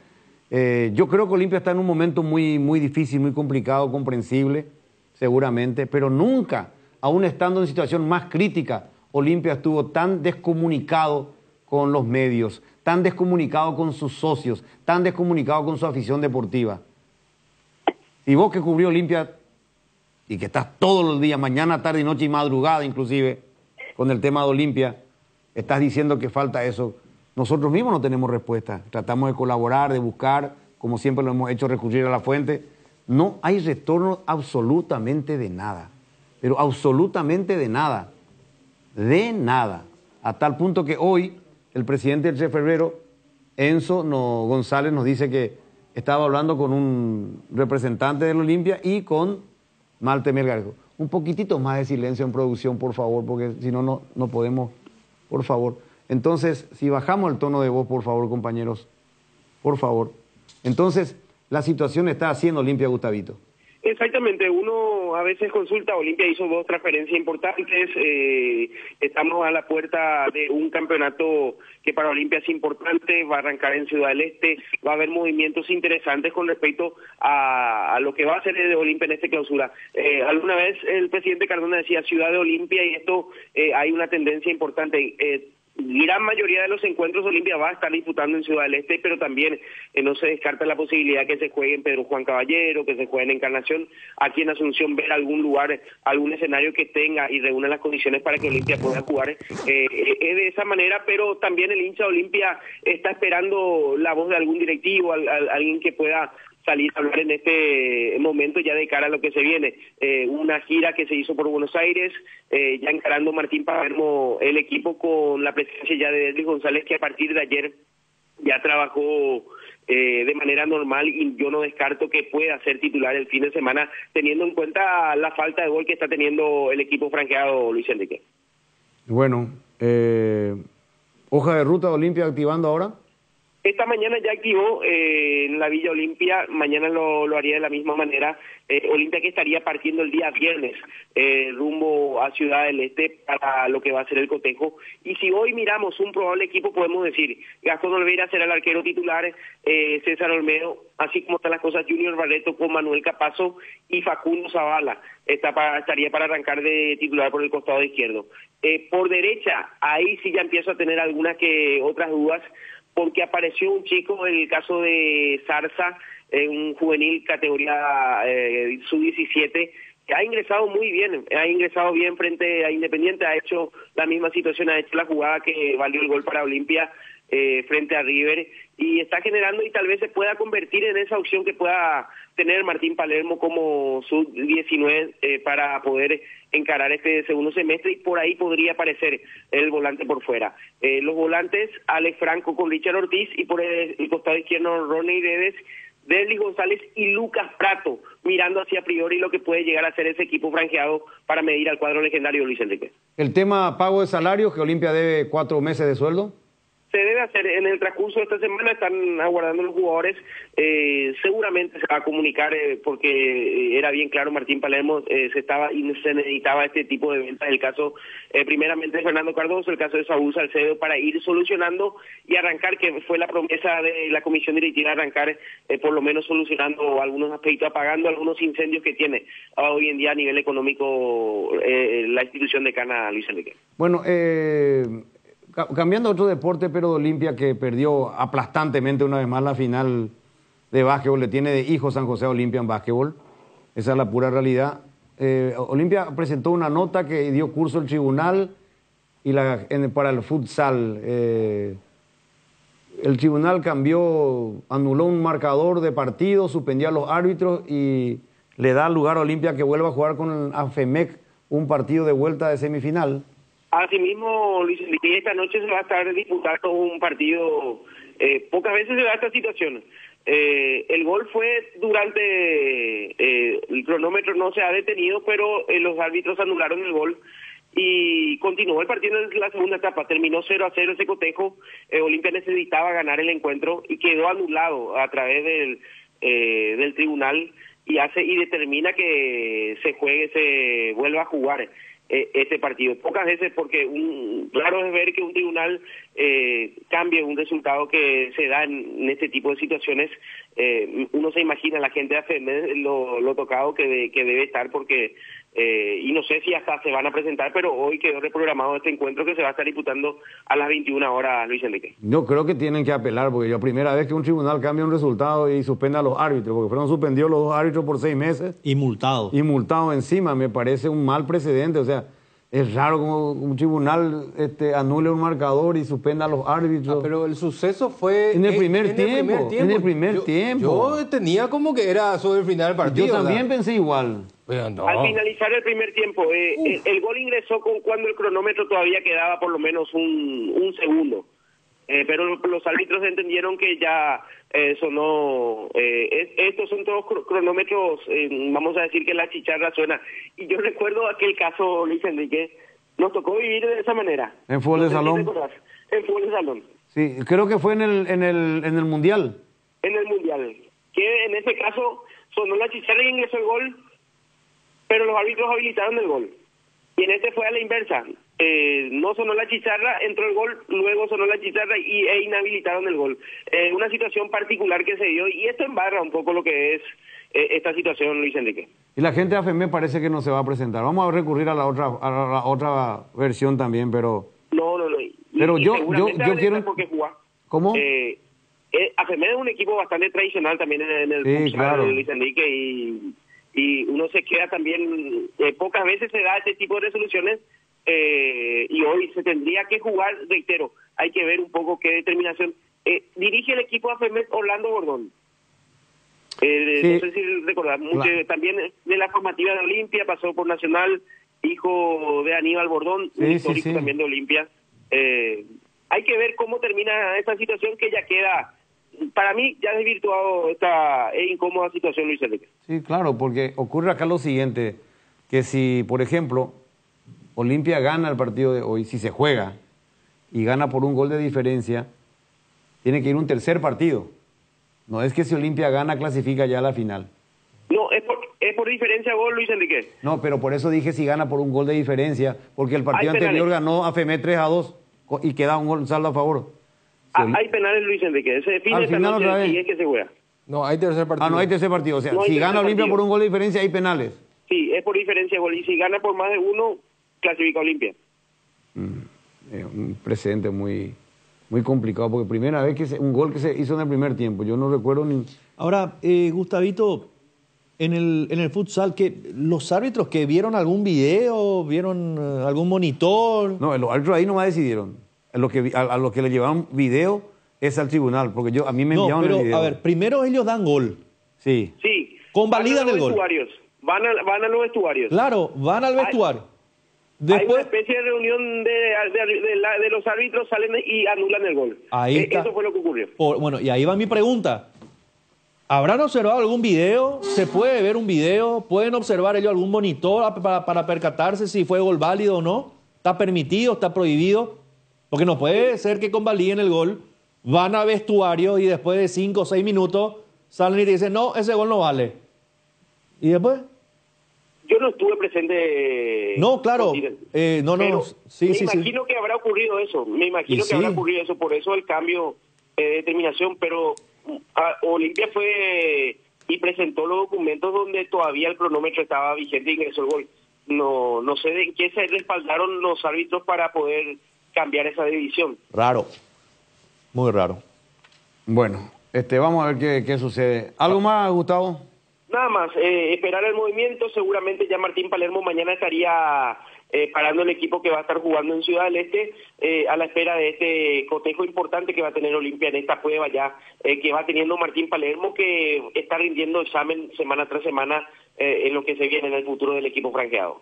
Yo creo que Olimpia está en un momento muy, muy difícil, muy complicado, comprensible, seguramente, pero nunca, aún estando en situación más crítica, Olimpia estuvo tan descomunicado con los medios, tan descomunicado con sus socios, tan descomunicado con su afición deportiva. Y vos que cubrió Olimpia y que estás todos los días, mañana, tarde, noche y madrugada inclusive, con el tema de Olimpia, estás diciendo que falta eso. Nosotros mismos no tenemos respuesta. Tratamos de colaborar, de buscar, como siempre lo hemos hecho, recurrir a la fuente. No hay retorno absolutamente de nada, pero absolutamente de nada, a tal punto que hoy el presidente del 3 de febrero, Enzo González, nos dice que estaba hablando con un representante del Olimpia y con Malte Melgarejo. Un poquitito más de silencio en producción, por favor, porque si no, no podemos, por favor. Entonces, si bajamos el tono de voz, por favor, compañeros, por favor. Entonces, la situación está haciendo Olimpia, Gustavito. Exactamente, uno a veces consulta, Olimpia hizo 2 transferencias importantes, estamos a la puerta de un campeonato que para Olimpia es importante, va a arrancar en Ciudad del Este, va a haber movimientos interesantes con respecto a lo que va a hacer de Olimpia en esta clausura. Alguna vez el presidente Cardona decía Ciudad de Olimpia, y esto hay una tendencia importante. Gran mayoría de los encuentros Olimpia va a estar disputando en Ciudad del Este, pero también no se descarta la posibilidad que se juegue en Pedro Juan Caballero, que se juegue en Encarnación, aquí en Asunción, ver algún lugar, algún escenario que tenga y reúna las condiciones para que Olimpia pueda jugar de esa manera. Pero también el hincha de Olimpia está esperando la voz de algún directivo, alguien que pueda salir a hablar en este momento ya de cara a lo que se viene. Una gira que se hizo por Buenos Aires, ya encarando Martín Palermo el equipo, con la presencia ya de Edwin González, que a partir de ayer ya trabajó de manera normal, y yo no descarto que pueda ser titular el fin de semana, teniendo en cuenta la falta de gol que está teniendo el equipo franqueado, Luis Enrique. Bueno, hoja de ruta de Olimpia activando ahora. Esta mañana ya activó en la Villa Olimpia, mañana lo haría de la misma manera. Olimpia que estaría partiendo el día viernes rumbo a Ciudad del Este para lo que va a ser el cotejo. Y si hoy miramos un probable equipo, podemos decir, Gastón Olveira será el arquero titular, César Olmedo, así como están las cosas, Junior Barreto con Manuel Capazo y Facundo Zavala estaría para arrancar de titular por el costado izquierdo. Por derecha, ahí sí ya empiezo a tener algunas que otras dudas, porque apareció un chico en el caso de Zarza, un juvenil categoría sub-17, que ha ingresado muy bien, frente a Independiente, ha hecho la misma situación, ha hecho la jugada que valió el gol para Olimpia frente a River, y está generando y tal vez se pueda convertir en esa opción que pueda tener Martín Palermo como sub-19 para poder encarar este segundo semestre, y por ahí podría aparecer el volante por fuera. Los volantes, Alex Franco con Richard Ortiz, y por el costado izquierdo Ronnie Dedes, Desli González y Lucas Prato, mirando hacia priori lo que puede llegar a ser ese equipo franjeado para medir al cuadro legendario, Luis Enrique. El tema pago de salarios, que Olimpia debe 4 meses de sueldo. Se debe hacer en el transcurso de esta semana, están aguardando los jugadores, seguramente se va a comunicar porque era bien claro, Martín Palermo se necesitaba este tipo de ventas, el caso primeramente de Fernando Cardoso, el caso de Saúl Salcedo, para ir solucionando y arrancar, que fue la promesa de la comisión directiva, arrancar por lo menos solucionando algunos aspectos, apagando algunos incendios que tiene hoy en día a nivel económico la institución de Cana, Luis Enrique. Bueno, cambiando a otro deporte, pero de Olimpia, que perdió aplastantemente una vez más la final de básquetbol, le tiene de hijo San José a Olimpia en básquetbol, esa es la pura realidad. Olimpia presentó una nota que dio curso el tribunal y para el futsal. El tribunal anuló un marcador de partido, suspendió a los árbitros y le da lugar a Olimpia que vuelva a jugar con AFEMEC un partido de vuelta de semifinal. Asimismo, Luis Enrique, esta noche se va a estar disputando un partido, pocas veces se da esta situación. El gol fue durante, el cronómetro no se ha detenido, pero los árbitros anularon el gol y continuó el partido en la segunda etapa, terminó 0-0 ese cotejo. Olimpia necesitaba ganar el encuentro y quedó anulado a través del tribunal y determina que se vuelva a jugar este partido. Pocas veces, porque claro es ver que un tribunal cambie un resultado que se da en este tipo de situaciones. Uno se imagina, la gente hace lo tocado que debe estar, porque y no sé si hasta se van a presentar, pero hoy quedó reprogramado este encuentro que se va a estar disputando a las 21 horas, Luis Enrique. Yo creo que tienen que apelar, porque la primera vez que un tribunal cambia un resultado y suspende a los árbitros, porque fueron suspendidos los 2 árbitros por 6 meses. Y multados. Y multados encima, me parece un mal precedente. O sea, es raro como un tribunal anule un marcador y suspenda a los árbitros. Pero el suceso fue en el primer tiempo. En el primer tiempo. Yo tenía como que era sobre el final del partido. Yo también pensé igual. No. Al finalizar el primer tiempo, el gol ingresó cuando el cronómetro todavía quedaba por lo menos un segundo. Pero los árbitros entendieron que ya sonó. Estos son todos cronómetros, vamos a decir que la chicharra suena. Y yo recuerdo aquel caso, Luis Enrique, nos tocó vivir de esa manera. ¿En fútbol de salón? En fútbol de salón. Sí, creo que fue en el Mundial. En el Mundial. Que en ese caso sonó la chicharra y ingresó el gol, pero los árbitros habilitaron el gol. Y en este fue a la inversa. No sonó la chicharra, entró el gol, luego sonó la chicharra e inhabilitaron el gol. Una situación particular que se dio, y esto embarra un poco lo que es esta situación, Luis Enrique. Y la gente de AFEME parece que no se va a presentar. Vamos a recurrir a la otra versión también, pero... No. Pero yo quiero... ¿Cómo? AFEME es un equipo bastante tradicional también en el futsal, claro, Luis Enrique, y uno se queda también... pocas veces se da este tipo de resoluciones, y hoy se tendría que jugar, reitero, hay que ver un poco qué determinación. Dirige el equipo AFEME Orlando Bordón. No sé si recordar, también de la formativa de Olimpia, pasó por Nacional, hijo de Aníbal Bordón, un histórico también de Olimpia. Hay que ver cómo termina esta situación, que ya queda, para mí, ya desvirtuado esta incómoda situación, Luis Enrique. Sí, claro, porque ocurre acá lo siguiente, que si, por ejemplo, Olimpia gana el partido de hoy, si se juega, y gana por un gol de diferencia, Tiene que ir un tercer partido. No es que si Olimpia gana, clasifica ya a la final. No, es por diferencia de gol, Luis Enrique. No, pero por eso dije si gana por un gol de diferencia, porque el partido anterior ganó a FEMET 3-2 y queda un saldo a favor. Hay penales, Luis Enrique. Se define esta noche y es que se juega. No, hay tercer partido. No hay tercer partido. O sea, No si hay gana tercer Olimpia partido. por un gol de diferencia, hay penales. Sí, es por diferencia de gol. Y si gana por más de uno, clasifica Olimpia. Un precedente muy complicado, porque primera vez que un gol que se hizo en el primer tiempo. Yo no recuerdo ni... Ahora, Gustavito, en el futsal, que los árbitros que vieron algún video, vieron algún monitor... No, los árbitros ahí nomás decidieron. A los que le llevaron video es al tribunal, porque a mí me enviaron el video. A ver, primero ellos dan gol. Sí. Sí. Convalidan el gol. Van a los vestuarios. Claro, van al vestuario. Hay una especie de reunión de los árbitros, salen y anulan el gol. Ahí está. Eso fue lo que ocurrió. Bueno, y ahí va mi pregunta. ¿Habrán observado algún video? ¿Se puede ver un video? ¿Pueden observar ellos algún monitor para percatarse si fue gol válido o no? ¿Está permitido? ¿Está prohibido? Porque no puede ser que convaliden el gol, van a vestuario y después de 5 o 6 minutos salen y dicen, no, ese gol no vale. ¿Y después? Yo no estuve presente. No, claro. Pero me imagino que habrá ocurrido eso. Habrá ocurrido eso. Por eso el cambio de determinación. Pero Olimpia fue y presentó los documentos donde todavía el cronómetro estaba vigente y ingresó el gol. No sé de qué se respaldaron los árbitros para poder cambiar esa división. Raro. Muy raro. Bueno, vamos a ver qué sucede. ¿Algo más, Gustavo? Nada más, esperar el movimiento. Seguramente ya Martín Palermo mañana estaría parando el equipo que va a estar jugando en Ciudad del Este, a la espera de este cotejo importante que va a tener Olimpia en esta prueba ya, que va teniendo Martín Palermo, que está rindiendo examen semana tras semana en lo que se viene en el futuro del equipo franqueado.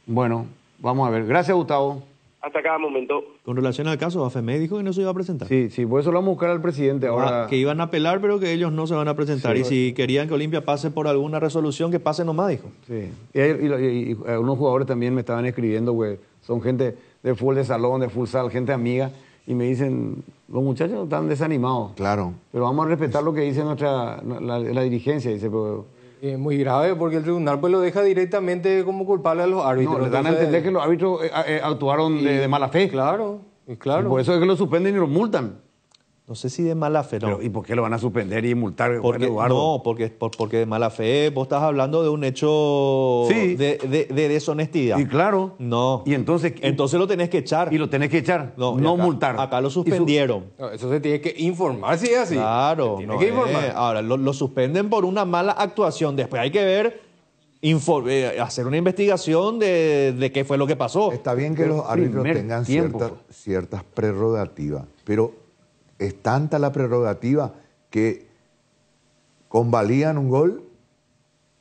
Bueno, vamos a ver. Gracias, Gustavo. Hasta cada momento. Con relación al caso, AFEME dijo que no se iba a presentar. Sí, por eso lo vamos a buscar al presidente ahora. Que iban a apelar, pero que ellos no se van a presentar. Sí. Y si querían que Olimpia pase por alguna resolución, que pase nomás, dijo. Sí. Y unos jugadores también me estaban escribiendo, güey. Son gente de fútbol de salón, de futsal, gente amiga. Y me dicen, los muchachos están desanimados. Claro. Pero vamos a respetar lo que dice la dirigencia. Dice, pero... Es muy grave porque el tribunal pues lo deja directamente como culpable a los árbitros. No, le dan a entender que los árbitros actuaron de mala fe. Claro. Y por eso es que lo suspenden y lo multan. No sé si de mala fe, no. Pero, ¿y por qué lo van a suspender y multar? Porque de mala fe vos estás hablando de un hecho de deshonestidad. Y claro. No. Y entonces lo tenés que echar. Y lo tenés que echar, no acá, multar. Acá lo suspendieron. No, eso se tiene que informar si es así. Claro. Tiene que informar. Ahora, lo suspenden por una mala actuación. Después hay que ver, hacer una investigación de qué fue lo que pasó. Está bien que los árbitros tengan ciertas prerrogativas, pero es tanta la prerrogativa que convalidan un gol,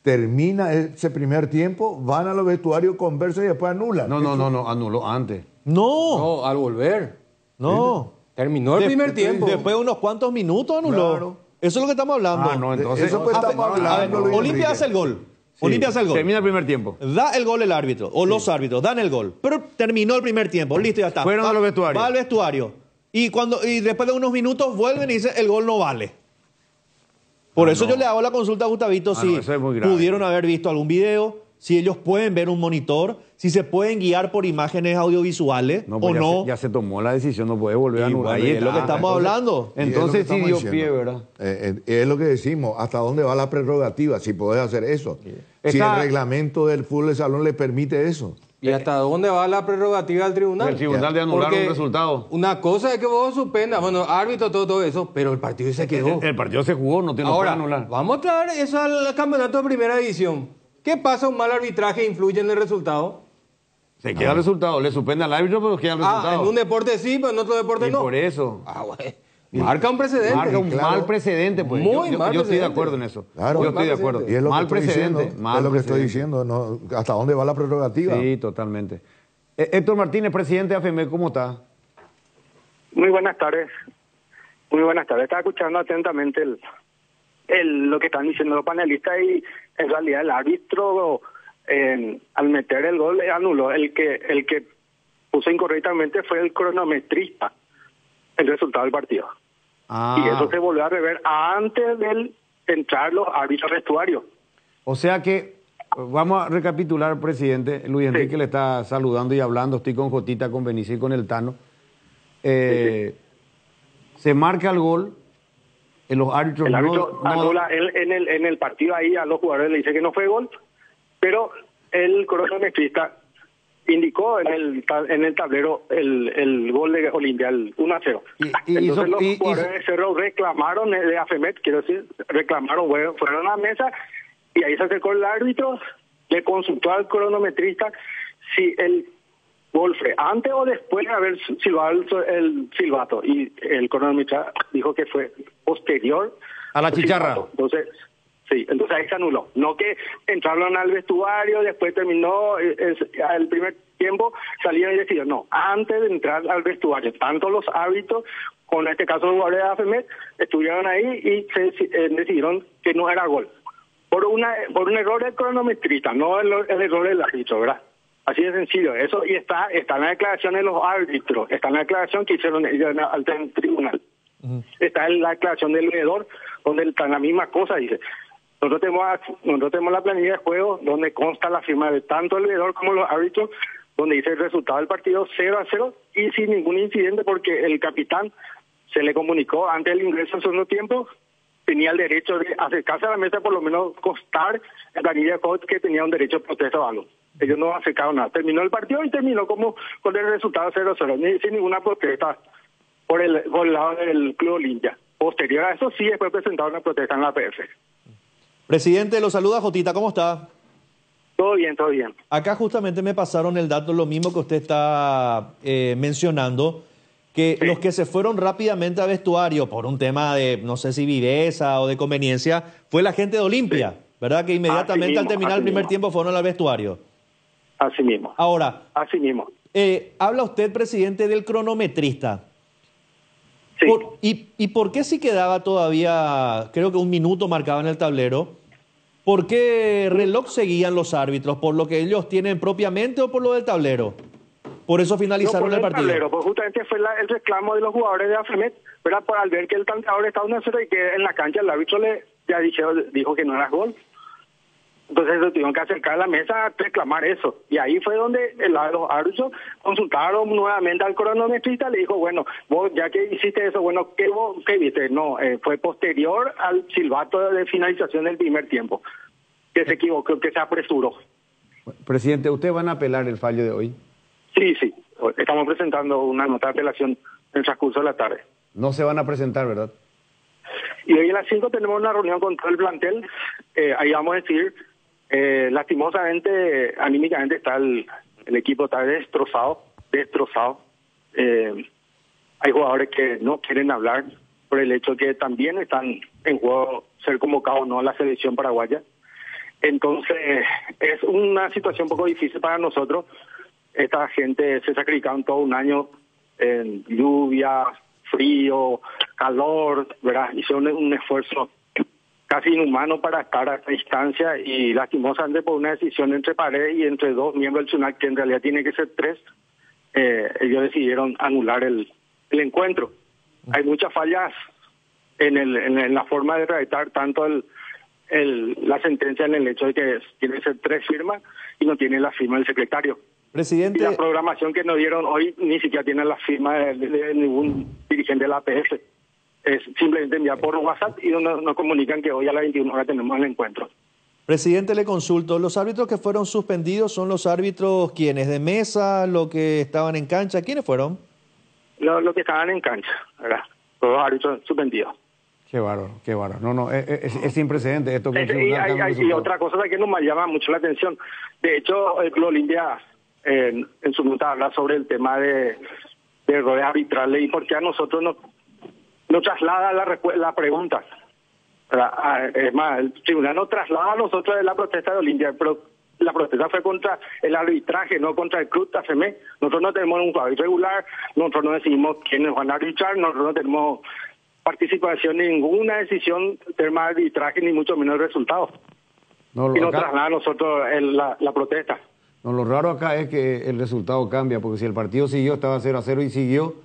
termina ese primer tiempo, van a los vestuarios, conversan y después anulan. No, anuló antes. No, al volver. No. Terminó el primer tiempo. Después de unos cuantos minutos anuló. Claro. Eso es lo que estamos hablando. Entonces... Eso pues estamos hablando. Olimpia hace el gol. Sí. Olimpia hace el gol. Termina el primer tiempo. Da el gol el árbitro, o los árbitros, dan el gol. Pero terminó el primer tiempo, listo, ya está. Fueron a los vestuarios. Va al vestuario. Y después de unos minutos vuelven y dicen, el gol no vale. Por eso yo le hago la consulta a Gustavito si pudieron haber visto algún video, si ellos pueden ver un monitor, si se pueden guiar por imágenes audiovisuales o no. Ya se tomó la decisión, no puede volver a anular. Ahí es lo que estamos hablando. Entonces sí dio pie, ¿verdad? Es lo que decimos, ¿hasta dónde va la prerrogativa? Si podés hacer eso. Si el reglamento del fútbol de salón le permite eso. ¿Y hasta dónde va la prerrogativa del tribunal? El tribunal de anular un resultado. Una cosa es que vos suspendas, árbitro, todo eso, pero el partido se quedó. El partido se jugó, no tiene que anular. Vamos a traer eso al campeonato de primera división. ¿Qué pasa? ¿Un mal arbitraje influye en el resultado? Se queda el resultado. Le suspende al árbitro, pero queda el resultado. En un deporte sí, pero en otro deporte no. Por eso. Güey. Marca un precedente. Marca un mal precedente, pues. Yo estoy de acuerdo en eso. Claro. Yo estoy de acuerdo. Y es lo mal que estoy precedente. Diciendo, es lo que estoy diciendo. No, ¿hasta dónde va la prerrogativa? Sí, totalmente. Héctor Martínez, presidente de AFEME, ¿cómo está? Muy buenas tardes. Muy buenas tardes. Estaba escuchando atentamente lo que están diciendo los panelistas y en realidad el árbitro al meter el gol anuló. El que puso incorrectamente fue el cronometrista el resultado del partido. Y eso se volvió a rever antes de entrar los árbitros al vestuario. O sea que, vamos a recapitular, presidente. Luis Enrique le está saludando y hablando. Estoy con Jotita, con Benicio y con el Tano. Se marca el gol. Los árbitros el árbitro anula en el partido ahí a los jugadores le dice que no fue gol, pero el cronometrista indicó en el tablero el gol de Olimpia, el 1-0. Entonces los jugadores de Cerro reclamaron, de AFEMET, quiero decir, reclamaron, fueron a la mesa y ahí se acercó el árbitro, le consultó al cronometrista si el gol fue antes o después de haber silbado el silbato, y el cronometrista dijo que fue posterior a la chicharra. Entonces ahí se anuló. No que entraron al vestuario, después terminó el primer tiempo, salieron y decidieron. No, antes de entrar al vestuario, tanto los árbitros, con este caso los jugadores de AFEMET, estuvieron ahí y decidieron que no era gol. Por un error del cronometrista, no el error del árbitro, ¿verdad? Así de sencillo. Eso y está en la declaración de los árbitros, está en la declaración que hicieron ellos al tribunal. Está en la declaración del veedor, donde está en la misma cosa, dice. Nosotros tenemos la planilla de juego donde consta la firma de tanto el veedor como los árbitros, donde dice el resultado del partido 0-0 y sin ningún incidente, porque el capitán se le comunicó antes del ingreso al segundo tiempo, tenía el derecho de acercarse a la mesa, por lo menos constar en la planilla de juego que tenía un derecho de protesta o algo. Ellos no acercaron nada. Terminó el partido y terminó con el resultado 0-0, sin ninguna protesta por el lado del Club Olimpia. Posterior a eso, sí, después presentaron una protesta en la APF. Presidente, lo saluda Jotita, ¿cómo está? Todo bien, todo bien. Acá justamente me pasaron el dato, lo mismo que usted está mencionando, que los que se fueron rápidamente al vestuario por un tema de, no sé si viveza o de conveniencia, fue la gente de Olimpia, ¿verdad? Que inmediatamente al terminar el primer tiempo fueron al vestuario. Así mismo. Ahora, así mismo. Habla usted, presidente, del cronometrista. Sí. ¿Y por qué si quedaba todavía, creo que un minuto marcado en el tablero, por qué reloj seguían los árbitros? ¿Por lo que ellos tienen propiamente o por lo del tablero? Por eso finalizaron el partido. Tablero, pues justamente fue el reclamo de los jugadores de AFEMET, ¿verdad? Por al ver que el tanteador estaba 1-0 y que en la cancha el árbitro dijo que no era gol. Entonces se tuvieron que acercar a la mesa a reclamar eso. Y ahí fue donde los árbitros consultaron nuevamente al cronometrista, le dijo, bueno, vos ya que hiciste eso, bueno, ¿qué viste? No, fue posterior al silbato de finalización del primer tiempo, que se equivocó, que se apresuró. Presidente, ¿ustedes van a apelar el fallo de hoy? Sí. Estamos presentando una nota de apelación en el transcurso de la tarde. No se van a presentar, ¿verdad? Y hoy a las 5 tenemos una reunión con todo el plantel. Ahí vamos a decir, lastimosamente, anímicamente está el equipo está destrozado. Hay jugadores que no quieren hablar por el hecho que también están en juego ser convocados o no a la selección paraguaya. Entonces, es una situación un poco difícil para nosotros. Esta gente se sacrificaron todo un año en lluvia, frío, calor, ¿verdad? Hicieron un esfuerzo casi inhumano para estar a esta distancia y lastimosamente por una decisión entre Paredes y entre dos miembros del SUNAT, que en realidad tiene que ser 3, ellos decidieron anular el encuentro. Hay muchas fallas en la forma de redactar tanto la sentencia en el hecho de que tiene que ser 3 firmas y no tiene la firma del secretario. Presidente, y la programación que nos dieron hoy ni siquiera tiene la firma de ningún dirigente de la APF. Es simplemente enviar por WhatsApp y nos comunican que hoy a las 21 horas tenemos el encuentro. Presidente, le consulto, ¿los árbitros que fueron suspendidos son los árbitros quienes de mesa, los que estaban en cancha? ¿Quiénes fueron? Los que estaban en cancha, ¿verdad? Todos los árbitros suspendidos. Qué bárbaro. No, es sin precedentes esto. Y otra cosa que nos llama mucho la atención. De hecho, el Club Olimpia en su nota habla sobre el tema de errores arbitrales y por qué a nosotros nos traslada la pregunta. Es más, el tribunal nos traslada a nosotros de la protesta de Olimpia, pero la protesta fue contra el arbitraje, no contra el club AFEMET. Nosotros no tenemos un jugador irregular, nosotros no decidimos quiénes van a arbitrar, nosotros no tenemos participación en ninguna decisión del tema de arbitraje, ni mucho menos el resultado. Y nos traslada a nosotros la protesta. No, lo raro acá es que el resultado cambia, porque si el partido siguió, estaba 0-0 y siguió,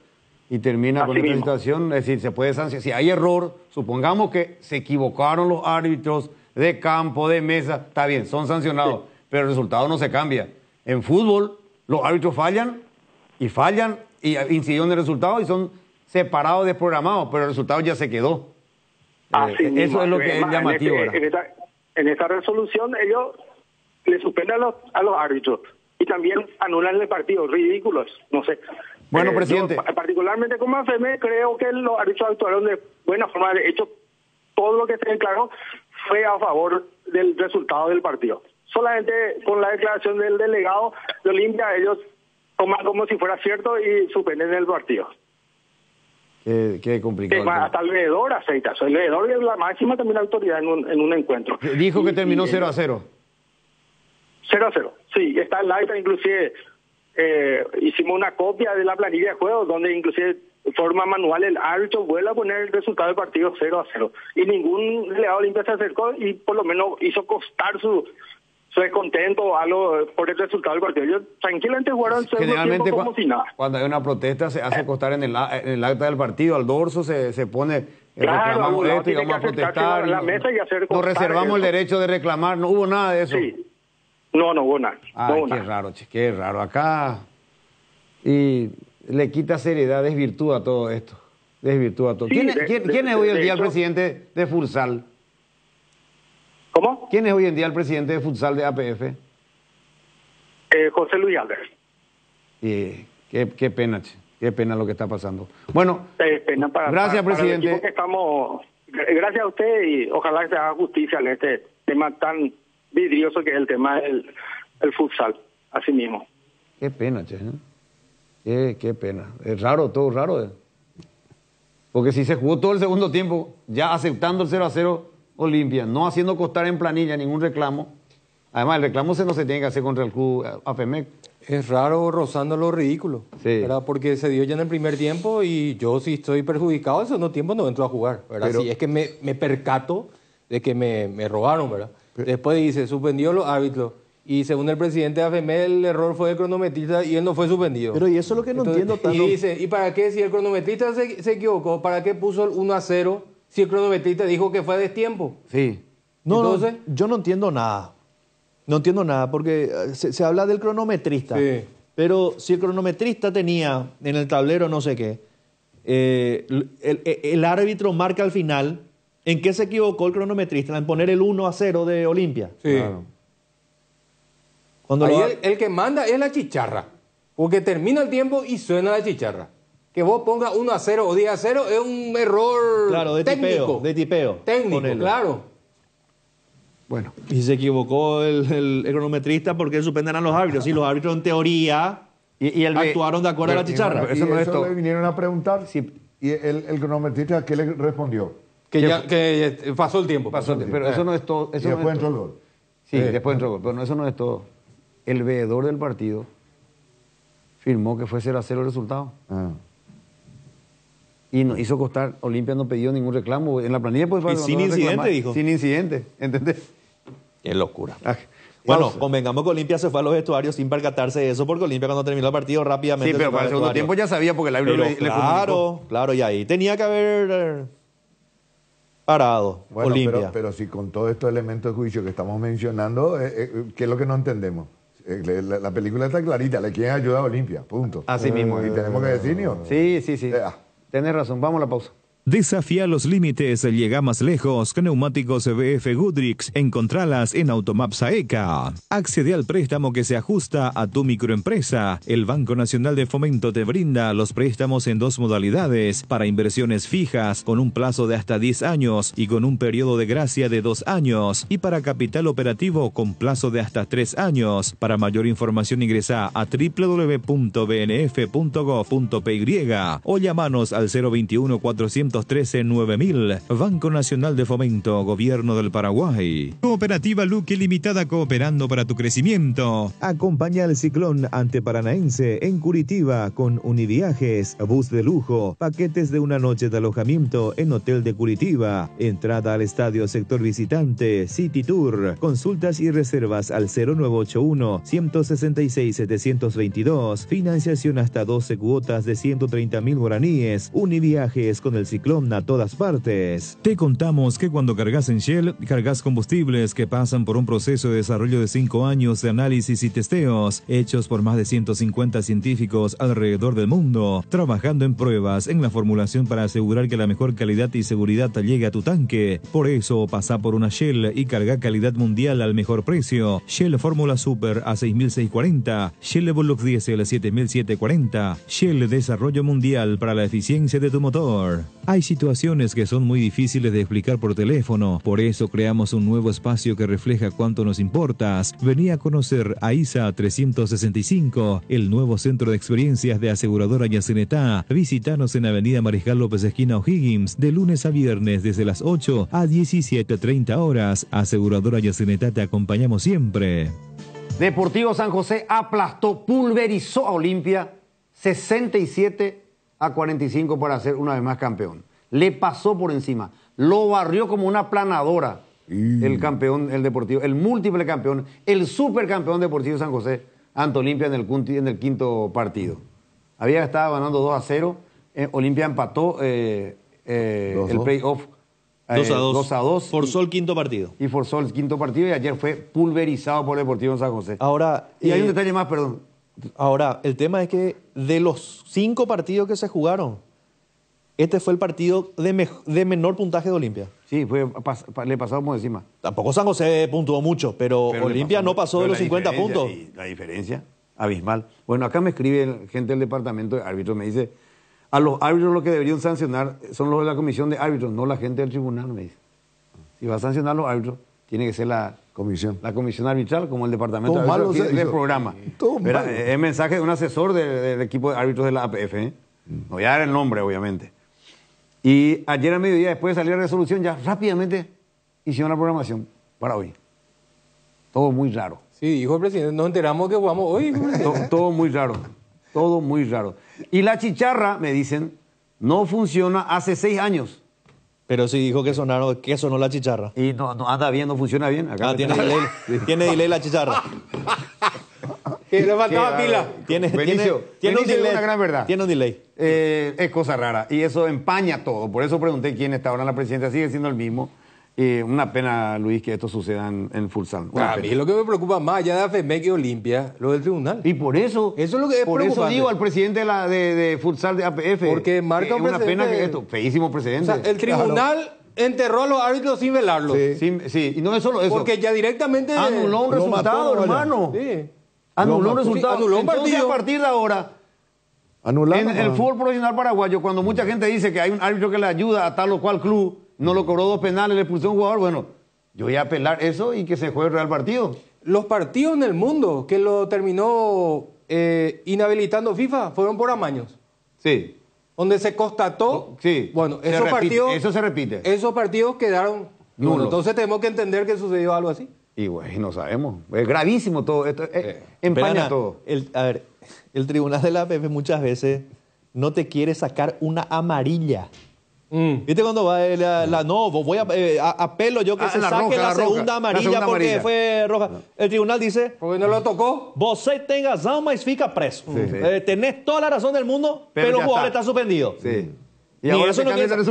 Y termina con esta situación, es decir, se puede sancionar. Si hay error, supongamos que se equivocaron los árbitros de campo, de mesa, está bien, son sancionados, pero el resultado no se cambia. En fútbol, los árbitros fallan y inciden en el resultado y son separados, desprogramados, pero el resultado ya se quedó. Eso es lo que es llamativo. En esta resolución ellos le suspenden a los árbitros y también anulan el partido, ridículos, no sé. Bueno, presidente. Yo, particularmente como AFM, creo que los árbitros actuaron de buena forma. De hecho, todo lo que se declaró fue a favor del resultado del partido. Solamente con la declaración del delegado de Olimpia, ellos toman como si fuera cierto y suspenden el partido. Qué complicado. Hasta el veedor aceita. El veedor es la máxima también autoridad en un encuentro. Dijo que terminó 0-0. 0-0. Sí, está en la acta, inclusive hicimos una copia de la planilla de juego donde inclusive de forma manual el árbitro vuelve a poner el resultado del partido 0-0. Y ningún delegado Olimpia se acercó y por lo menos hizo constar su descontento por el resultado del partido. Ellos tranquilamente jugaron el segundo tiempo como si nada. Cuando hay una protesta se hace constar en el acta del partido, al dorso se pone, reclamamos esto y vamos a protestar. La mesa y hacer nos reservamos el derecho de reclamar, no hubo nada de eso. Sí. No hubo nada. Ay, qué raro. Acá y le quita seriedad, desvirtúa todo esto. Desvirtúa todo. Sí, ¿Quién es hoy el día el presidente de Futsal? ¿Cómo? ¿Quién es hoy en día el presidente de Futsal de APF? José Luis Álvarez. Qué pena, qué pena lo que está pasando. Bueno, pena gracias, presidente. Para el equipo que gracias a usted y ojalá que se haga justicia en este tema tan vidrioso que es el tema del futsal, así mismo. Qué pena, qué pena. Es raro, todo raro. Porque si se jugó todo el segundo tiempo, ya aceptando el 0-0 Olimpia, no haciendo constar en planilla ningún reclamo. Además, el reclamo no se tiene que hacer contra el club AFEMEC. Es raro, rozando lo ridículo, ¿verdad? Porque se dio ya en el primer tiempo y yo, si estoy perjudicado en el segundo tiempo, no entro a jugar, ¿verdad? Si es que me percato de que me robaron, ¿verdad? Después dice, suspendió los árbitros. Y según el presidente de AFEMEC, el error fue del cronometrista y él no fue suspendido. Pero y eso es lo que no entiendo tanto. Y dice, ¿y para qué? Si el cronometrista se equivocó, ¿para qué puso el 1-0 si el cronometrista dijo que fue a destiempo? Sí. Entonces, yo no entiendo nada. No entiendo nada, porque se habla del cronometrista. Sí. Pero si el cronometrista tenía en el tablero no sé qué, el árbitro marca al final, ¿en qué se equivocó el cronometrista? En poner el 1-0 de Olimpia. Sí. Claro. Cuando ahí el que manda es la chicharra, porque termina el tiempo y suena la chicharra. Que vos pongas 1-0 o 10-0 es un error técnico. De tipeo. Técnico, ponele. claro. Bueno. Y se equivocó el cronometrista porque suspenden a los árbitros. Sí, los árbitros en teoría actuaron de acuerdo a la chicharra. Eso no es todo. Le vinieron a preguntar y el cronometrista, ¿qué le respondió? Que pasó el tiempo. Pero eso no es todo. Y después entró el gol. Sí, después entró el gol. Pero no, eso no es todo. El veedor del partido firmó que fue 0-0 el resultado. Y no hizo constar, Olimpia no pidió ningún reclamo. En la planilla pues y sin incidente, dijo. Sin incidente, ¿entendés? Qué locura. Bueno, convengamos que Olimpia se fue a los vestuarios sin percatarse de eso, porque Olimpia cuando terminó el partido rápidamente... Sí, pero para el segundo tiempo ya sabía porque el árbitro le comunicó. Claro, y ahí tenía que haber parado Olimpia. Pero si con todos estos elementos de juicio que estamos mencionando, ¿qué es lo que no entendemos? La película está clarita, le quieren ayudar a Olimpia, punto. Así mismo. ¿Y tenemos que decir, ¿no? Sí. Tenés razón, vamos a la pausa. Desafía los límites, llega más lejos con neumáticos BF Goodrich. Encontralas en Automaps AECA. Accede al préstamo que se ajusta a tu microempresa. El Banco Nacional de Fomento te brinda los préstamos en dos modalidades: para inversiones fijas con un plazo de hasta 10 años y con un periodo de gracia de 2 años, y para capital operativo con plazo de hasta 3 años. Para mayor información ingresa a www.bnf.gov.py o llamanos al 021 400 613-9000. Banco Nacional de Fomento, Gobierno del Paraguay. Cooperativa Luque Limitada, cooperando para tu crecimiento. Acompaña al ciclón anteparanaense en Curitiba con Univiajes, bus de lujo, paquetes de una noche de alojamiento en Hotel de Curitiba, entrada al estadio sector visitante, City Tour. Consultas y reservas al 0981-166-722. Financiación hasta 12 cuotas de 130.000 guaraníes. Univiajes, con el ciclón a todas partes. Te contamos que cuando cargas en Shell, cargas combustibles que pasan por un proceso de desarrollo de 5 años de análisis y testeos, hechos por más de 150 científicos alrededor del mundo, trabajando en pruebas en la formulación para asegurar que la mejor calidad y seguridad llegue a tu tanque. Por eso, pasa por una Shell y carga calidad mundial al mejor precio. Shell Fórmula Super a 6.640, Shell Evolux Diesel a 7.740, Shell Desarrollo Mundial para la eficiencia de tu motor. Hay situaciones que son muy difíciles de explicar por teléfono, por eso creamos un nuevo espacio que refleja cuánto nos importas. Vení a conocer a ISA 365, el nuevo centro de experiencias de aseguradora Yacenetá. Visítanos en Avenida Mariscal López esquina O'Higgins, de lunes a viernes desde las 8 a 17:30 horas. Aseguradora Yacenetá, te acompañamos siempre. Deportivo San José aplastó, pulverizó a Olimpia 67-45 para ser una vez más campeón. Le pasó por encima, lo barrió como una planadora el campeón, el Deportivo, el múltiple campeón, el supercampeón Deportivo San José ante Olimpia en el quinto partido. Había estado ganando 2-0, Olimpia empató el playoff 2-2. Forzó el quinto partido. Y forzó el quinto partido y ayer fue pulverizado por el Deportivo San José. Ahora, y hay un detalle más, perdón. Ahora, el tema es que de los 5 partidos que se jugaron, este fue el partido de menor puntaje de Olimpia. Sí, le pasamos por encima. Tampoco San José puntuó mucho, pero Olimpia no pasó de los 50 puntos. La diferencia, abismal. Bueno, acá me escribe gente del departamento de árbitros, me dice, a los árbitros lo que deberían sancionar son los de la comisión de árbitros, no la gente del tribunal, me dice. Si va a sancionar a los árbitros, tiene que ser la comisión arbitral, como el departamento de árbitros del programa. Es mensaje de un asesor del equipo de árbitros de la APF. No voy a dar el nombre, obviamente. Y ayer a mediodía, después de salir la resolución, ya rápidamente hicieron la programación para hoy. Todo muy raro. Sí, dijo el presidente, nos enteramos que jugamos hoy. Todo muy raro. Todo muy raro. Y la chicharra, me dicen, no funciona hace 6 años. Pero sí dijo que sonó la chicharra. Y no anda bien, no funciona bien. Acá tiene delay la chicharra. Que le faltaba pila. Tiene un delay. Una gran verdad. Tiene un delay. Es cosa rara. Y eso empaña todo. Por eso pregunté quién está ahora en la presidencia. Sigue siendo el mismo. Una pena, Luis, que esto suceda en Futsal. A mí lo que me preocupa más allá de AFEMEC y Olimpia, lo del tribunal. Y por eso. Eso es lo que es por eso digo al presidente de Futsal de APF. Porque marca un precedente. Una pena que esto. Feísimo precedente. O sea, el tribunal enterró a los árbitros sin velarlos. Sí. Y no es solo eso. Porque ya directamente anuló un resultado, hermano. Sí. Anuló un resultado. Anuló un partido. Entonces, a partir de ahora, en el fútbol profesional paraguayo, cuando mucha gente dice que hay un árbitro que le ayuda a tal o cual club, no lo cobró 2 penales, le expulsó a un jugador, bueno, yo voy a apelar eso y que se juegue el real partido. Los partidos en el mundo que lo terminó inhabilitando FIFA fueron por amaños. Sí. Donde se constató. Sí. Bueno, esos partidos. Eso se repite. Esos partidos quedaron nulos. Bueno, entonces tenemos que entender que sucedió algo así. Y güey, no sabemos. Es gravísimo todo esto. Empaña todo. El tribunal de la APF muchas veces no te quiere sacar una amarilla. ¿Viste cuando va no, voy a apelo yo que se saque la segunda amarilla porque fue roja? El tribunal dice... Porque no lo tocó. Você tem razão, mas fica preso. Tenés toda la razón del mundo, pero el jugador está suspendido. Sí. Y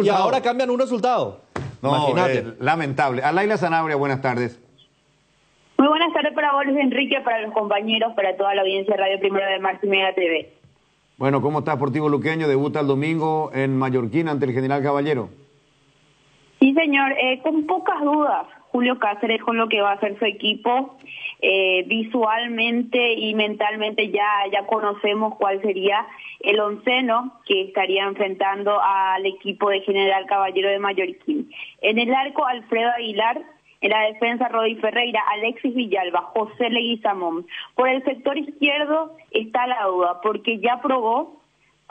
ahora cambian un resultado. No, imagínate. Lamentable. Alaila Sanabria, buenas tardes. Muy buenas tardes para vos, Luis Enrique, para los compañeros, para toda la audiencia de Radio Primero de Marzo y Mega TV. Bueno, ¿cómo está Sportivo Luqueño? Debuta el domingo en Mallorquín ante el General Caballero. Sí, señor. Con pocas dudas, Julio Cáceres con lo que va a hacer su equipo. Visualmente y mentalmente ya conocemos cuál sería el onceno que estaría enfrentando al equipo de General Caballero de Mallorquín. En el arco, Alfredo Aguilar. En la defensa, Rodi Ferreira, Alexis Villalba, José Leguizamón. Por el sector izquierdo está la duda, porque ya probó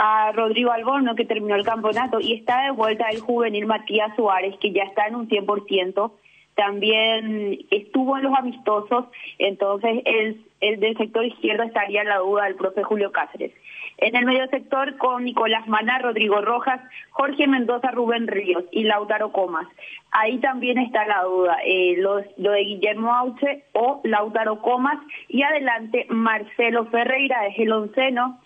a Rodrigo Alborno, que terminó el campeonato, y está de vuelta el juvenil Matías Suárez, que ya está en un 100%. También estuvo en los amistosos, entonces el del sector izquierdo estaría en la duda del profe Julio Cáceres. En el medio sector con Nicolás Maná, Rodrigo Rojas, Jorge Mendoza, Rubén Ríos y Lautaro Comas. Ahí también está la duda, lo de Guillermo Auche o Lautaro Comas. Y adelante Marcelo Ferreira, es el onceno,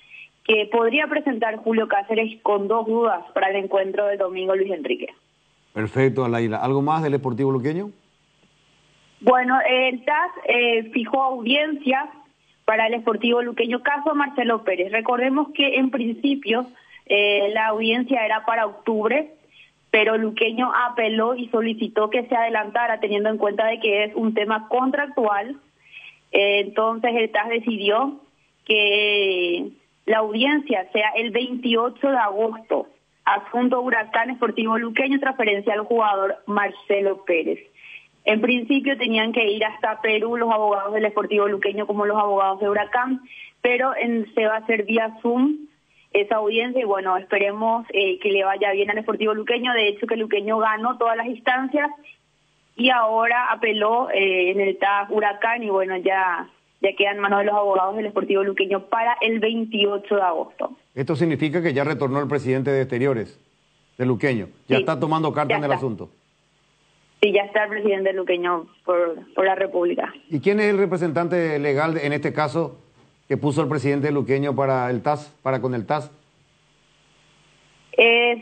que podría presentar Julio Cáceres con 2 dudas para el encuentro del domingo, Luis Enrique. Perfecto, Alaila. ¿Algo más del Sportivo Luqueño? Bueno, el TAS fijó audiencia para el Sportivo Luqueño, caso Marcelo Pérez. Recordemos que en principio la audiencia era para octubre, pero Luqueño apeló y solicitó que se adelantara, teniendo en cuenta de que es un tema contractual. Entonces el TAS decidió que la audiencia sea el 28 de agosto. Asunto Huracán Sportivo Luqueño, transferencia al jugador Marcelo Pérez. En principio tenían que ir hasta Perú los abogados del Sportivo Luqueño como los abogados de Huracán, pero se va a hacer vía Zoom esa audiencia y bueno, esperemos que le vaya bien al Sportivo Luqueño. De hecho, que Luqueño ganó todas las instancias y ahora apeló en el TAS Huracán y bueno, ya queda en manos de los abogados del Sportivo Luqueño para el 28 de agosto. Esto significa que ya retornó el presidente de Exteriores de Luqueño. Ya está tomando carta en el asunto. Sí, ya está el presidente Luqueño por la República. ¿Y quién es el representante legal en este caso que puso el presidente Luqueño para el TAS, con el TAS?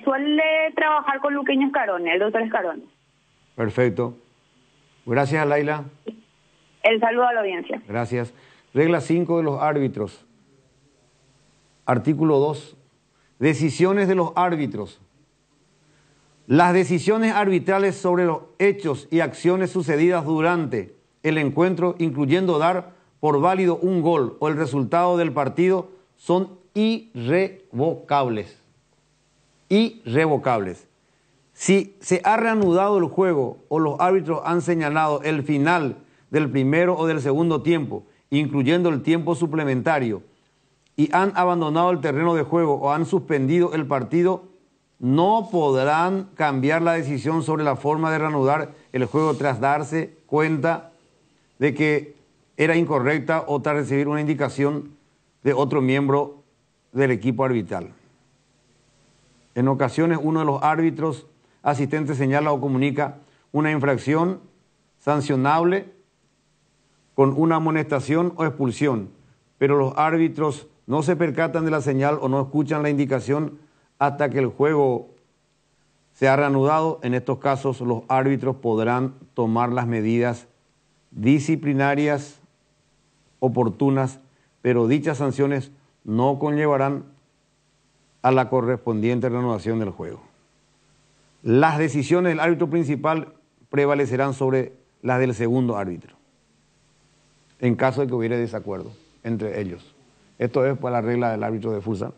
Suele trabajar con Luqueño Escarone, el doctor Escarone. Perfecto. Gracias, Laila. El saludo a la audiencia. Gracias. Regla 5 de los árbitros. Artículo 2. Decisiones de los árbitros. Las decisiones arbitrales sobre los hechos y acciones sucedidas durante el encuentro, incluyendo dar por válido un gol o el resultado del partido, son irrevocables. Irrevocables. Si se ha reanudado el juego o los árbitros han señalado el final del primero o del segundo tiempo, incluyendo el tiempo suplementario, y han abandonado el terreno de juego o han suspendido el partido, no podrán cambiar la decisión sobre la forma de reanudar el juego tras darse cuenta de que era incorrecta o tras recibir una indicación de otro miembro del equipo arbitral. En ocasiones, uno de los árbitros asistentes señala o comunica una infracción sancionable con una amonestación o expulsión, pero los árbitros no se percatan de la señal o no escuchan la indicación hasta que el juego se ha reanudado. En estos casos, los árbitros podrán tomar las medidas disciplinarias oportunas, pero dichas sanciones no conllevarán a la correspondiente reanudación del juego. Las decisiones del árbitro principal prevalecerán sobre las del segundo árbitro, en caso de que hubiera desacuerdo entre ellos. Esto es para la regla del árbitro de futsal.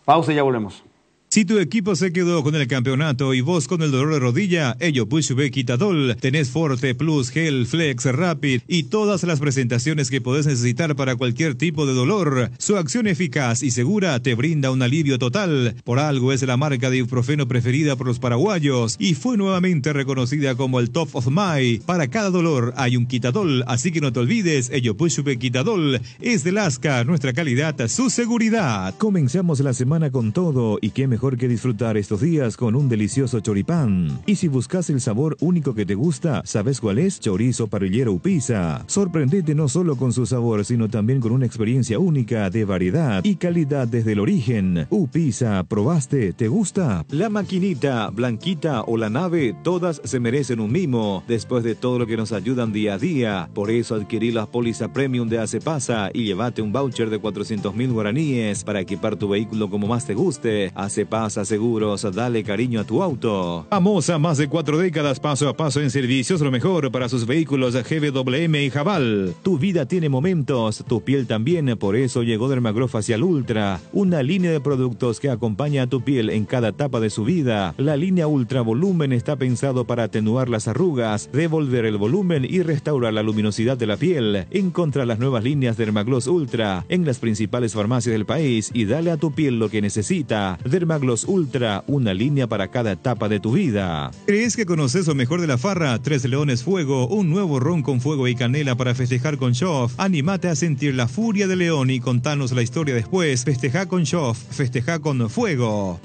Pausa y ya volvemos. Si tu equipo se quedó con el campeonato y vos con el dolor de rodilla, ello Pushbe Quitadol, tenés Forte Plus, Gel, Flex, Rapid y todas las presentaciones que podés necesitar para cualquier tipo de dolor. Su acción eficaz y segura te brinda un alivio total. Por algo es la marca de ibuprofeno preferida por los paraguayos y fue nuevamente reconocida como el Top of Mind. Para cada dolor hay un Quitadol, así que no te olvides, ello Pushbe Quitadol es de Lasca, nuestra calidad, su seguridad. Comenzamos la semana con todo y qué mejor que disfrutar estos días con un delicioso choripán. Y si buscas el sabor único que te gusta, ¿sabes cuál es? Chorizo parrillero Upisa. Sorprendete no solo con su sabor, sino también con una experiencia única de variedad y calidad desde el origen. Upisa, ¿probaste? ¿Te gusta? La maquinita, Blanquita o la nave, todas se merecen un mimo, después de todo lo que nos ayudan día a día. Por eso adquirí la póliza premium de Acepasa y llévate un voucher de 400.000 guaraníes para equipar tu vehículo como más te guste. Acepasa Pasa Seguros, dale cariño a tu auto. Famosa más de 4 décadas, paso a paso en servicios, lo mejor para sus vehículos GWM y Javal. Tu vida tiene momentos, tu piel también, por eso llegó Dermaglow Facial Ultra, una línea de productos que acompaña a tu piel en cada etapa de su vida. La línea Ultra Volumen está pensado para atenuar las arrugas, devolver el volumen y restaurar la luminosidad de la piel. Encontra las nuevas líneas Dermaglow Ultra en las principales farmacias del país y dale a tu piel lo que necesita. Dermaglow Ultra, una línea para cada etapa de tu vida. ¿Crees que conoces lo mejor de la farra? Tres Leones Fuego, un nuevo ron con fuego y canela para festejar con Shoff. Anímate a sentir la furia del león y contanos la historia después. Festeja con Shoff, festeja con fuego.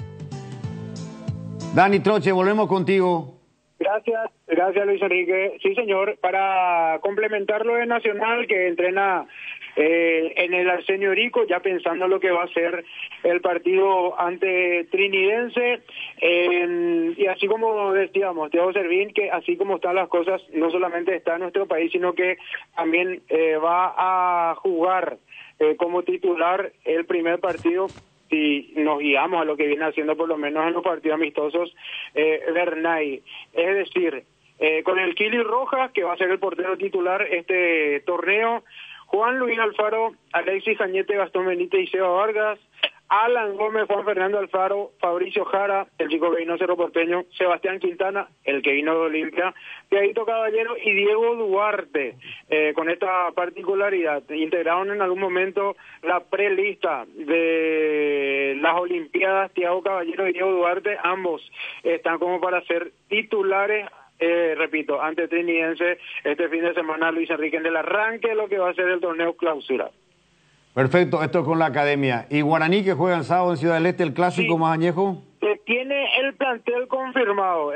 Dani Troche, volvemos contigo. Gracias Luis Enrique. Sí, señor, para complementar lo de Nacional, que entrena en el Arsenio Rico, ya pensando lo que va a ser el partido ante Trinidense, y así como decíamos, Thiago Servín, que así como están las cosas, no solamente está en nuestro país, sino que también va a jugar como titular el primer partido, si nos guiamos a lo que viene haciendo por lo menos en los partidos amistosos Bernay, es decir, con el Kili Rojas, que va a ser el portero titular este torneo, Juan Luis Alfaro, Alexis Cañete, Gastón Benítez y Seba Vargas, Alan Gómez, Juan Fernando Alfaro, Fabricio Jara, el chico que vino Cerro Porteño, Sebastián Quintana, el que vino de Olimpia, Piadito Caballero y Diego Duarte, con esta particularidad. Integraron en algún momento la prelista de las Olimpiadas, Thiago Caballero y Diego Duarte, ambos están como para ser titulares. Repito, ante Trinidense este fin de semana, Luis Enrique, en el arranque de lo que va a ser el torneo clausura. Perfecto, esto es con la academia. ¿Y Guaraní, que juega el sábado en Ciudad del Este, el clásico más añejo? Tiene el plantel confirmado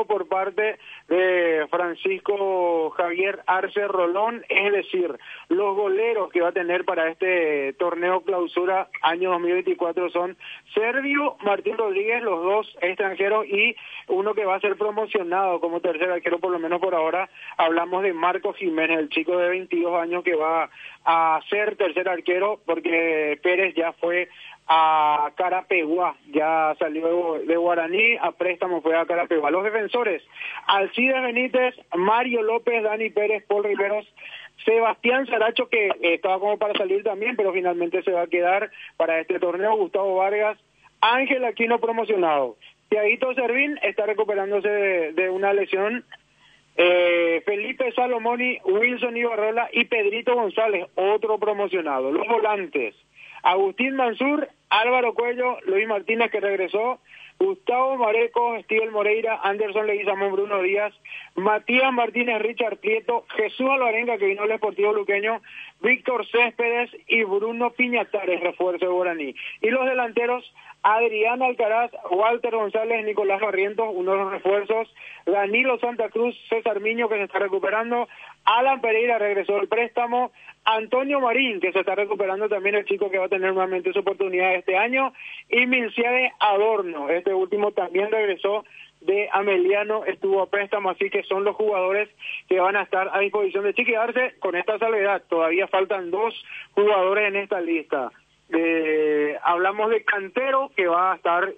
por parte de Francisco Javier Arce Rolón, es decir, los goleros que va a tener para este torneo clausura año 2024 son Sergio Martín Rodríguez, los dos extranjeros, y uno que va a ser promocionado como tercer arquero, por lo menos por ahora. Hablamos de Marco Jiménez, el chico de 22 años que va a ser tercer arquero, porque Pérez ya fue a Carapeguá, ya salió de Guaraní, a préstamo fue a Carapeguá. Los defensores, Alcides Benítez, Mario López, Dani Pérez, Paul Riveros, Sebastián Saracho, que estaba como para salir también, pero finalmente se va a quedar para este torneo, Gustavo Vargas, Ángel Aquino promocionado, Thiaguito Servín está recuperándose de una lesión, Felipe Salomoni, Wilson Ibarrola y Pedrito González, otro promocionado. Los volantes, Agustín Mansur, Álvaro Cuello, Luis Martínez, que regresó, Gustavo Mareco, Steven Moreira, Anderson Leguizamón, Bruno Díaz, Matías Martínez, Richard Prieto, Jesús Alvarenga, que vino al Deportivo Luqueño, Víctor Céspedes y Bruno Piñatares, refuerzo de Guaraní. Y los delanteros, Adrián Alcaraz, Walter González, Nicolás Barrientos, uno de los refuerzos, Danilo Santa Cruz, César Miño, que se está recuperando, Alan Pereira regresó del préstamo, Antonio Marín, que se está recuperando también, el chico que va a tener nuevamente su oportunidad este año, y Milciade Adorno, este último también regresó de Ameliano, estuvo a préstamo, así que son los jugadores que van a estar a disposición de Chiqui Arce. Con esta salvedad, todavía faltan 2 jugadores en esta lista. Hablamos de Cantero, que va a estar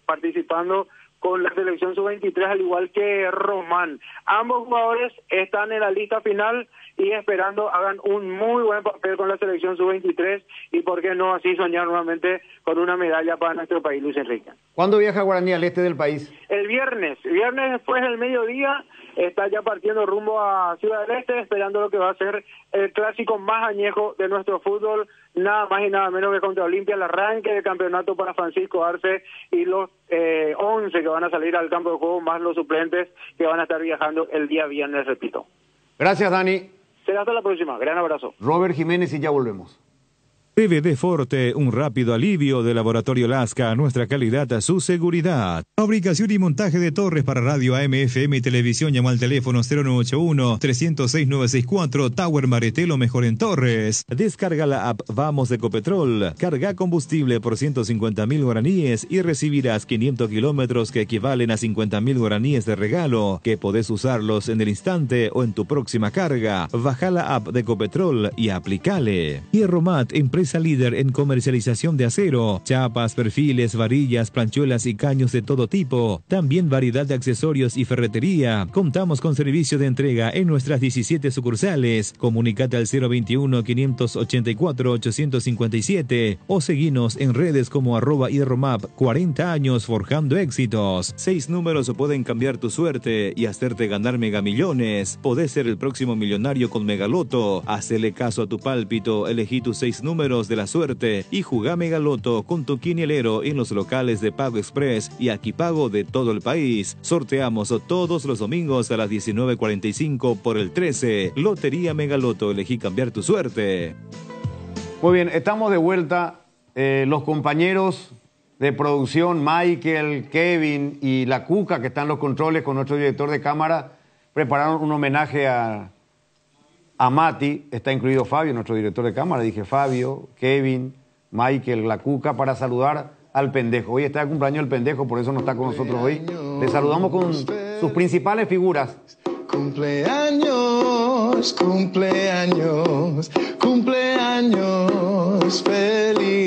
participando con la selección sub-23, al igual que Román. Ambos jugadores están en la lista final y esperando hagan un muy buen papel con la selección sub-23 y por qué no así soñar nuevamente con una medalla para nuestro país, Luis Enrique. ¿Cuándo viaja Guaraní al este del país? El viernes después del mediodía, está ya partiendo rumbo a Ciudad del Este, esperando lo que va a ser el clásico más añejo de nuestro fútbol, nada más y nada menos que contra Olimpia, el arranque del campeonato para Francisco Arce y los 11 que van a salir al campo de juego, más los suplentes que van a estar viajando el día viernes, repito. Gracias, Dani. Será hasta la próxima. Gran abrazo. Robert Jiménez y ya volvemos. PVD Forte, un rápido alivio de Laboratorio Lasca, nuestra calidad a su seguridad. Fabricación y montaje de torres para radio AM, FM y televisión. Llama al teléfono 0981-306-964, Tower Maretelo, mejor en torres. Descarga la app Vamos de Ecopetrol. Carga combustible por 150.000 guaraníes y recibirás 500 kilómetros que equivalen a 50.000 guaraníes de regalo, que podés usarlos en el instante o en tu próxima carga. Baja la app de Ecopetrol y aplicale. Hierromat, empresa empresa líder en comercialización de acero, chapas, perfiles, varillas, planchuelas y caños de todo tipo. También variedad de accesorios y ferretería. Contamos con servicio de entrega en nuestras 17 sucursales. Comunicate al 021-584-857 o seguinos en redes como @hierromap. 40 años forjando éxitos. 6 números pueden cambiar tu suerte y hacerte ganar megamillones. Podés ser el próximo millonario con Megaloto. Hacele caso a tu pálpito, elegí tus 6 números de la suerte y jugá Megaloto con tu quinielero en los locales de Pago Express y Aquipago de todo el país. Sorteamos todos los domingos a las 19:45 por el 13. Lotería Megaloto, elegí cambiar tu suerte. Muy bien, estamos de vuelta. Los compañeros de producción, Michael, Kevin y la Cuca, que están en los controles con nuestro director de cámara, prepararon un homenaje a Mati. Está incluido Fabio, nuestro director de cámara. Dije Fabio, Kevin, Michael, la Cuca, para saludar al pendejo. Hoy está de cumpleaños el pendejo, por eso no está con nosotros hoy. Le saludamos con sus principales figuras. Cumpleaños, cumpleaños, cumpleaños feliz.